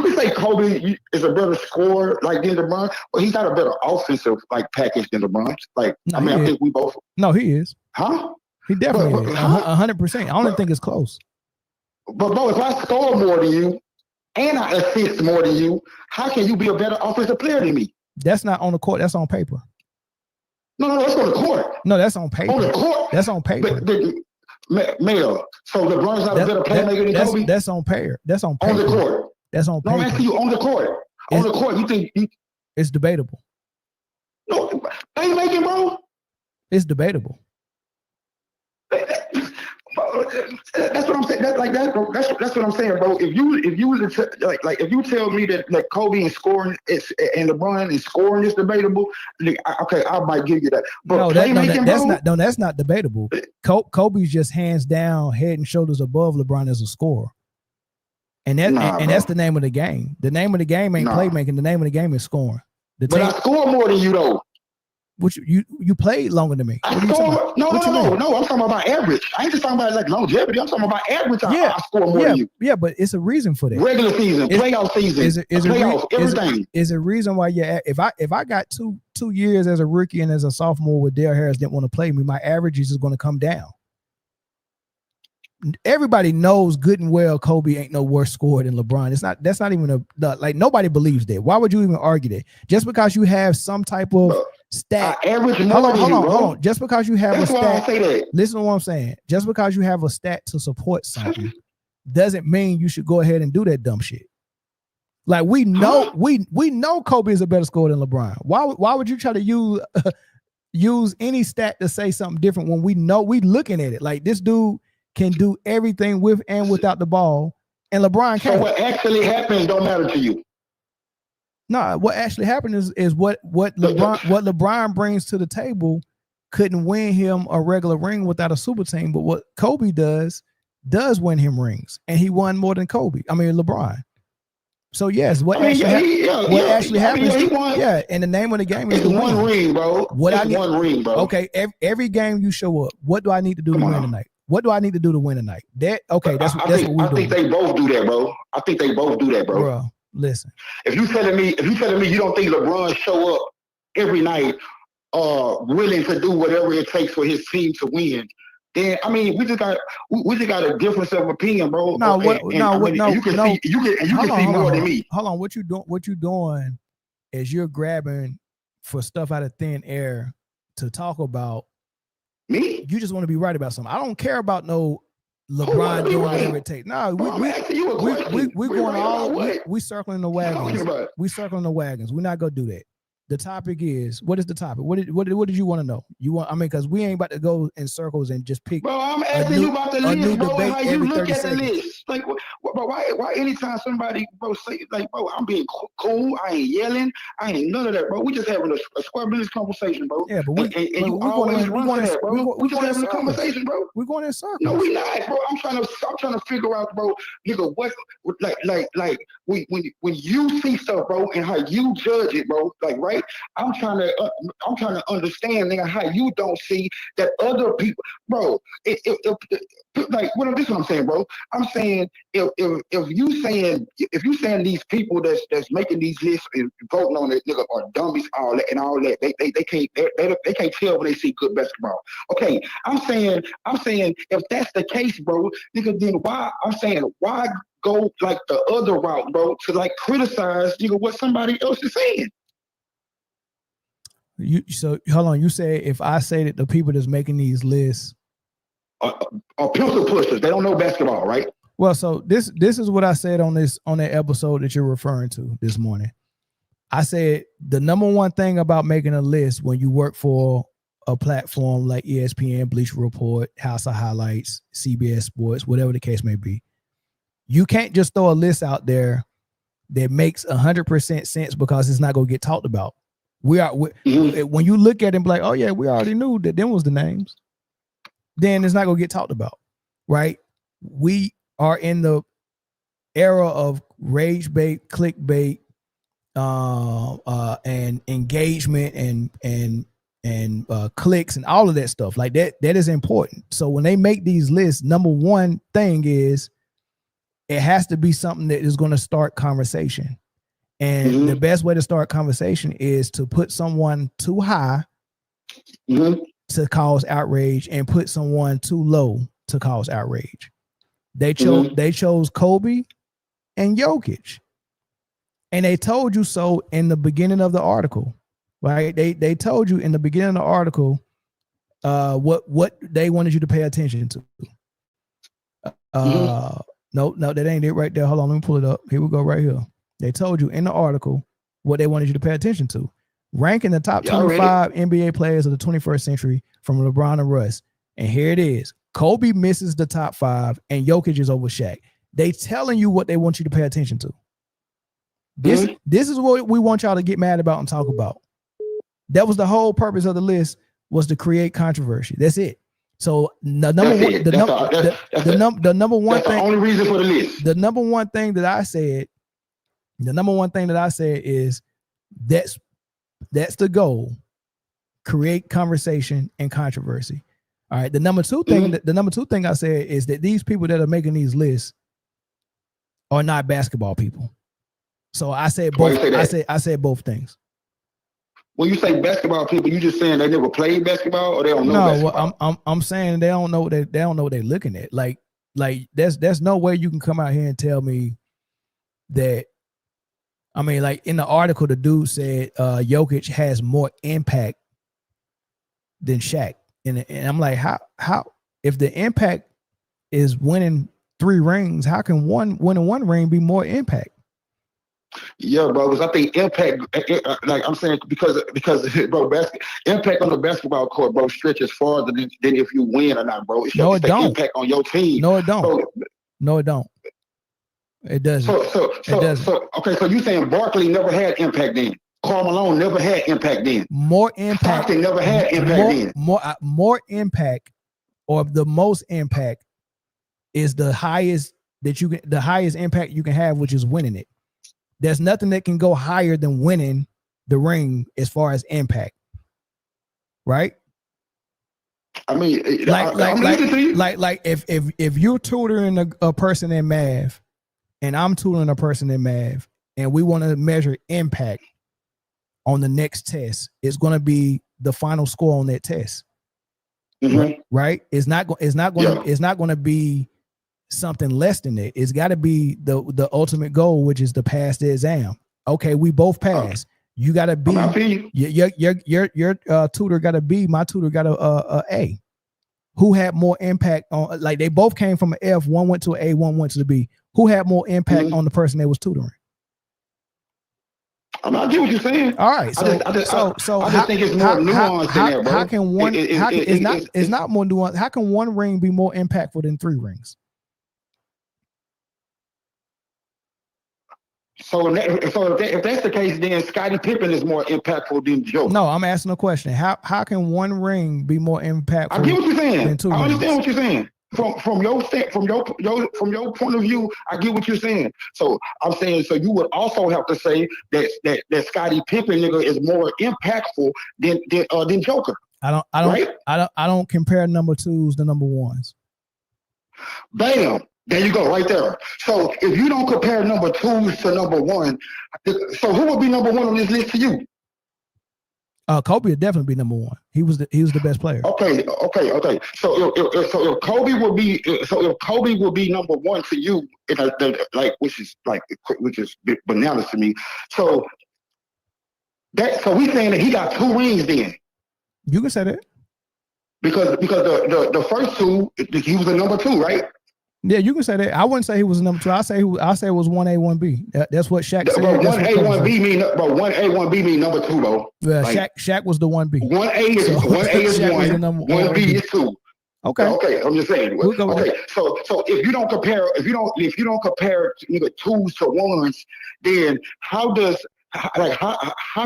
can say Kobe is a better scorer like than LeBron, but he's not a better offensive like package than LeBron. Like I think we both. No, he is. Huh? He definitely is. 100%. I don't think it's close. But bro, if I score more than you and I assist more than you, how can you be a better offensive player than me? That's not on the court. That's on paper. No, that's on the court. No, that's on paper. On the court. That's on paper. Male. So LeBron's not a better playmaker than Kobe? That's on paper. That's on paper. On the court. That's on paper. No, I'm asking you on the court. On the court, you think it's debatable? No, playmaking, bro. It's debatable. That's what I'm saying. That's what I'm saying, bro. If you tell me that like Kobe and scoring and LeBron and scoring is debatable, okay, I might give you that. But that's not debatable. Kobe's just hands down, head and shoulders above LeBron as a scorer, and that's the name of the game. The name of the game ain't playmaking. The name of the game is scoring. I score more than you though. Which you played longer than me. No. I'm talking about my average. I ain't just talking about like longevity. I'm talking about average. I score more than you. Yeah, but it's a reason for that. Regular season, playoff season, playoff, everything. Is a reason why if I got two years as a rookie and as a sophomore with Dale Harris didn't want to play me, my average is going to come down. Everybody knows good and well Kobe ain't no worse scorer than LeBron. That's not even like nobody believes that. Why would you even argue that? Just because you have some type of stat. Hold on. Just because you have a stat. Listen to what I'm saying. Just because you have a stat to support something doesn't mean you should go ahead and do that dumb shit. Like we know Kobe is a better scorer than LeBron. Why would you try to use any stat to say something different when we know we looking at it? Like this dude can do everything with and without the ball, and LeBron can't. So what actually happened don't matter to you. No, what actually happened is what LeBron brings to the table couldn't win him a regular ring without a super team, but what Kobe does win him rings, and he won more than LeBron. So yes, what actually happens? And the name of the game is one ring, bro. One ring, bro. Okay, every game you show up, what do I need to do to win tonight? What do I need to do to win tonight? That's what we do. I think they both do that, bro. Bro, listen. If you telling me you don't think LeBron show up every night, willing to do whatever it takes for his team to win, then I mean we just got a difference of opinion, bro. You can see more than me. Hold on, what you doing is you're grabbing for stuff out of thin air to talk about. Me? You just want to be right about something. I don't care about no LeBron doing whatever it takes. No, we going all we circling the wagons. We circling the wagons. We're not gonna do that. The topic is, what is the topic? What did you want to know? Because we ain't about to go in circles and just pick. Bro, I'm asking you about the list, bro. How you look at the list? Like, bro, why anytime somebody, bro, say like, bro, I'm being cool. I ain't yelling. I ain't none of that, bro. We just having a square business conversation, bro. Yeah, but you always run that, bro. We just having a conversation, bro. We're going in circles. No, we not, bro. I'm trying to figure out, bro, nigga, what when you see stuff, bro, and how you judge it, bro, like, right? I'm trying to understand, nigga, how you don't see that other people, bro. This is what I'm saying, bro. I'm saying if you saying these people that's making these lists and voting on it, nigga, are dummies, all that, they can't tell when they see good basketball. Okay, I'm saying if that's the case, bro, nigga, then why go like the other route, bro, to like criticize, nigga, what somebody else is saying? So hold on. You say if I say that the people that's making these lists are pencil pushers, they don't know basketball, right? Well, so this is what I said on that episode that you're referring to this morning. I said the number one thing about making a list when you work for a platform like ESPN, Bleacher Report, House of Highlights, CBS Sports, whatever the case may be, you can't just throw a list out there that makes 100% sense because it's not going to get talked about. When you look at it and be like, oh yeah, we already knew that them was the names, then it's not going to get talked about, right? We are in the era of rage bait, clickbait, and engagement and clicks and all of that stuff. Like that is important. So when they make these lists, number one thing is it has to be something that is going to start conversation. And the best way to start conversation is to put someone too high to cause outrage and put someone too low to cause outrage. They chose Kobe and Jokic. And they told you so in the beginning of the article, right? They told you in the beginning of the article what they wanted you to pay attention to. No, that ain't it right there. Hold on, let me pull it up. Here we go right here. They told you in the article what they wanted you to pay attention to. Ranking the top 25 NBA players of the 21st century from LeBron and Russ. And here it is. Kobe misses the top 5 and Jokic is over Shaq. They telling you what they want you to pay attention to. This is what we want y'all to get mad about and talk about. That was the whole purpose of the list, was to create controversy. That's it. So the number one thing, the only reason for the list. The number one thing that I said is that's the goal. Create conversation and controversy. All right. The number two thing I said is that these people that are making these lists are not basketball people. So I said both. I said both things. When you say basketball people, you just saying they never played basketball or they don't know basketball? Well, I'm saying they don't know what they're looking at. Like there's no way you can come out here and tell me that. I mean, like in the article, the dude said Jokic has more impact than Shaq, and I'm like, how if the impact is winning 3 rings, how can winning 1 ring be more impact? Yeah, bro, because I think impact, like I'm saying, because bro, impact on the basketball court, bro, stretches farther than if you win or not, bro. It don't. Impact on your team. No, it don't. Bro. No, it don't. It doesn't. So you saying Barkley never had impact then? Karl Malone never had impact then? More impact. Stockton never had impact then? More impact, or the most impact, is the highest impact you can have, which is winning it. There's nothing that can go higher than winning the ring as far as impact, right? I mean, like if you're tutoring a person in math, and I'm tutoring a person in math, and we want to measure impact on the next test, it's going to be the final score on that test, right? It's not going to be something less than that. It's got to be the ultimate goal, which is to pass the exam. Okay, we both passed. You got to be your tutor got a B. My tutor got a A. Who had more impact on? Like they both came from an F. One went to an A. One went to the B. Who had more impact on the person that was tutoring? I get what you're saying. All right, so I just think it's more nuanced than that, bro. How can one? It's not more nuanced. How can 1 ring be more impactful than 3 rings? So if that's the case, then Scottie Pippen is more impactful than Joe. No, I'm asking a question. How can 1 ring be more impactful? I get what you're saying. Than 2 I understand rings? what you're saying. From your point of view, I get what you're saying. So I'm saying, so you would also have to say that Scottie Pippen nigga is more impactful than Joker. I don't compare number 2s to number 1s. Bam. There you go, right there. So if you don't compare number 2s to number 1, so who would be number 1 on this list to you? Kobe would definitely be number 1. He was the best player. Okay. So if Kobe would be number 1 to you, which is bananas to me. So So we saying that he got 2 rings then. You can say that. Because the first 2, he was a number 2, right? Yeah, you can say that. I wouldn't say he was a number 2. I say it was 1A, 1B. That's what Shaq said. But 1A, 1B mean, but 1A, 1B mean number 2, bro. Yeah, like, Shaq was the 1B. 1A is 1, 1B is 2. Okay, I'm just saying. Okay, so if you don't compare, nigga 2s to 1s, then how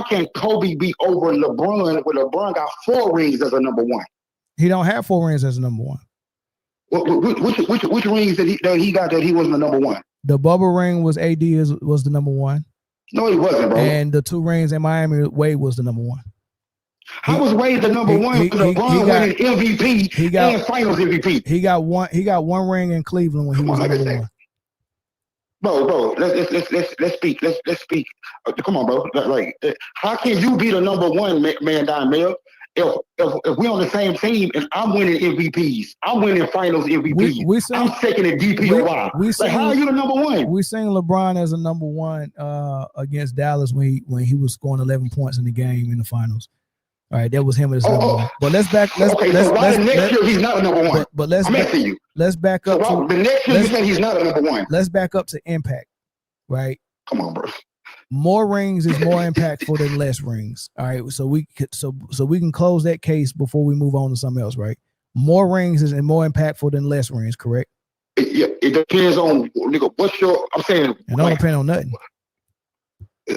can Kobe be over LeBron when LeBron got 4 rings as a number 1? He don't have 4 rings as a number 1. Which rings that he got that he wasn't the number 1? The bubble ring was AD was the number 1. No, he wasn't, bro. And the 2 rings in Miami, Wade was the number 1. How was Wade the number 1? LeBron winning MVP and Finals MVP. He got one ring in Cleveland when he was number 1. Bro, let's speak. Let's speak. Come on, bro. Like, how can you be the number 1 man down there if we're on the same team and I'm winning MVPs, I'm winning Finals MVPs, I'm second in DPOY. How are you the number 1? We seen LeBron as a number 1 against Dallas when he was scoring 11 points in the game in the Finals. All right, that was him as number 1. But let's back. So why the next year he's not a number 1? But let's back up. So the next year you say he's not a number 1. Let's back up to impact, right? Come on, bro. More rings is more impactful than less rings. All right, so we can close that case before we move on to something else, right? More rings is more impactful than less rings, correct? It depends on, nigga, what's your. I'm saying. It don't depend on nothing.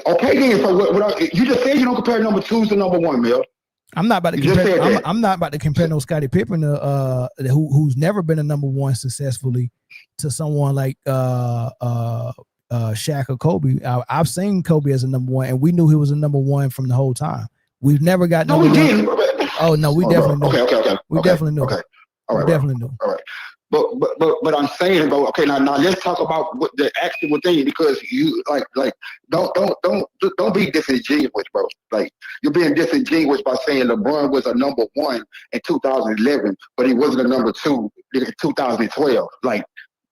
Okay, then. So you just said you don't compare number 2s to number 1, Mel. I'm not about to compare. I'm not about to compare no Scottie Pippen who's never been a number 1 successfully to someone like Shaq or Kobe. I've seen Kobe as a number 1, and we knew he was a number 1 from the whole time. We've never got no. We didn't. Oh no, we definitely knew. Okay. We definitely knew. Okay. All right. We definitely knew. All right. But I'm saying, bro. Okay, now let's talk about what the actual thing, because you like don't be disingenuous, bro. Like, you're being disingenuous by saying LeBron was a number 1 in 2011, but he wasn't a number 2 in 2012. Like,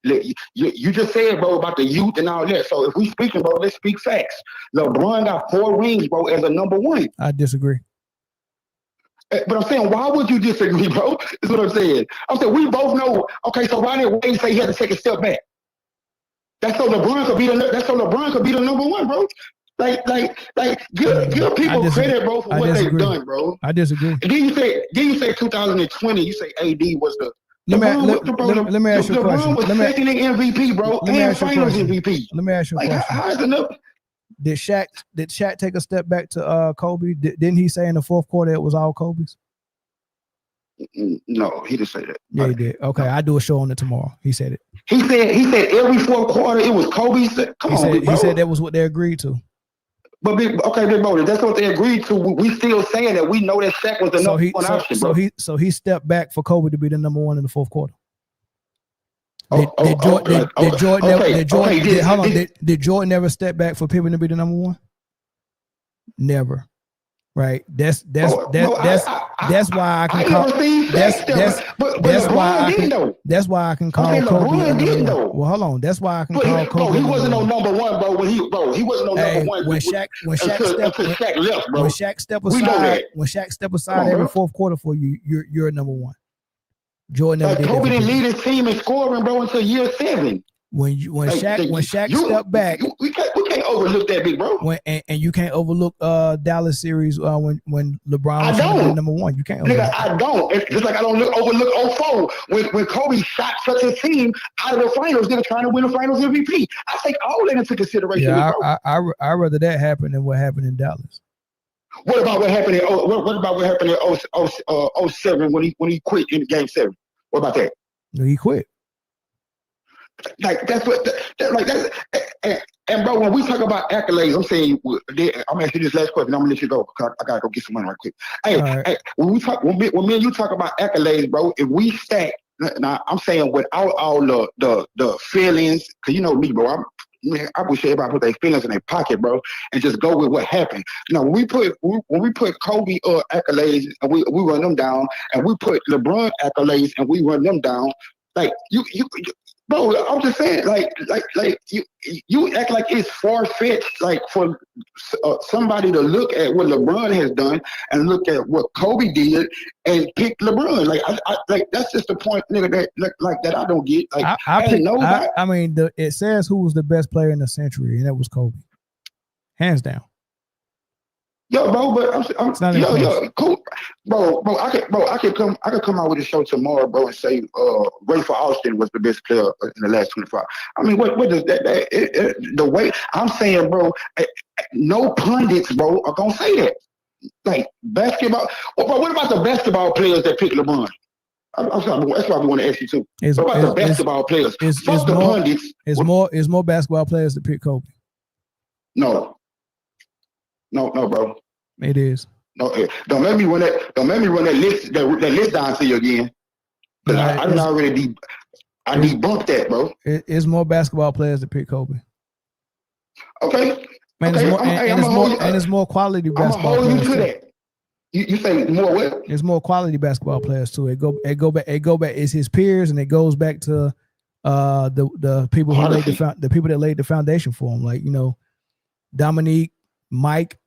you just said, bro, about the youth and all that. So if we speaking, bro, let's speak facts. LeBron got 4 rings, bro, as a number 1. I disagree. But I'm saying, why would you disagree, bro? Is what I'm saying. I'm saying we both know. Okay, so why did Wade say he had to take a step back? That's so LeBron could be the number 1, bro. Like, give people credit, bro, for what they've done, bro. I disagree. And then you say 2020. You say AD was the. Let me ask you a question. LeBron was second in MVP, bro, and Finals MVP. Let me ask you a question. How is enough? Did Shaq take a step back to Kobe? Didn't he say in the 4th quarter it was all Kobe's? No, he didn't say that. Yeah, he did. Okay, I'll do a show on it tomorrow. He said it. He said every 4th quarter it was Kobe's. He said that was what they agreed to. But Big Bo, that's what they agreed to. We still saying that we know that Shaq was the number 1 option, bro. So he stepped back for Kobe to be the number 1 in the 4th quarter. Did Jordan never step back for Pippen to be the number 1? Never. Right. That's why I can call. That's why I can call Kobe. Well, hold on. That's why I can call Kobe. He wasn't no number 1, bro. He wasn't no number 1. When Shaq step aside every 4th quarter for you, you're number 1. Jordan never did that. Kobe didn't lead his team in scoring, bro, until year 7. When Shaq stepped back, we can't overlook that, big bro. And you can't overlook Dallas series when LeBron was number 1. You can't. Nigga, I don't. It's just like I don't overlook 04 when Kobe shot such a team out of the finals. They were trying to win the Finals MVP. I take all that into consideration. Yeah, I rather that happen than what happened in Dallas. What about what happened in 07 when he quit in Game 7? What about that? No, he quit. Like, that's what, and bro, when we talk about accolades, I'm saying, I'm asking you this last question. I'm gonna let you go because I gotta go get some money right quick. Hey, when me and you talk about accolades, bro, if we stack, now I'm saying without all the feelings, because you know me, bro, I wish everybody put their feelings in their pocket, bro, and just go with what happened. You know, when we put Kobe accolades and we run them down, and we put LeBron accolades and we run them down, like you Bro, I'm just saying, like you act like it's far fetched, like for somebody to look at what LeBron has done and look at what Kobe did and pick LeBron. Like, I like that's just the point, nigga. That I don't get. Like, I mean, it says who was the best player in the century, and that was Kobe, hands down. Yo, bro, but I'm cool, bro. I could come out with a show tomorrow, bro, and say Ray for Austin was the best player in the last 25. I mean, what does that the way I'm saying, bro? No pundits, bro, are gonna say that. Like basketball, but what about the basketball players that pick LeBron? I'm sorry, that's why we want to ask you too. What about the basketball players? Fuck the pundits. It's more basketball players that pick Kobe. No, bro. It is. No, don't let me run that list down to you again. Because I debunked that, bro. It's more basketball players that pick Kobe. Okay. Man, it's more quality basketball players. I'm gonna hold you to that. You say more what? It's more quality basketball players too. It go back. It's his peers, and it goes back to the people who laid the people that laid the foundation for him. Like, you know, Dominque, Mike,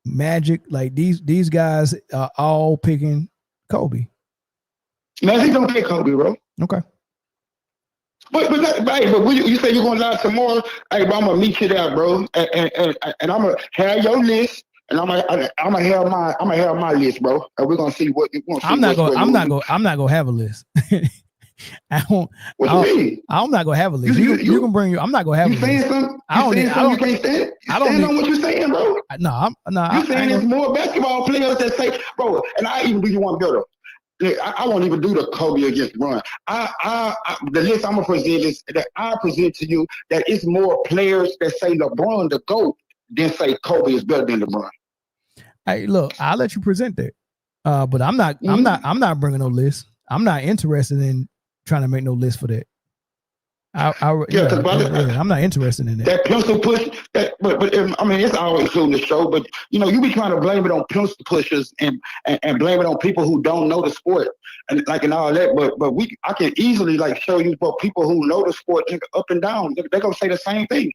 Magic, like these guys are all picking Kobe. Man, he don't pick Kobe, bro. Okay. But you say you're gonna lie tomorrow. Hey, bro, I'm gonna meet you there, bro, and I'm gonna have your list, and I'm gonna have my list, bro, and we're gonna see what you want. I'm not gonna have a list. I'm not gonna have a list. You can bring you. I'm not gonna have a list. You saying something? You can't stand. I don't know what you're saying, bro. You're saying there's more basketball players that say, bro, and I even do you one better. I won't even do the Kobe against LeBron. The list I'm gonna present is that I present to you that it's more players that say LeBron the GOAT than say Kobe is better than LeBron. Hey, look, I'll let you present that. But I'm not bringing no list. I'm not interested in trying to make no list for that. I'm not interested in that. That pencil push, but I mean, it's always in the show. But you know, you be trying to blame it on pencil pushers and blame it on people who don't know the sport and all that. But I can easily show you for people who know the sport up and down. They're gonna say the same thing.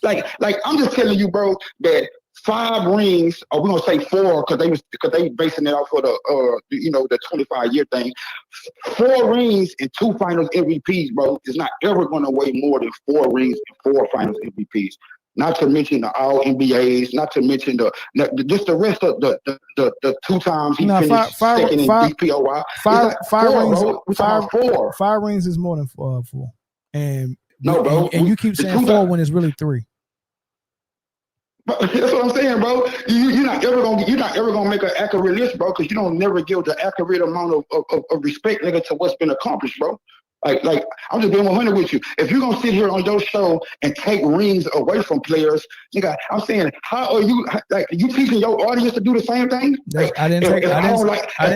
Like I'm just telling you, bro, that 5 rings, or we're gonna say 4, because they basing it off of the 25-year thing. 4 rings and 2 finals MVPs, bro, is not ever gonna weigh more than 4 rings and 4 finals MVPs. Not to mention the All NBAs, not to mention just the rest of the 2 times he finished second in DPOY. 5 rings is more than 4. And no, bro, and you keep saying 4 when it's really 3. That's what I'm saying, bro. You're not ever gonna make an accurate list, bro, because you don't never give the accurate amount of respect, nigga, to what's been accomplished, bro. Like I'm just being 100 with you. If you're gonna sit here on your show and take rings away from players, nigga, I'm saying, how are you you teaching your audience to do the same thing? I didn't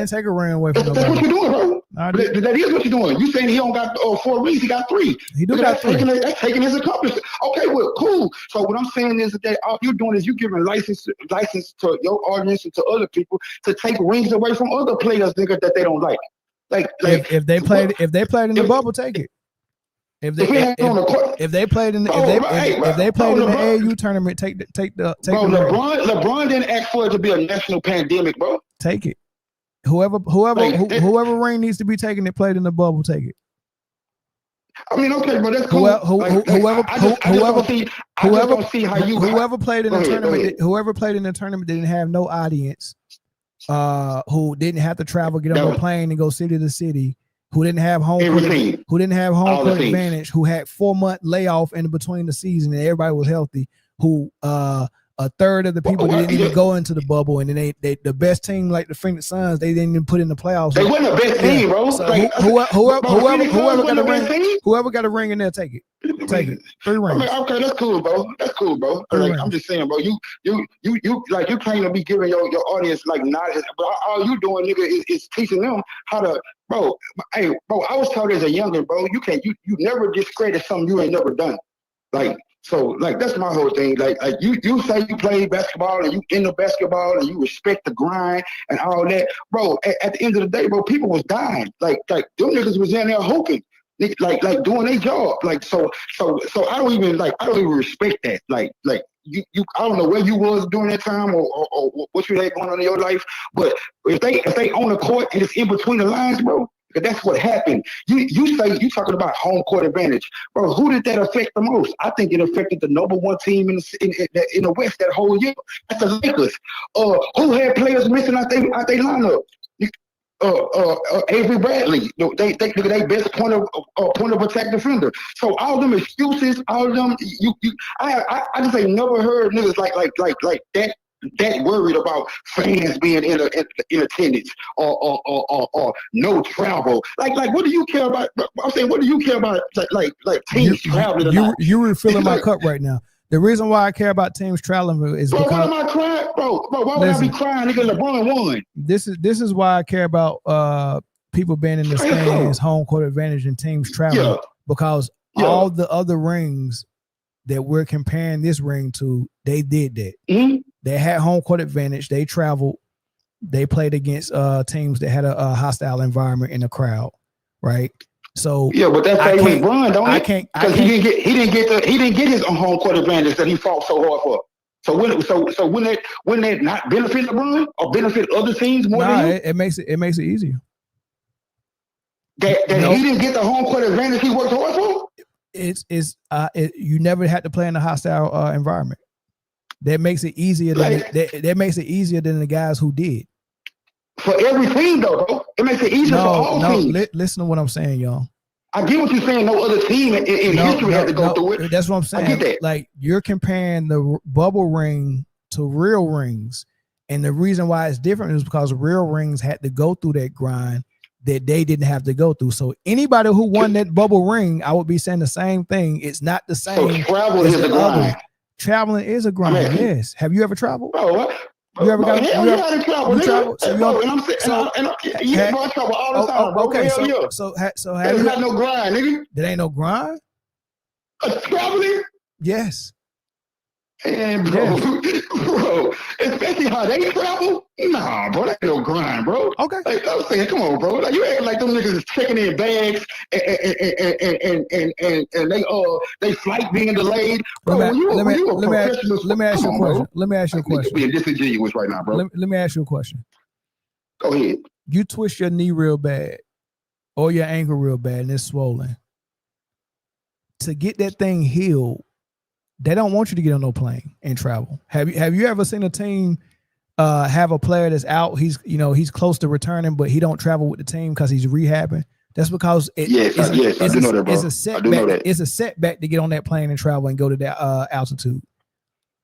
take a ring away from nobody. That's what you're doing, bro. That is what you're doing. You saying he don't got 4 rings, he got 3. He do got 3. That's taking his accomplishment. Okay, well, cool. So what I'm saying is that all you're doing is you giving license to your audience and to other people to take rings away from other players, nigga, that they don't like. If they played in the bubble, take it. If they played in the AAU tournament, take the LeBron didn't ask for it to be a national pandemic, bro. Take it. Whoever ring needs to be taken that played in the bubble, take it. I mean, okay, but that's cool. Whoever played in the tournament didn't have no audience. Who didn't have to travel, get on a plane and go city to city, who didn't have home court advantage, who had 4-month layoff in between the season and everybody was healthy, who a third of the people didn't even go into the bubble, and then they the best team like the Phoenix Suns, they didn't even put in the playoffs. They weren't the best team, bro. So whoever got a ring in there, take it. Take it. 3 rings. I mean, okay, that's cool, bro. I'm just saying, bro. You claim to be giving your audience knowledge, but all you doing, nigga, is teaching them how to, bro. Hey, bro, I was taught as a youngin', bro. You never discredit something you ain't never done. So that's my whole thing. You say you play basketball and you into basketball and you respect the grind and all that, bro. At the end of the day, bro, people was dying. Them niggas was in there hoping. like doing their job. Like so I don't even respect that. Like you I don't know where you was during that time or what you had going on in your life, but if they on the court and it's in between the lines, bro, that's what happened. You talking about home court advantage, bro. Who did that affect the most? I think it affected the number one team in the West that whole year. That's the Lakers. Who had players missing out their lineup? Avery Bradley, they best point of attack defender. So all them excuses, all of them, I just ain't never heard niggas like that worried about fans being in attendance or no travel. Like what do you care about? I'm saying, what do you care about? Like teams traveling? You're refilling my cup right now. The reason why I care about teams traveling is because. Why am I crying, bro? Why would I be crying? Nigga, LeBron won. This is why I care about people being in the stands, home court advantage, and teams traveling because all the other rings that we're comparing this ring to, they did that. Mm-hmm. They had home court advantage. They traveled. They played against teams that had a hostile environment in the crowd, right? So but that's how he run, don't it? Because he didn't get his own home court advantage that he fought so hard for. So wouldn't that not benefit LeBron or benefit other teams more than him? It makes it easier. That he didn't get the home court advantage he worked hard for. You never had to play in a hostile environment. That makes it easier that makes it easier than the guys who did. For every team, though, bro. It makes it easier for all teams. Listen to what I'm saying, y'all. I get what you're saying. No other team in history had to go through it. That's what I'm saying. I get that. Like, you're comparing the bubble ring to real rings. And the reason why it's different is because real rings had to go through that grind that they didn't have to go through. So anybody who won that bubble ring, I would be saying the same thing. It's not the same. So travel is a grind. Traveling is a grind. I mean, yes. Have you ever traveled? Bro, what? You ever got to travel? You travel? I travel all the time, bro. Okay, so have you got no grind, nigga? There ain't no grind? Traveling? Yes. And bro, especially how they travel, nah, bro, that ain't no grind, bro. Okay. Like, I was saying, come on, bro. Like, you acting like them niggas is checking in bags and they flight being delayed. Bro, let me ask you a question. Let me ask you a question. You're being disingenuous right now, bro. Let me ask you a question. Go ahead. You twist your knee real bad or your ankle real bad and it's swollen. To get that thing healed, they don't want you to get on no plane and travel. Have you ever seen a team have a player that's out? He's close to returning, but he don't travel with the team because he's rehabbing. That's because I do know that, bro. It's a setback. It's a setback to get on that plane and travel and go to that altitude.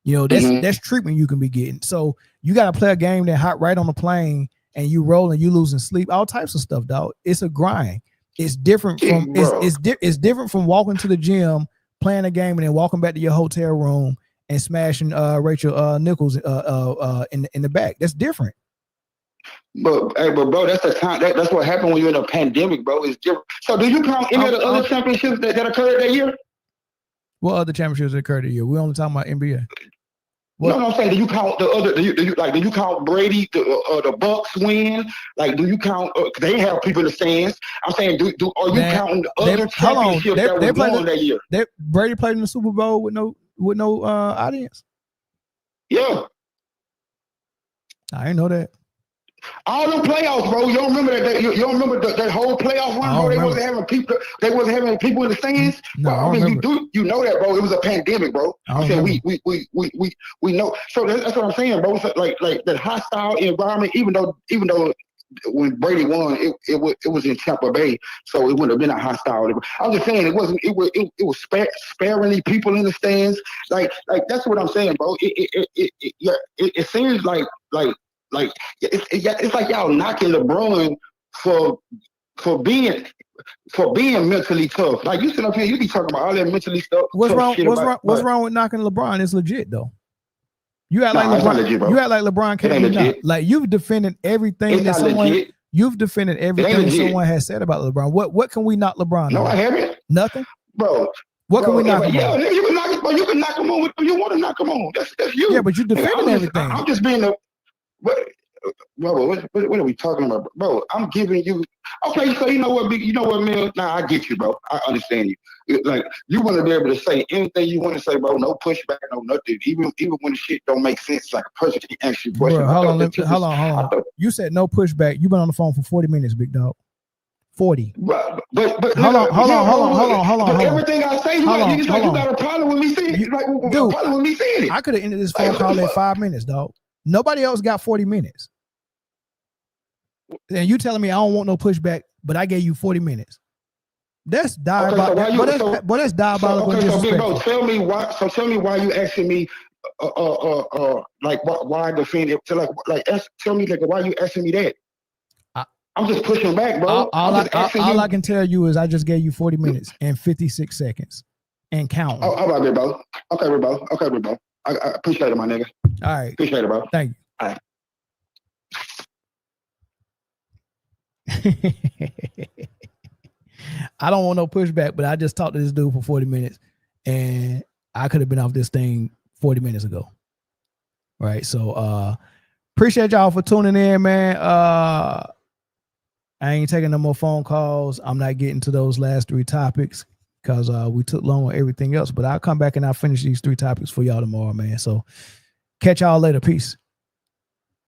That's treatment you can be getting. So you got to play a game that hot right on the plane and you rolling, you losing sleep, all types of stuff, dog. It's a grind. It's different from it's different from walking to the gym, playing a game, and then walking back to your hotel room and smashing Rachel Nichols in the back. That's different. But bro, that's the time. That's what happened when you're in a pandemic, bro. It's different. So do you count any of the other championships that occurred that year? What other championships occurred that year? We're only talking about NBA. What? No, I'm saying, do you count the other? Do you count Brady, the Bucks win? Like, do you count? They have people in the stands. I'm saying, are you counting the other championships that was won that year? Brady played in the Super Bowl with no audience. Yeah, I didn't know that. All them playoffs, bro. You don't remember that? You don't remember that whole playoff run, bro? They wasn't having people. They wasn't having people in the stands. No, I mean, you know that, bro. It was a pandemic, bro. I'm saying we know. So that's what I'm saying, bro. So like that hostile environment. Even though when Brady won, it was in Tampa Bay, so it wouldn't have been a hostile. I'm just saying it wasn't. It was sparingly people in the stands. Like that's what I'm saying, bro. It seems like it's like y'all knocking LeBron for being mentally tough. Like, you sit up here, you be talking about all that mentally stuff. What's wrong with knocking LeBron? It's legit though. You act like LeBron. Legit, you act like LeBron can't be knocked. Like, you've defended everything that someone. You've defended everything someone has said about LeBron. What can we knock LeBron? No, I haven't. Nothing, bro. What can we knock him on? You can knock him, bro. You can knock him on. You want to knock him on. That's you. Yeah, but you defending everything. I'm just being Bro, what are we talking about, bro? I'm giving you. Okay, so you know what, Mill? Nah, I get you, bro. I understand you. Like, you want to be able to say anything you want to say, bro. No pushback, no nothing. Even when the shit don't make sense, like a person can ask you questions. Bro, hold on. You said no pushback. You've been on the phone for 40 minutes, big dog. 40. But hold on. Everything I say, you got a problem with me saying it. Like, dude, a problem with me saying it. I could have ended this phone call at 5 minutes, dog. Nobody else got 40 minutes. And you telling me I don't want no pushback, but I gave you 40 minutes. That's diabolical. That's diabolical. So big bro, tell me why you asking me like why defend it? Tell me like why you asking me that? I'm just pushing back, bro. All I can tell you is I just gave you 40 minutes and 56 seconds and count. Oh, all right, bro. Okay, bro. I appreciate it, my nigga. All right. Appreciate it, bro. Thank you. All right. I don't want no pushback, but I just talked to this dude for 40 minutes and I could have been off this thing 40 minutes ago. Right. So appreciate y'all for tuning in, man. I ain't taking no more phone calls. I'm not getting to those last 3 topics because we took long on everything else, but I'll come back and I'll finish these 3 topics for y'all tomorrow, man. So catch y'all later. Peace.